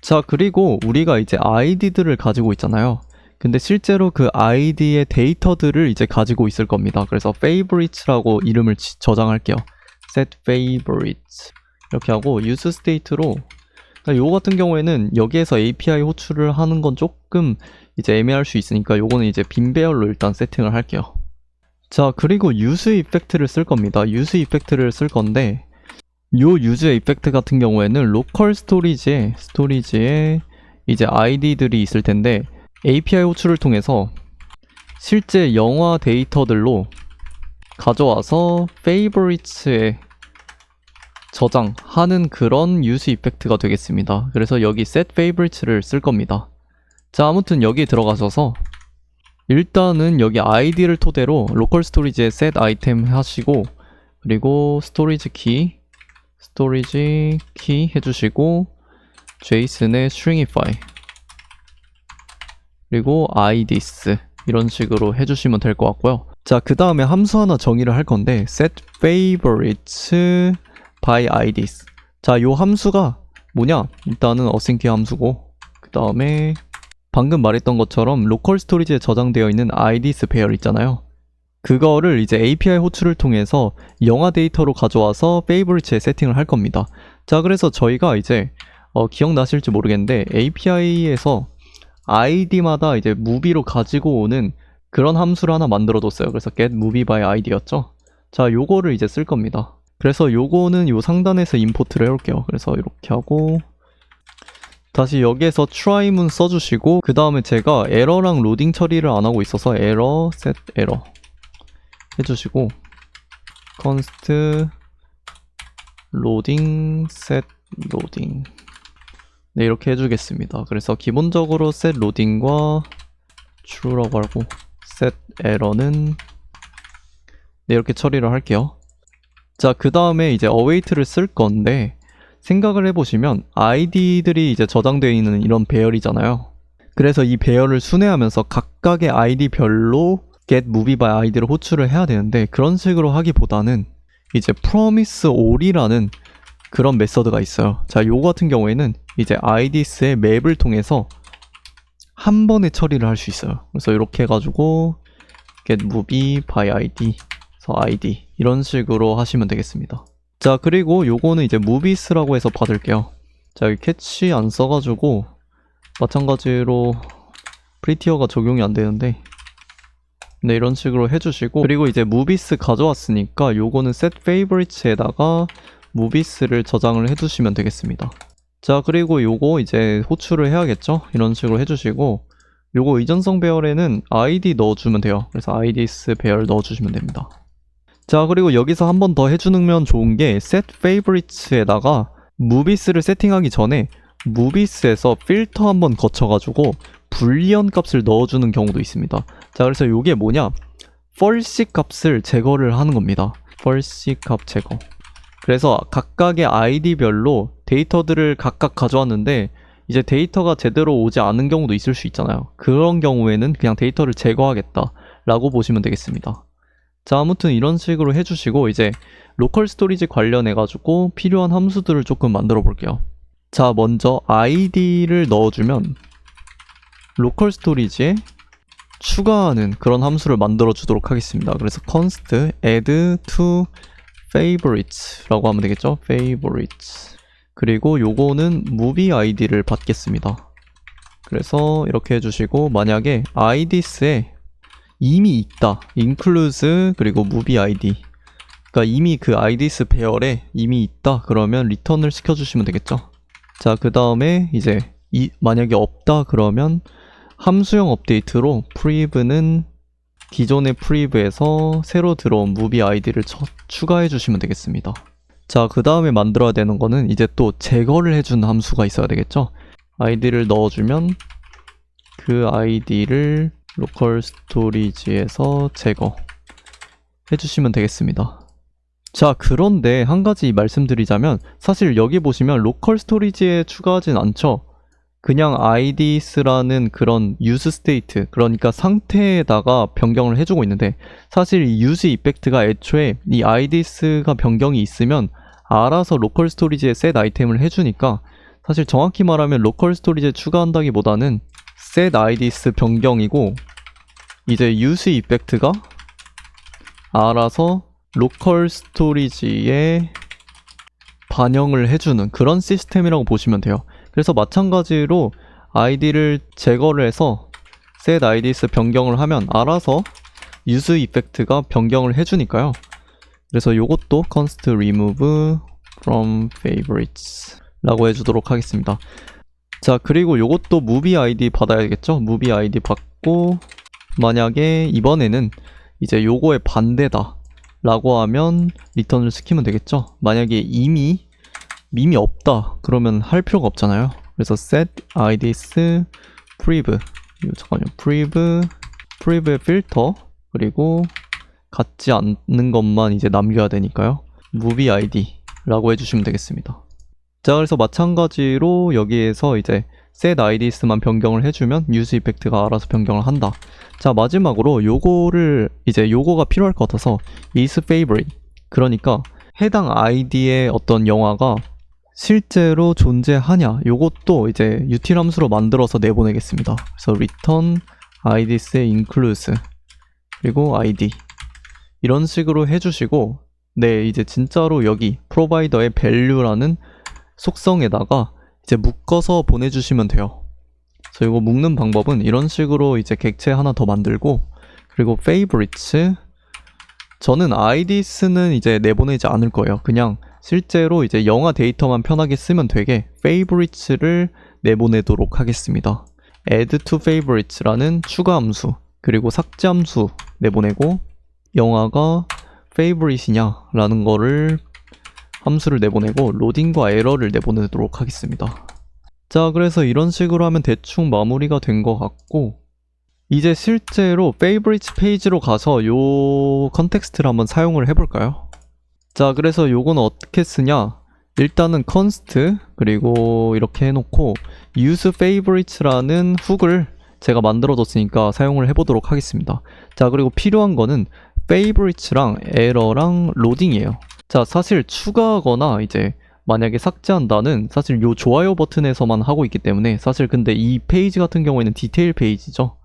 S1: 자, 그리고 우리가 이제 id들을 가지고 있잖아요. 근데 실제로 그 아이디의 데이터들을 이제 가지고 있을 겁니다. 그래서 favorites라고 이름을 저장할게요. set favorites 이렇게 하고 use state로 요거 같은 경우에는 여기에서 API 호출을 하는 건 조금 이제 애매할 수 있으니까 요거는 이제 빈 배열로 일단 세팅을 할게요. 자, 그리고 use 이펙트를 쓸 겁니다. use 이펙트를 쓸 건데 요 use 이펙트 같은 경우에는 로컬 스토리지에 이제 아이디들이 있을 텐데 API 호출을 통해서 실제 영화 데이터들로 가져와서 favorites에 저장하는 그런 use 이펙트가 되겠습니다. 그래서 여기 set favorites를 쓸 겁니다. 자, 아무튼 여기 들어가셔서 일단은 여기 아이디를 토대로 로컬 스토리지에 set item 하시고 그리고 스토리지 키 해주시고 JSON에 stringify 그리고 ids 이런 식으로 해주시면 될 것 같고요. 자, 그 다음에 함수 하나 정의를 할 건데 set favorites by ids. 자, 요 함수가 뭐냐? 일단은 async 함수고 그 다음에 방금 말했던 것처럼 로컬 스토리지에 저장되어 있는 ids 배열 있잖아요. 그거를 이제 API 호출을 통해서 영화 데이터로 가져와서 favorites에 세팅을 할 겁니다. 자, 그래서 저희가 이제 기억나실지 모르겠는데 API에서 id마다 이제 movie로 가지고 오는 그런 함수를 하나 만들어 뒀어요. 그래서 get movie by id였죠. 자, 요거를 이제 쓸 겁니다. 그래서 요거는 요 상단에서 임포트를 해올게요. 그래서 이렇게 하고 다시 여기에서 try문 써주시고 그 다음에 제가 에러랑 로딩 처리를 안 하고 있어서 에러 set 에러 해주시고 const loading set loading 네, 이렇게 해주겠습니다. 그래서 기본적으로 set loading과 true라고 하고 set error는 네, 이렇게 처리를 할게요. 자, 그 다음에 이제 await를 쓸 건데 생각을 해보시면 id들이 이제 저장되어 있는 이런 배열이잖아요. 그래서 이 배열을 순회하면서 각각의 id별로 get movie by id를 호출을 해야 되는데 그런 식으로 하기보다는 이제 promise all이라는 그런 메서드가 있어요. 자, 요거 같은 경우에는 이제 ids의 맵을 통해서 한 번에 처리를 할 수 있어요. 그래서 이렇게 해가지고 get movie by id id 이런 식으로 하시면 되겠습니다. 자, 그리고 요거는 이제 movies라고 해서 받을게요. 자, 여기 캐치 안 써가지고 마찬가지로 prettier가 적용이 안 되는데 네, 이런 식으로 해주시고 그리고 이제 movies 가져왔으니까 요거는 set favorites에다가 movies를 저장을 해두시면 되겠습니다. 자, 그리고 요거 이제 호출을 해야겠죠? 이런 식으로 해주시고 요거 의존성 배열에는 id 넣어주면 돼요. 그래서 ids 배열 넣어주시면 됩니다. 자, 그리고 여기서 한 번 더 해주면 좋은 게 set favorites에다가 movies를 세팅하기 전에 movies에서 필터 한번 거쳐가지고 불리언 값을 넣어주는 경우도 있습니다. 자, 그래서 요게 뭐냐? false 값을 제거를 하는 겁니다. false 값 제거. 그래서 각각의 id별로 데이터들을 각각 가져왔는데 이제 데이터가 제대로 오지 않은 경우도 있을 수 있잖아요. 그런 경우에는 그냥 데이터를 제거하겠다 라고 보시면 되겠습니다. 자, 아무튼 이런 식으로 해주시고 이제 로컬 스토리지 관련해 가지고 필요한 함수들을 조금 만들어 볼게요. 자, 먼저 id를 넣어주면 로컬 스토리지에 추가하는 그런 함수를 만들어 주도록 하겠습니다. 그래서 const add to favorites 라고 하면 되겠죠. favorites. 그리고 요거는 movie id를 받겠습니다. 그래서 이렇게 해주시고 만약에 ids에 이미 있다. includes 그리고 movie id. 그러니까 이미 그 ids 배열에 이미 있다. 그러면 return을 시켜주시면 되겠죠. 자, 그 다음에 이제 만약에 없다 그러면 함수형 업데이트로 priv는 기존의 priv에서 새로 들어온 movie id를 추가해 주시면 되겠습니다. 자, 그 다음에 만들어야 되는 거는 이제 또 제거를 해준 함수가 있어야 되겠죠. id를 넣어주면 그 id를 로컬 스토리지에서 제거 해주시면 되겠습니다. 자, 그런데 한 가지 말씀드리자면 사실 여기 보시면 로컬 스토리지에 추가하진 않죠. 그냥 ids라는 그런 use state, 그러니까 상태에다가 변경을 해주고 있는데 사실 이 use 이펙트가 애초에 이 ids가 변경이 있으면 알아서 로컬 스토리지에 set 아이템을 해주니까 사실 정확히 말하면 로컬 스토리지에 추가한다기보다는 set IDs 변경이고 이제 use 이펙트가 알아서 로컬 스토리지에 반영을 해주는 그런 시스템이라고 보시면 돼요. 그래서 마찬가지로 아이디를 제거를 해서 set IDs 변경을 하면 알아서 use 이펙트가 변경을 해주니까요. 그래서 요것도 const remove from favorites 라고 해주도록 하겠습니다. 자, 그리고 요것도 movie ID 받아야겠죠? movie ID 받고 만약에 이번에는 이제 요거의 반대다 라고 하면 리턴을 시키면 되겠죠? 만약에 이미 없다 그러면 할 필요가 없잖아요. 그래서 set IDs priv 잠깐만요. priv의 필터 그리고 같지 않는 것만 이제 남겨야 되니까요. movie ID 라고 해주시면 되겠습니다. 자, 그래서 마찬가지로 여기에서 이제 set IDs만 변경을 해주면 use 이펙트가 알아서 변경을 한다. 자, 마지막으로 요거가 필요할 것 같아서 is favorite 그러니까 해당 아이디의 어떤 영화가 실제로 존재하냐 요것도 이제 util 함수로 만들어서 내보내겠습니다. 그래서 return IDs에 includes 그리고 ID 이런 식으로 해주시고 네, 이제 진짜로 여기 provider의 value라는 속성에다가 이제 묶어서 보내주시면 돼요. 그래서 이거 묶는 방법은 이런 식으로 이제 객체 하나 더 만들고 그리고 favorites 저는 IDs는 이제 내보내지 않을 거예요. 그냥 실제로 이제 영화 데이터만 편하게 쓰면 되게 favorites를 내보내도록 하겠습니다. add to favorites라는 추가 함수 그리고 삭제 함수 내보내고 영화가 favorite이냐 라는 거를 함수를 내보내고 로딩과 에러를 내보내도록 하겠습니다. 자, 그래서 이런 식으로 하면 대충 마무리가 된 것 같고 이제 실제로 favorites 페이지로 가서 요 컨텍스트를 한번 사용을 해볼까요? 자, 그래서 요거는 어떻게 쓰냐 일단은 const 그리고 이렇게 해놓고 use favorites라는 훅을 제가 만들어뒀으니까 사용을 해보도록 하겠습니다. 자, 그리고 필요한 거는 favorites랑 에러랑 로딩이에요. 자, 사실 추가하거나 이제 만약에 삭제한다는 사실 요 좋아요 버튼에서만 하고 있기 때문에 사실 근데 이 페이지 같은 경우에는 디테일 페이지죠.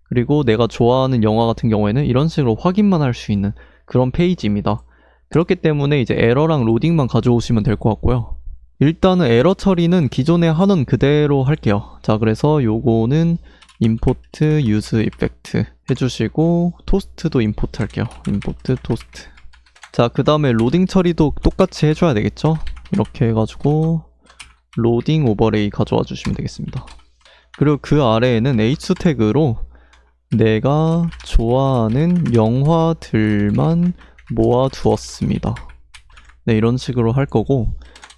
S1: 그리고 내가 좋아하는 영화 같은 경우에는 이런 식으로 확인만 할 수 있는 그런 페이지입니다. 그렇기 때문에 이제 에러랑 로딩만 가져오시면 될 것 같고요. 일단은 에러 처리는 기존에 하던 그대로 할게요. 자, 그래서 요거는 import use effect 해주시고 토스트도 임포트 할게요. import 토스트. 자, 그 다음에 로딩 처리도 똑같이 해줘야 되겠죠? 이렇게 해가지고 로딩 오버레이 가져와 주시면 되겠습니다. 그리고 그 아래에는 h2 태그로 내가 좋아하는 영화들만 모아두었습니다. 네, 이런 식으로 할 거고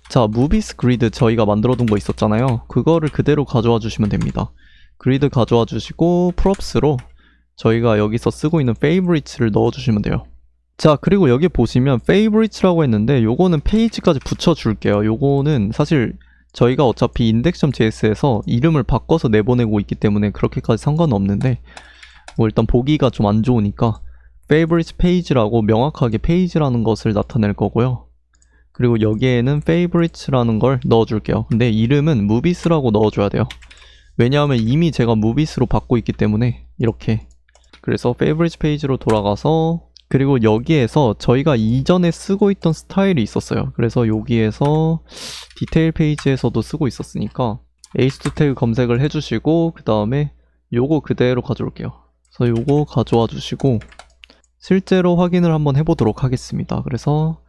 S1: 자, movies grid 저희가 만들어둔 거 있었잖아요. 그거를 그대로 가져와 주시면 됩니다. 그리드 가져와 주시고 props로 저희가 여기서 쓰고 있는 favorites를 넣어주시면 돼요. 자, 그리고 여기 보시면 favorites라고 했는데 요거는 페이지까지 붙여줄게요. 요거는 사실 저희가 어차피 index.js에서 이름을 바꿔서 내보내고 있기 때문에 그렇게까지 상관은 없는데 뭐 일단 보기가 좀 안 좋으니까 favorites 페이지라고 명확하게 페이지라는 것을 나타낼 거고요. 그리고 여기에는 favorites라는 걸 넣어줄게요. 근데 이름은 movies라고 넣어줘야 돼요. 왜냐하면 이미 제가 movies로 받고 있기 때문에 이렇게 그래서 favorites 페이지로 돌아가서 그리고 여기에서 저희가 이전에 쓰고 있던 스타일이 있었어요. 그래서 여기에서 디테일 페이지에서도 쓰고 있었으니까 h2 태그 검색을 해주시고 그 다음에 요거 그대로 가져올게요. 그래서 요거 가져와 주시고 실제로 확인을 한번 해보도록 하겠습니다. 그래서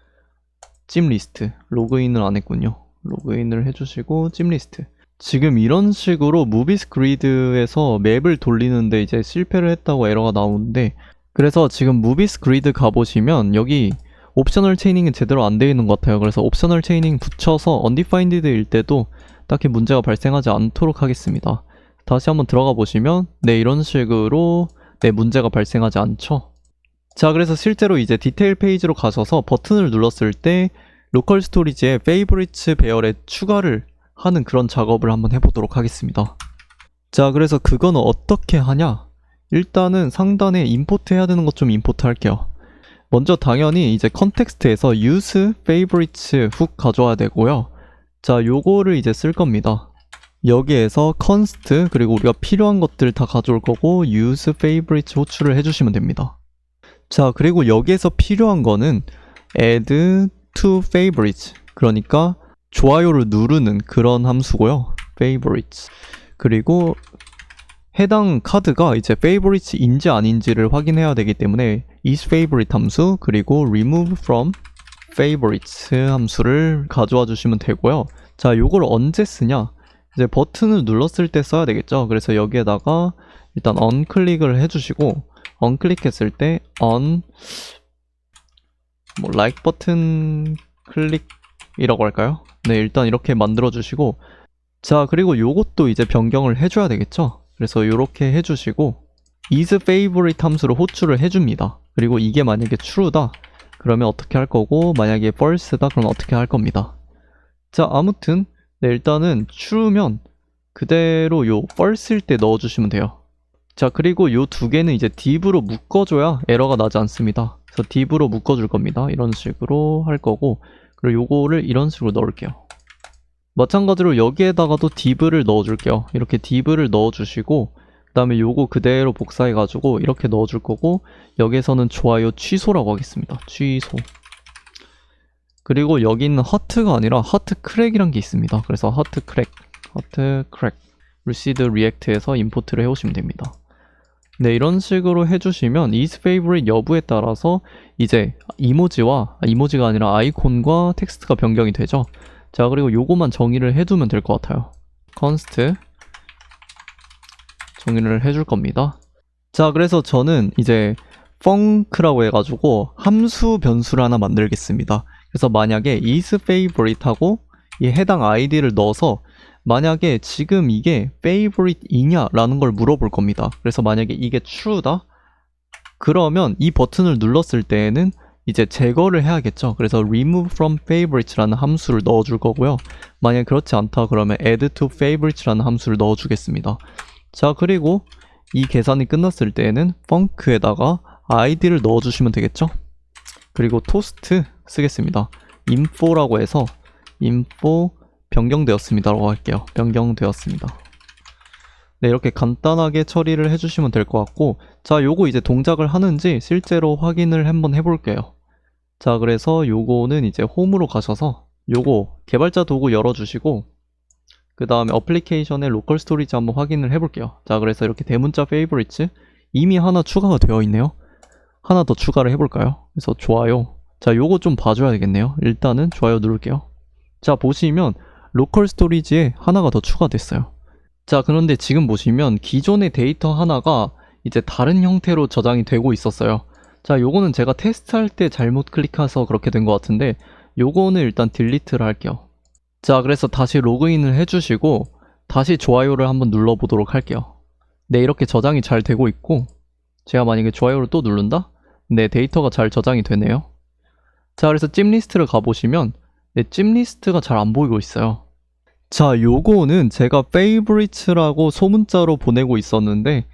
S1: 찜 리스트 로그인을 안 했군요. 로그인을 해주시고 찜 리스트 지금 이런 식으로 movies grid에서 맵을 돌리는데 이제 실패를 했다고 에러가 나오는데 그래서 지금 movies grid 가보시면 여기 옵셔널 체이닝이 제대로 안 되어 있는 것 같아요. 그래서 옵셔널 체이닝 붙여서 undefined일 때도 딱히 문제가 발생하지 않도록 하겠습니다. 다시 한번 들어가 보시면 네, 이런 식으로 네, 문제가 발생하지 않죠. 자, 그래서 실제로 이제 디테일 페이지로 가셔서 버튼을 눌렀을 때 로컬 스토리지에 favorites 배열에 추가를 하는 그런 작업을 한번 해보도록 하겠습니다. 자, 그래서 그거는 어떻게 하냐? 일단은 상단에 임포트 해야 되는 것 좀 임포트 할게요. 먼저 당연히 이제 컨텍스트에서 use favorites 훅 가져와야 되고요. 자, 요거를 이제 쓸 겁니다. 여기에서 const 그리고 우리가 필요한 것들 다 가져올 거고 use favorites 호출을 해주시면 됩니다. 자, 그리고 여기에서 필요한 거는 add to favorites, 그러니까 좋아요를 누르는 그런 함수고요. favorites. 그리고 해당 카드가 이제 favorites인지 아닌지를 확인해야 되기 때문에 is favorite 함수 그리고 remove from favorites 함수를 가져와 주시면 되고요. 자, 요걸 언제 쓰냐? 이제 버튼을 눌렀을 때 써야 되겠죠. 그래서 여기에다가 일단 on클릭을 해주시고 on클릭했을 때 like 버튼 클릭이라고 할까요? 네, 일단 이렇게 만들어 주시고, 자, 그리고 요것도 이제 변경을 해줘야 되겠죠. 그래서 요렇게 해주시고 is favorite 함수로 호출을 해줍니다. 그리고 이게 만약에 true다 그러면 어떻게 할 거고, 만약에 false다 그러면 어떻게 할 겁니다. 자, 아무튼 네, 일단은 true면 그대로 요 false일 때 넣어주시면 돼요. 자, 그리고 요 두 개는 이제 div로 묶어줘야 에러가 나지 않습니다. 그래서 div로 묶어줄 겁니다. 이런 식으로 할 거고, 그리고 요거를 이런 식으로 넣을게요. 마찬가지로 여기에다가도 div를 넣어줄게요. 이렇게 div를 넣어주시고, 그 다음에 요거 그대로 복사해가지고 이렇게 넣어줄 거고, 여기에서는 좋아요 취소라고 하겠습니다. 취소. 그리고 여기는 하트가 아니라 하트 크랙이란 게 있습니다. 그래서 하트 크랙, receive react에서 임포트를 해오시면 됩니다. 네, 이런 식으로 해주시면 is favorite 여부에 따라서 이제 이모지가 아니라 아이콘과 텍스트가 변경이 되죠. 자, 그리고 요거만 정의를 해두면 될 것 같아요. const 정의를 해줄 겁니다. 자, 그래서 저는 이제 func라고 해가지고 함수 변수를 하나 만들겠습니다. 그래서 만약에 is favorite 하고 이 해당 id를 넣어서 만약에 지금 이게 favorite이냐 라는 걸 물어볼 겁니다. 그래서 만약에 이게 true다 그러면 이 버튼을 눌렀을 때에는 이제 제거를 해야겠죠. 그래서 remove from favorites라는 함수를 넣어줄 거고요. 만약에 그렇지 않다 그러면 add to favorites라는 함수를 넣어주겠습니다. 자, 그리고 이 계산이 끝났을 때에는 func에다가 id를 넣어주시면 되겠죠. 그리고 toast 쓰겠습니다. info라고 해서 info 변경되었습니다 라고 할게요. 변경되었습니다. 네, 이렇게 간단하게 처리를 해주시면 될 것 같고, 자, 요거 이제 동작을 하는지 실제로 확인을 한번 해볼게요. 자, 그래서 요거는 이제 홈으로 가셔서 요거 개발자 도구 열어주시고, 그 다음에 어플리케이션의 로컬 스토리지 한번 확인을 해볼게요. 자, 그래서 이렇게 대문자 favorites 이미 하나 추가가 되어 있네요. 하나 더 추가를 해볼까요? 그래서 좋아요. 자, 요거 좀 봐줘야 되겠네요. 일단은 좋아요 누를게요. 자, 보시면 로컬 스토리지에 하나가 더 추가됐어요. 자, 그런데 지금 보시면 기존의 데이터 하나가 이제 다른 형태로 저장이 되고 있었어요. 자, 요거는 제가 테스트할 때 잘못 클릭해서 그렇게 된 것 같은데 요거는 일단 딜리트를 할게요. 자, 그래서 다시 로그인을 해주시고 다시 좋아요를 한번 눌러보도록 할게요. 네, 이렇게 저장이 잘 되고 있고, 제가 만약에 좋아요를 또 누른다? 네, 데이터가 잘 저장이 되네요. 자, 그래서 찜 리스트를 가보시면 네, 찜 리스트가 잘 안 보이고 있어요. 자, 요거는 제가 favorites라고 소문자로 보내고 있었는데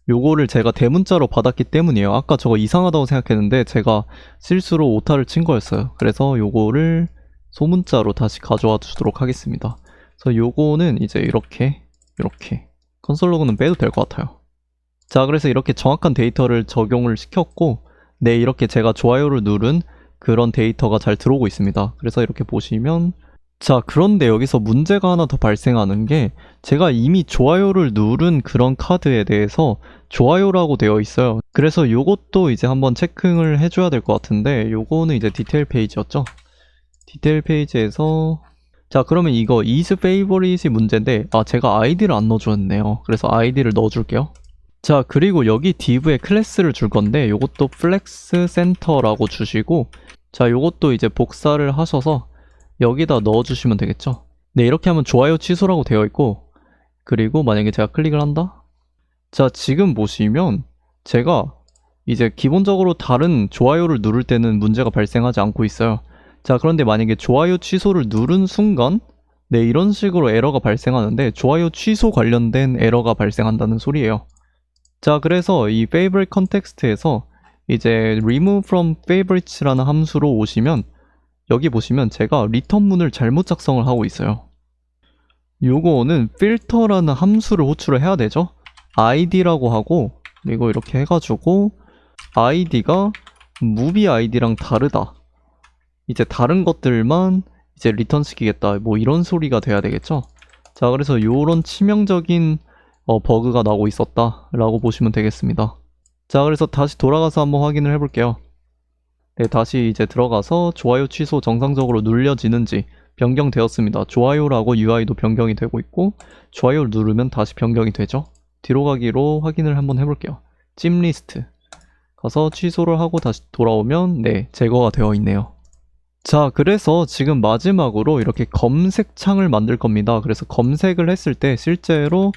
S1: 요거를 제가 대문자로 받았기 때문이에요. 아까 저거 이상하다고 생각했는데 제가 실수로 오타를 친 거였어요. 그래서 요거를 소문자로 다시 가져와 주도록 하겠습니다. 그래서 요거는 이제 이렇게 컨솔 로그는 빼도 될 것 같아요. 자, 그래서 이렇게 정확한 데이터를 적용을 시켰고, 네, 이렇게 제가 좋아요를 누른 그런 데이터가 잘 들어오고 있습니다. 그래서 이렇게 보시면, 자, 그런데 여기서 문제가 하나 더 발생하는 게, 제가 이미 좋아요를 누른 그런 카드에 대해서 좋아요라고 되어 있어요. 그래서 요것도 이제 한번 체크를 해줘야 될 것 같은데, 요거는 이제 디테일 페이지였죠. 디테일 페이지에서, 자, 그러면 이거 is favorite이 문제인데, 아, 제가 id를 안 넣어줬네요. 그래서 id를 넣어줄게요. 자, 그리고 여기 div에 클래스를 줄 건데 요것도 flex center라고 주시고, 자, 요것도 이제 복사를 하셔서 여기다 넣어주시면 되겠죠. 네, 이렇게 하면 좋아요 취소라고 되어 있고, 그리고 만약에 제가 클릭을 한다? 자, 지금 보시면 제가 이제 기본적으로 다른 좋아요를 누를 때는 문제가 발생하지 않고 있어요. 자, 그런데 만약에 좋아요 취소를 누른 순간 네, 이런 식으로 에러가 발생하는데 좋아요 취소 관련된 에러가 발생한다는 소리예요. 자, 그래서 이 favorite context에서 이제 remove from favorites라는 함수로 오시면 여기 보시면 제가 return문을 잘못 작성을 하고 있어요. 요거는 필터라는 함수를 호출을 해야 되죠. id라고 하고, 그리고 이렇게 해가지고 id가 movie id랑 다르다. 이제 다른 것들만 이제 리턴 시키겠다. 뭐 이런 소리가 돼야 되겠죠. 자, 그래서 요런 치명적인 버그가 나고 있었다 라고 보시면 되겠습니다. 자, 그래서 다시 돌아가서 한번 확인을 해볼게요. 네, 다시 이제 들어가서 좋아요 취소 정상적으로 눌려지는지 변경되었습니다. 좋아요라고 UI도 변경이 되고 있고, 좋아요를 누르면 다시 변경이 되죠. 뒤로 가기로 확인을 한번 해볼게요. 찜 리스트 가서 취소를 하고 다시 돌아오면 네, 제거가 되어 있네요. 자, 그래서 지금 마지막으로 이렇게 검색창을 만들 겁니다. 그래서 검색을 했을 때 실제로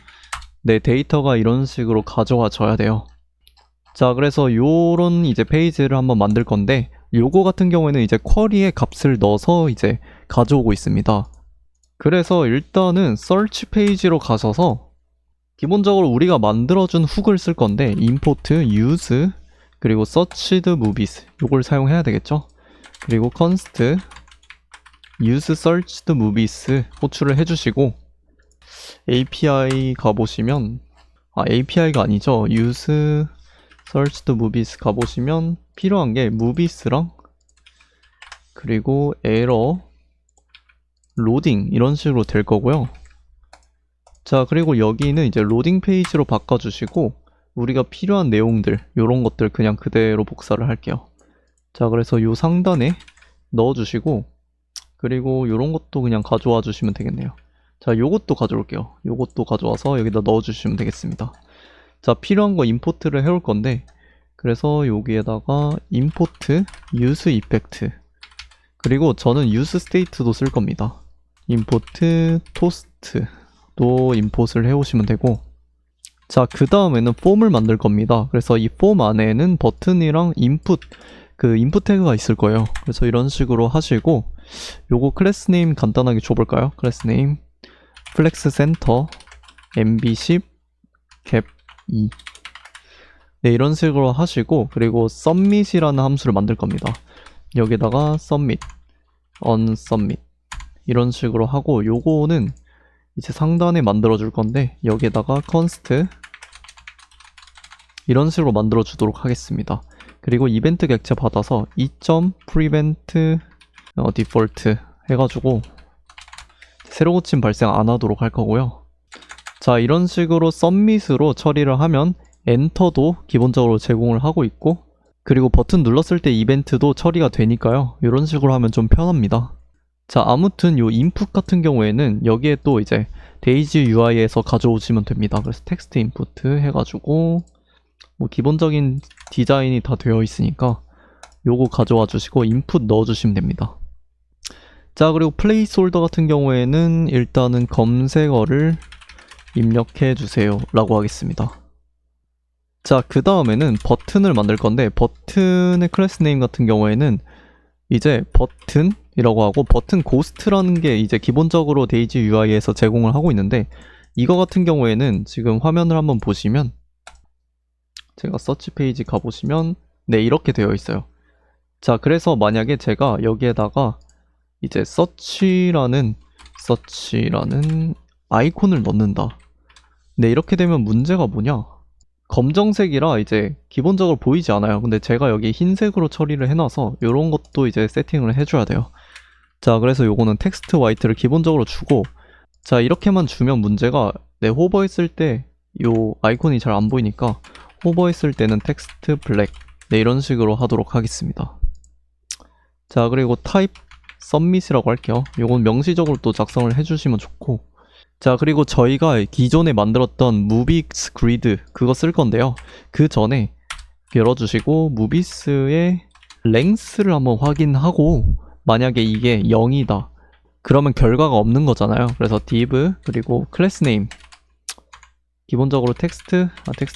S1: 네, 데이터가 이런 식으로 가져와져야 돼요. 자, 그래서 요런 이제 페이지를 한번 만들 건데, 요거 같은 경우에는 이제 쿼리에 값을 넣어서 이제 가져오고 있습니다. 그래서 일단은 search 페이지로 가셔서 기본적으로 우리가 만들어준 훅을 쓸 건데 import use 그리고 searched movies 요걸 사용해야 되겠죠. 그리고 const use searched movies 호출을 해주시고, API 가보시면 API가 아니죠. use searched movies 가보시면 필요한 게 movies랑 그리고 error, loading 이런 식으로 될 거고요. 자, 그리고 여기는 이제 로딩 페이지로 바꿔주시고 우리가 필요한 내용들 요런 것들 그냥 그대로 복사를 할게요. 자, 그래서 요 상단에 넣어주시고, 그리고 요런 것도 그냥 가져와 주시면 되겠네요. 자, 요것도 가져올게요. 요것도 가져와서 여기다 넣어주시면 되겠습니다. 자, 필요한 거 임포트를 해올 건데, 그래서 여기에다가 import use effect 그리고 저는 use state도 쓸 겁니다. import toast도 임포트를 해오시면 되고, 자, 그 다음에는 폼을 만들 겁니다. 그래서 이 폼 안에는 버튼이랑 input 인풋 태그가 있을 거예요. 그래서 이런 식으로 하시고, 요거 클래스 네임 간단하게 줘볼까요? 클래스 네임 플렉스 센터 mb10 cap 2 네, 이런 식으로 하시고, 그리고 submit이라는 함수를 만들 겁니다. 여기다가 submit, unsubmit 이런 식으로 하고, 요거는 이제 상단에 만들어 줄 건데 여기에다가 const 이런 식으로 만들어 주도록 하겠습니다. 그리고 이벤트 객체 받아서 2.prevent default 해가지고 새로 고침 발생 안 하도록 할 거고요. 자, 이런 식으로 submit으로 처리를 하면 엔터도 기본적으로 제공을 하고 있고, 그리고 버튼 눌렀을 때 이벤트도 처리가 되니까요. 이런 식으로 하면 좀 편합니다. 자, 아무튼 요 input 같은 경우에는 여기에 또 이제 데이지 UI에서 가져오시면 됩니다. 그래서 텍스트 인풋 해가지고 뭐 기본적인 디자인이 다 되어 있으니까 요거 가져와 주시고 인풋 넣어 주시면 됩니다. 자, 그리고 플레이스홀더 같은 경우에는 일단은 검색어를 입력해 주세요 라고 하겠습니다. 자, 그 다음에는 버튼을 만들 건데, 버튼의 클래스 네임 같은 경우에는 이제 버튼이라고 하고, 버튼 고스트라는 게 이제 기본적으로 데이지 UI에서 제공을 하고 있는데, 이거 같은 경우에는 지금 화면을 한번 보시면, 제가 서치 페이지 가보시면 네, 이렇게 되어 있어요. 자, 그래서 만약에 제가 여기에다가 이제 서치라는 아이콘을 넣는다. 네, 이렇게 되면 문제가 뭐냐, 검정색이라 이제 기본적으로 보이지 않아요. 근데 제가 여기 흰색으로 처리를 해놔서 이런 것도 이제 세팅을 해줘야 돼요. 자, 그래서 요거는 텍스트 화이트를 기본적으로 주고, 자, 이렇게만 주면 문제가, 네, 호버했을 때 요 아이콘이 잘 안 보이니까 호버했을 때는 텍스트 블랙, 네, 이런 식으로 하도록 하겠습니다. 자, 그리고 타입 submit이라고 할게요. 요건 명시적으로 또 작성을 해주시면 좋고, 자, 그리고 저희가 기존에 만들었던 movies grid 그거 쓸 건데요. 그 전에 열어주시고 movies의 length를 한번 확인하고, 만약에 이게 0이다 그러면 결과가 없는 거잖아요. 그래서 div 그리고 class name 기본적으로 텍스트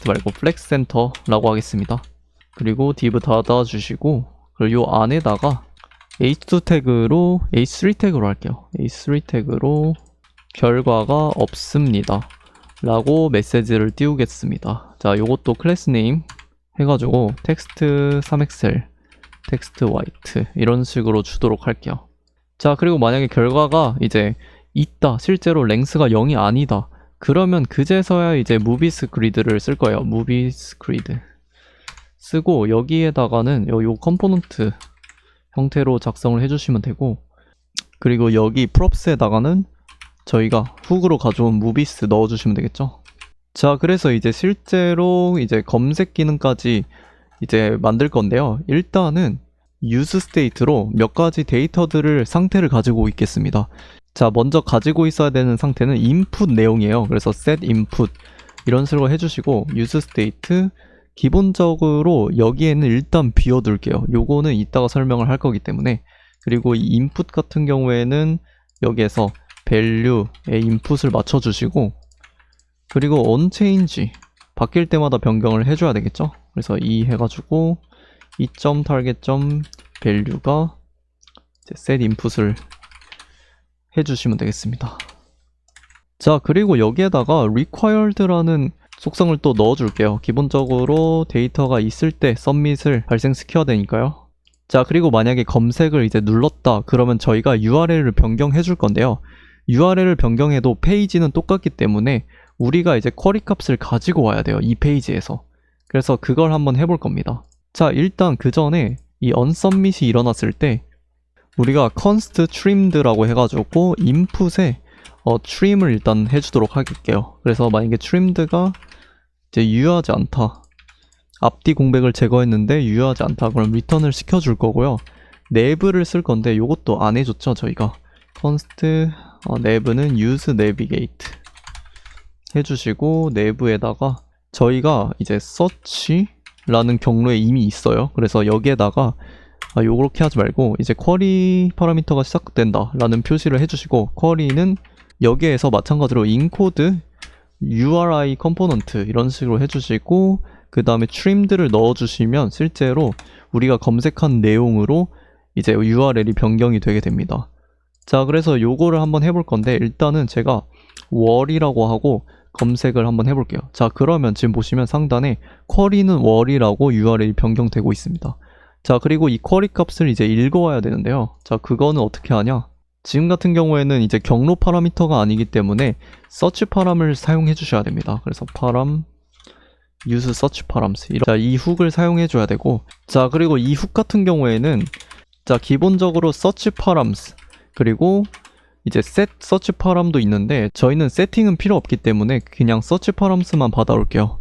S1: 말고 flex center라고 하겠습니다. 그리고 div 닫아주시고, 그리고 요 안에다가 h2 태그로 h3 태그로 할게요. h3 태그로 결과가 없습니다 라고 메시지를 띄우겠습니다. 자, 요것도 클래스 네임 해가지고 텍스트 3xl 텍스트 화이트 이런 식으로 주도록 할게요. 자, 그리고 만약에 결과가 이제 있다. 실제로 랭스가 0이 아니다. 그러면 그제서야 이제 무비스 그리드를 쓸 거예요. 무비스 그리드 쓰고 여기에다가는 요 컴포넌트 형태로 작성을 해주시면 되고, 그리고 여기 프롭스에다가는 저희가 훅으로 가져온 무비스 넣어주시면 되겠죠. 자, 그래서 이제 실제로 이제 검색 기능까지 이제 만들 건데요. 일단은 use state로 몇 가지 데이터들을 상태를 가지고 있겠습니다. 자, 먼저 가지고 있어야 되는 상태는 input 내용이에요. 그래서 set input 이런 식으로 해주시고 use state 기본적으로 여기에는 일단 비워둘게요. 요거는 이따가 설명을 할 거기 때문에. 그리고 이 input 같은 경우에는 여기에서 value에 input을 맞춰주시고, 그리고 onChange 바뀔 때마다 변경을 해줘야 되겠죠. 그래서 이 해가지고 이.target.value가 set input을 해주시면 되겠습니다. 자, 그리고 여기에다가 required라는 속성을 또 넣어줄게요. 기본적으로 데이터가 있을 때 submit을 발생시켜야 되니까요. 자, 그리고 만약에 검색을 이제 눌렀다 그러면 저희가 URL을 변경해 줄 건데요. URL을 변경해도 페이지는 똑같기 때문에 우리가 이제 쿼리 값을 가지고 와야 돼요. 이 페이지에서. 그래서 그걸 한번 해볼 겁니다. 자, 일단 그 전에 이 unsubmit이 일어났을 때 우리가 const trimed라고 해가지고 input에 trim을 일단 해주도록 할게요. 그래서 만약에 trimed가 이제 유효하지 않다, 앞뒤 공백을 제거했는데 유효하지 않다, 그럼 return을 시켜줄 거고요. nav를 쓸 건데 요것도 안 해줬죠 저희가. const nav는 use navigate 해주시고, nav에다가 저희가 이제 search라는 경로에 이미 있어요. 그래서 여기에다가 요렇게 하지 말고 이제 쿼리 파라미터가 시작된다 라는 표시를 해주시고, 쿼리는 여기에서 마찬가지로 include URI 컴포넌트 이런 식으로 해주시고, 그 다음에 trimed를 넣어주시면 실제로 우리가 검색한 내용으로 이제 URL이 변경이 되게 됩니다. 자, 그래서 요거를 한번 해볼 건데, 일단은 제가 월이라고 하고 검색을 한번 해볼게요. 자, 그러면 지금 보시면 상단에 쿼리는 월이라고 URL이 변경되고 있습니다. 자, 그리고 이 쿼리 값을 이제 읽어와야 되는데요. 자, 그거는 어떻게 하냐? 지금 같은 경우에는 이제 경로 파라미터가 아니기 때문에 search 파람을 사용해 주셔야 됩니다. 그래서 param use search params, 자, 이 훅을 사용해 줘야 되고, 자, 그리고 이 훅 같은 경우에는 자, 기본적으로 search params 그리고 이제 set search param도 있는데 저희는 세팅은 필요 없기 때문에 그냥 search params만 받아올게요.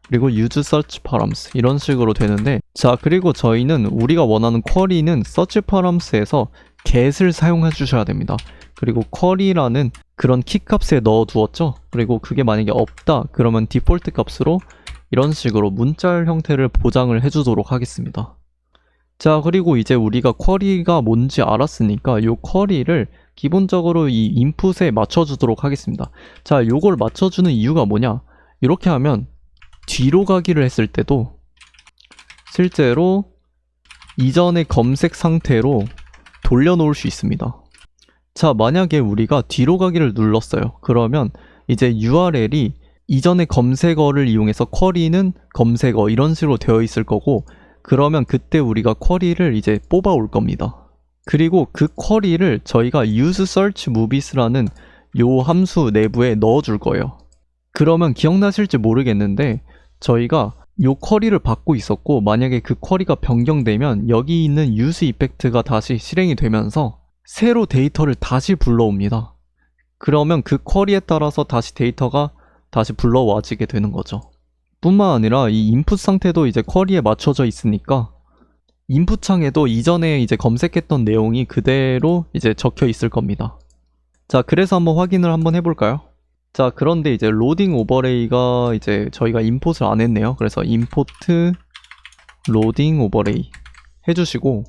S1: 그리고 use search params 이런 식으로 되는데, 자, 그리고 저희는 우리가 원하는 쿼리는 search params에서 get을 사용해 주셔야 됩니다. 그리고 쿼리라는 그런 키 값에 넣어 두었죠. 그리고 그게 만약에 없다 그러면 디폴트 값으로 이런 식으로 문자열 형태를 보장을 해주도록 하겠습니다. 자, 그리고 이제 우리가 쿼리가 뭔지 알았으니까 이 쿼리를 기본적으로 이 인풋에 맞춰주도록 하겠습니다. 자, 요걸 맞춰주는 이유가 뭐냐? 이렇게 하면 뒤로 가기를 했을 때도 실제로 이전의 검색 상태로 돌려놓을 수 있습니다. 자, 만약에 우리가 뒤로 가기를 눌렀어요. 그러면 이제 URL이 이전의 검색어를 이용해서 쿼리는 검색어 이런 식으로 되어 있을 거고, 그러면 그때 우리가 쿼리를 이제 뽑아올 겁니다. 그리고 그 쿼리를 저희가 use search movies라는 요 함수 내부에 넣어줄 거예요. 그러면 기억나실지 모르겠는데 저희가 요 쿼리를 받고 있었고, 만약에 그 쿼리가 변경되면 여기 있는 use 이펙트가 다시 실행이 되면서 새로 데이터를 다시 불러옵니다. 그러면 그 쿼리에 따라서 다시 데이터가 다시 불러와지게 되는 거죠. 뿐만 아니라 이 인풋 상태도 이제 쿼리에 맞춰져 있으니까 인풋 창에도 이전에 이제 검색했던 내용이 그대로 이제 적혀 있을 겁니다. 자, 그래서 한번 확인을 한번 해볼까요? 자, 그런데 이제 로딩 오버레이가 이제 저희가 임포트를 안 했네요. 그래서 임포트 로딩 오버레이 해주시고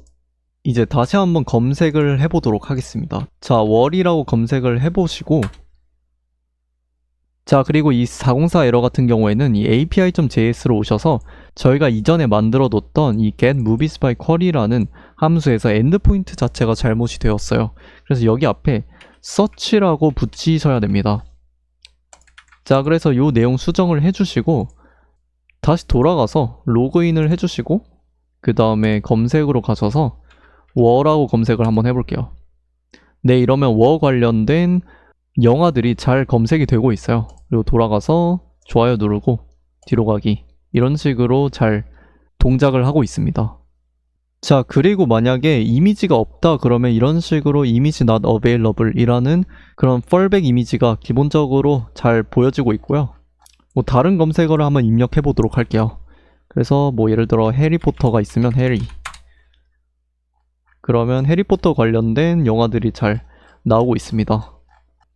S1: 이제 다시 한번 검색을 해보도록 하겠습니다. 자, 월이라고 검색을 해보시고, 자, 그리고 이 404 에러 같은 경우에는 이 api.js로 오셔서 저희가 이전에 만들어 뒀던 이 getMoviesByQuery라는 함수에서 엔드포인트 자체가 잘못이 되었어요. 그래서 여기 앞에 search라고 붙이셔야 됩니다. 자, 그래서 요 내용 수정을 해주시고 다시 돌아가서 로그인을 해주시고 그 다음에 검색으로 가셔서 워라고 검색을 한번 해볼게요. 네, 이러면 워 관련된 영화들이 잘 검색이 되고 있어요. 그리고 돌아가서 좋아요 누르고 뒤로 가기 이런 식으로 잘 동작을 하고 있습니다. 자, 그리고 만약에 이미지가 없다 그러면 이런 식으로 이미지 not available 이라는 그런 fallback 이미지가 기본적으로 잘 보여지고 있고요. 뭐 다른 검색어를 한번 입력해 보도록 할게요. 그래서 뭐 예를 들어 해리포터가 있으면 해리, 그러면 해리포터 관련된 영화들이 잘 나오고 있습니다.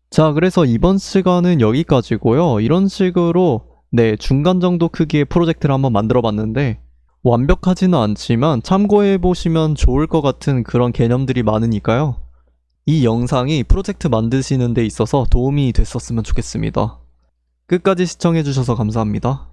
S1: 자, 그래서 이번 시간은 여기까지고요. 이런 식으로 중간 정도 크기의 프로젝트를 한번 만들어 봤는데 완벽하지는 않지만 참고해 보시면 좋을 것 같은 그런 개념들이 많으니까요. 이 영상이 프로젝트 만드시는 데 있어서 도움이 됐었으면 좋겠습니다. 끝까지 시청해 주셔서 감사합니다.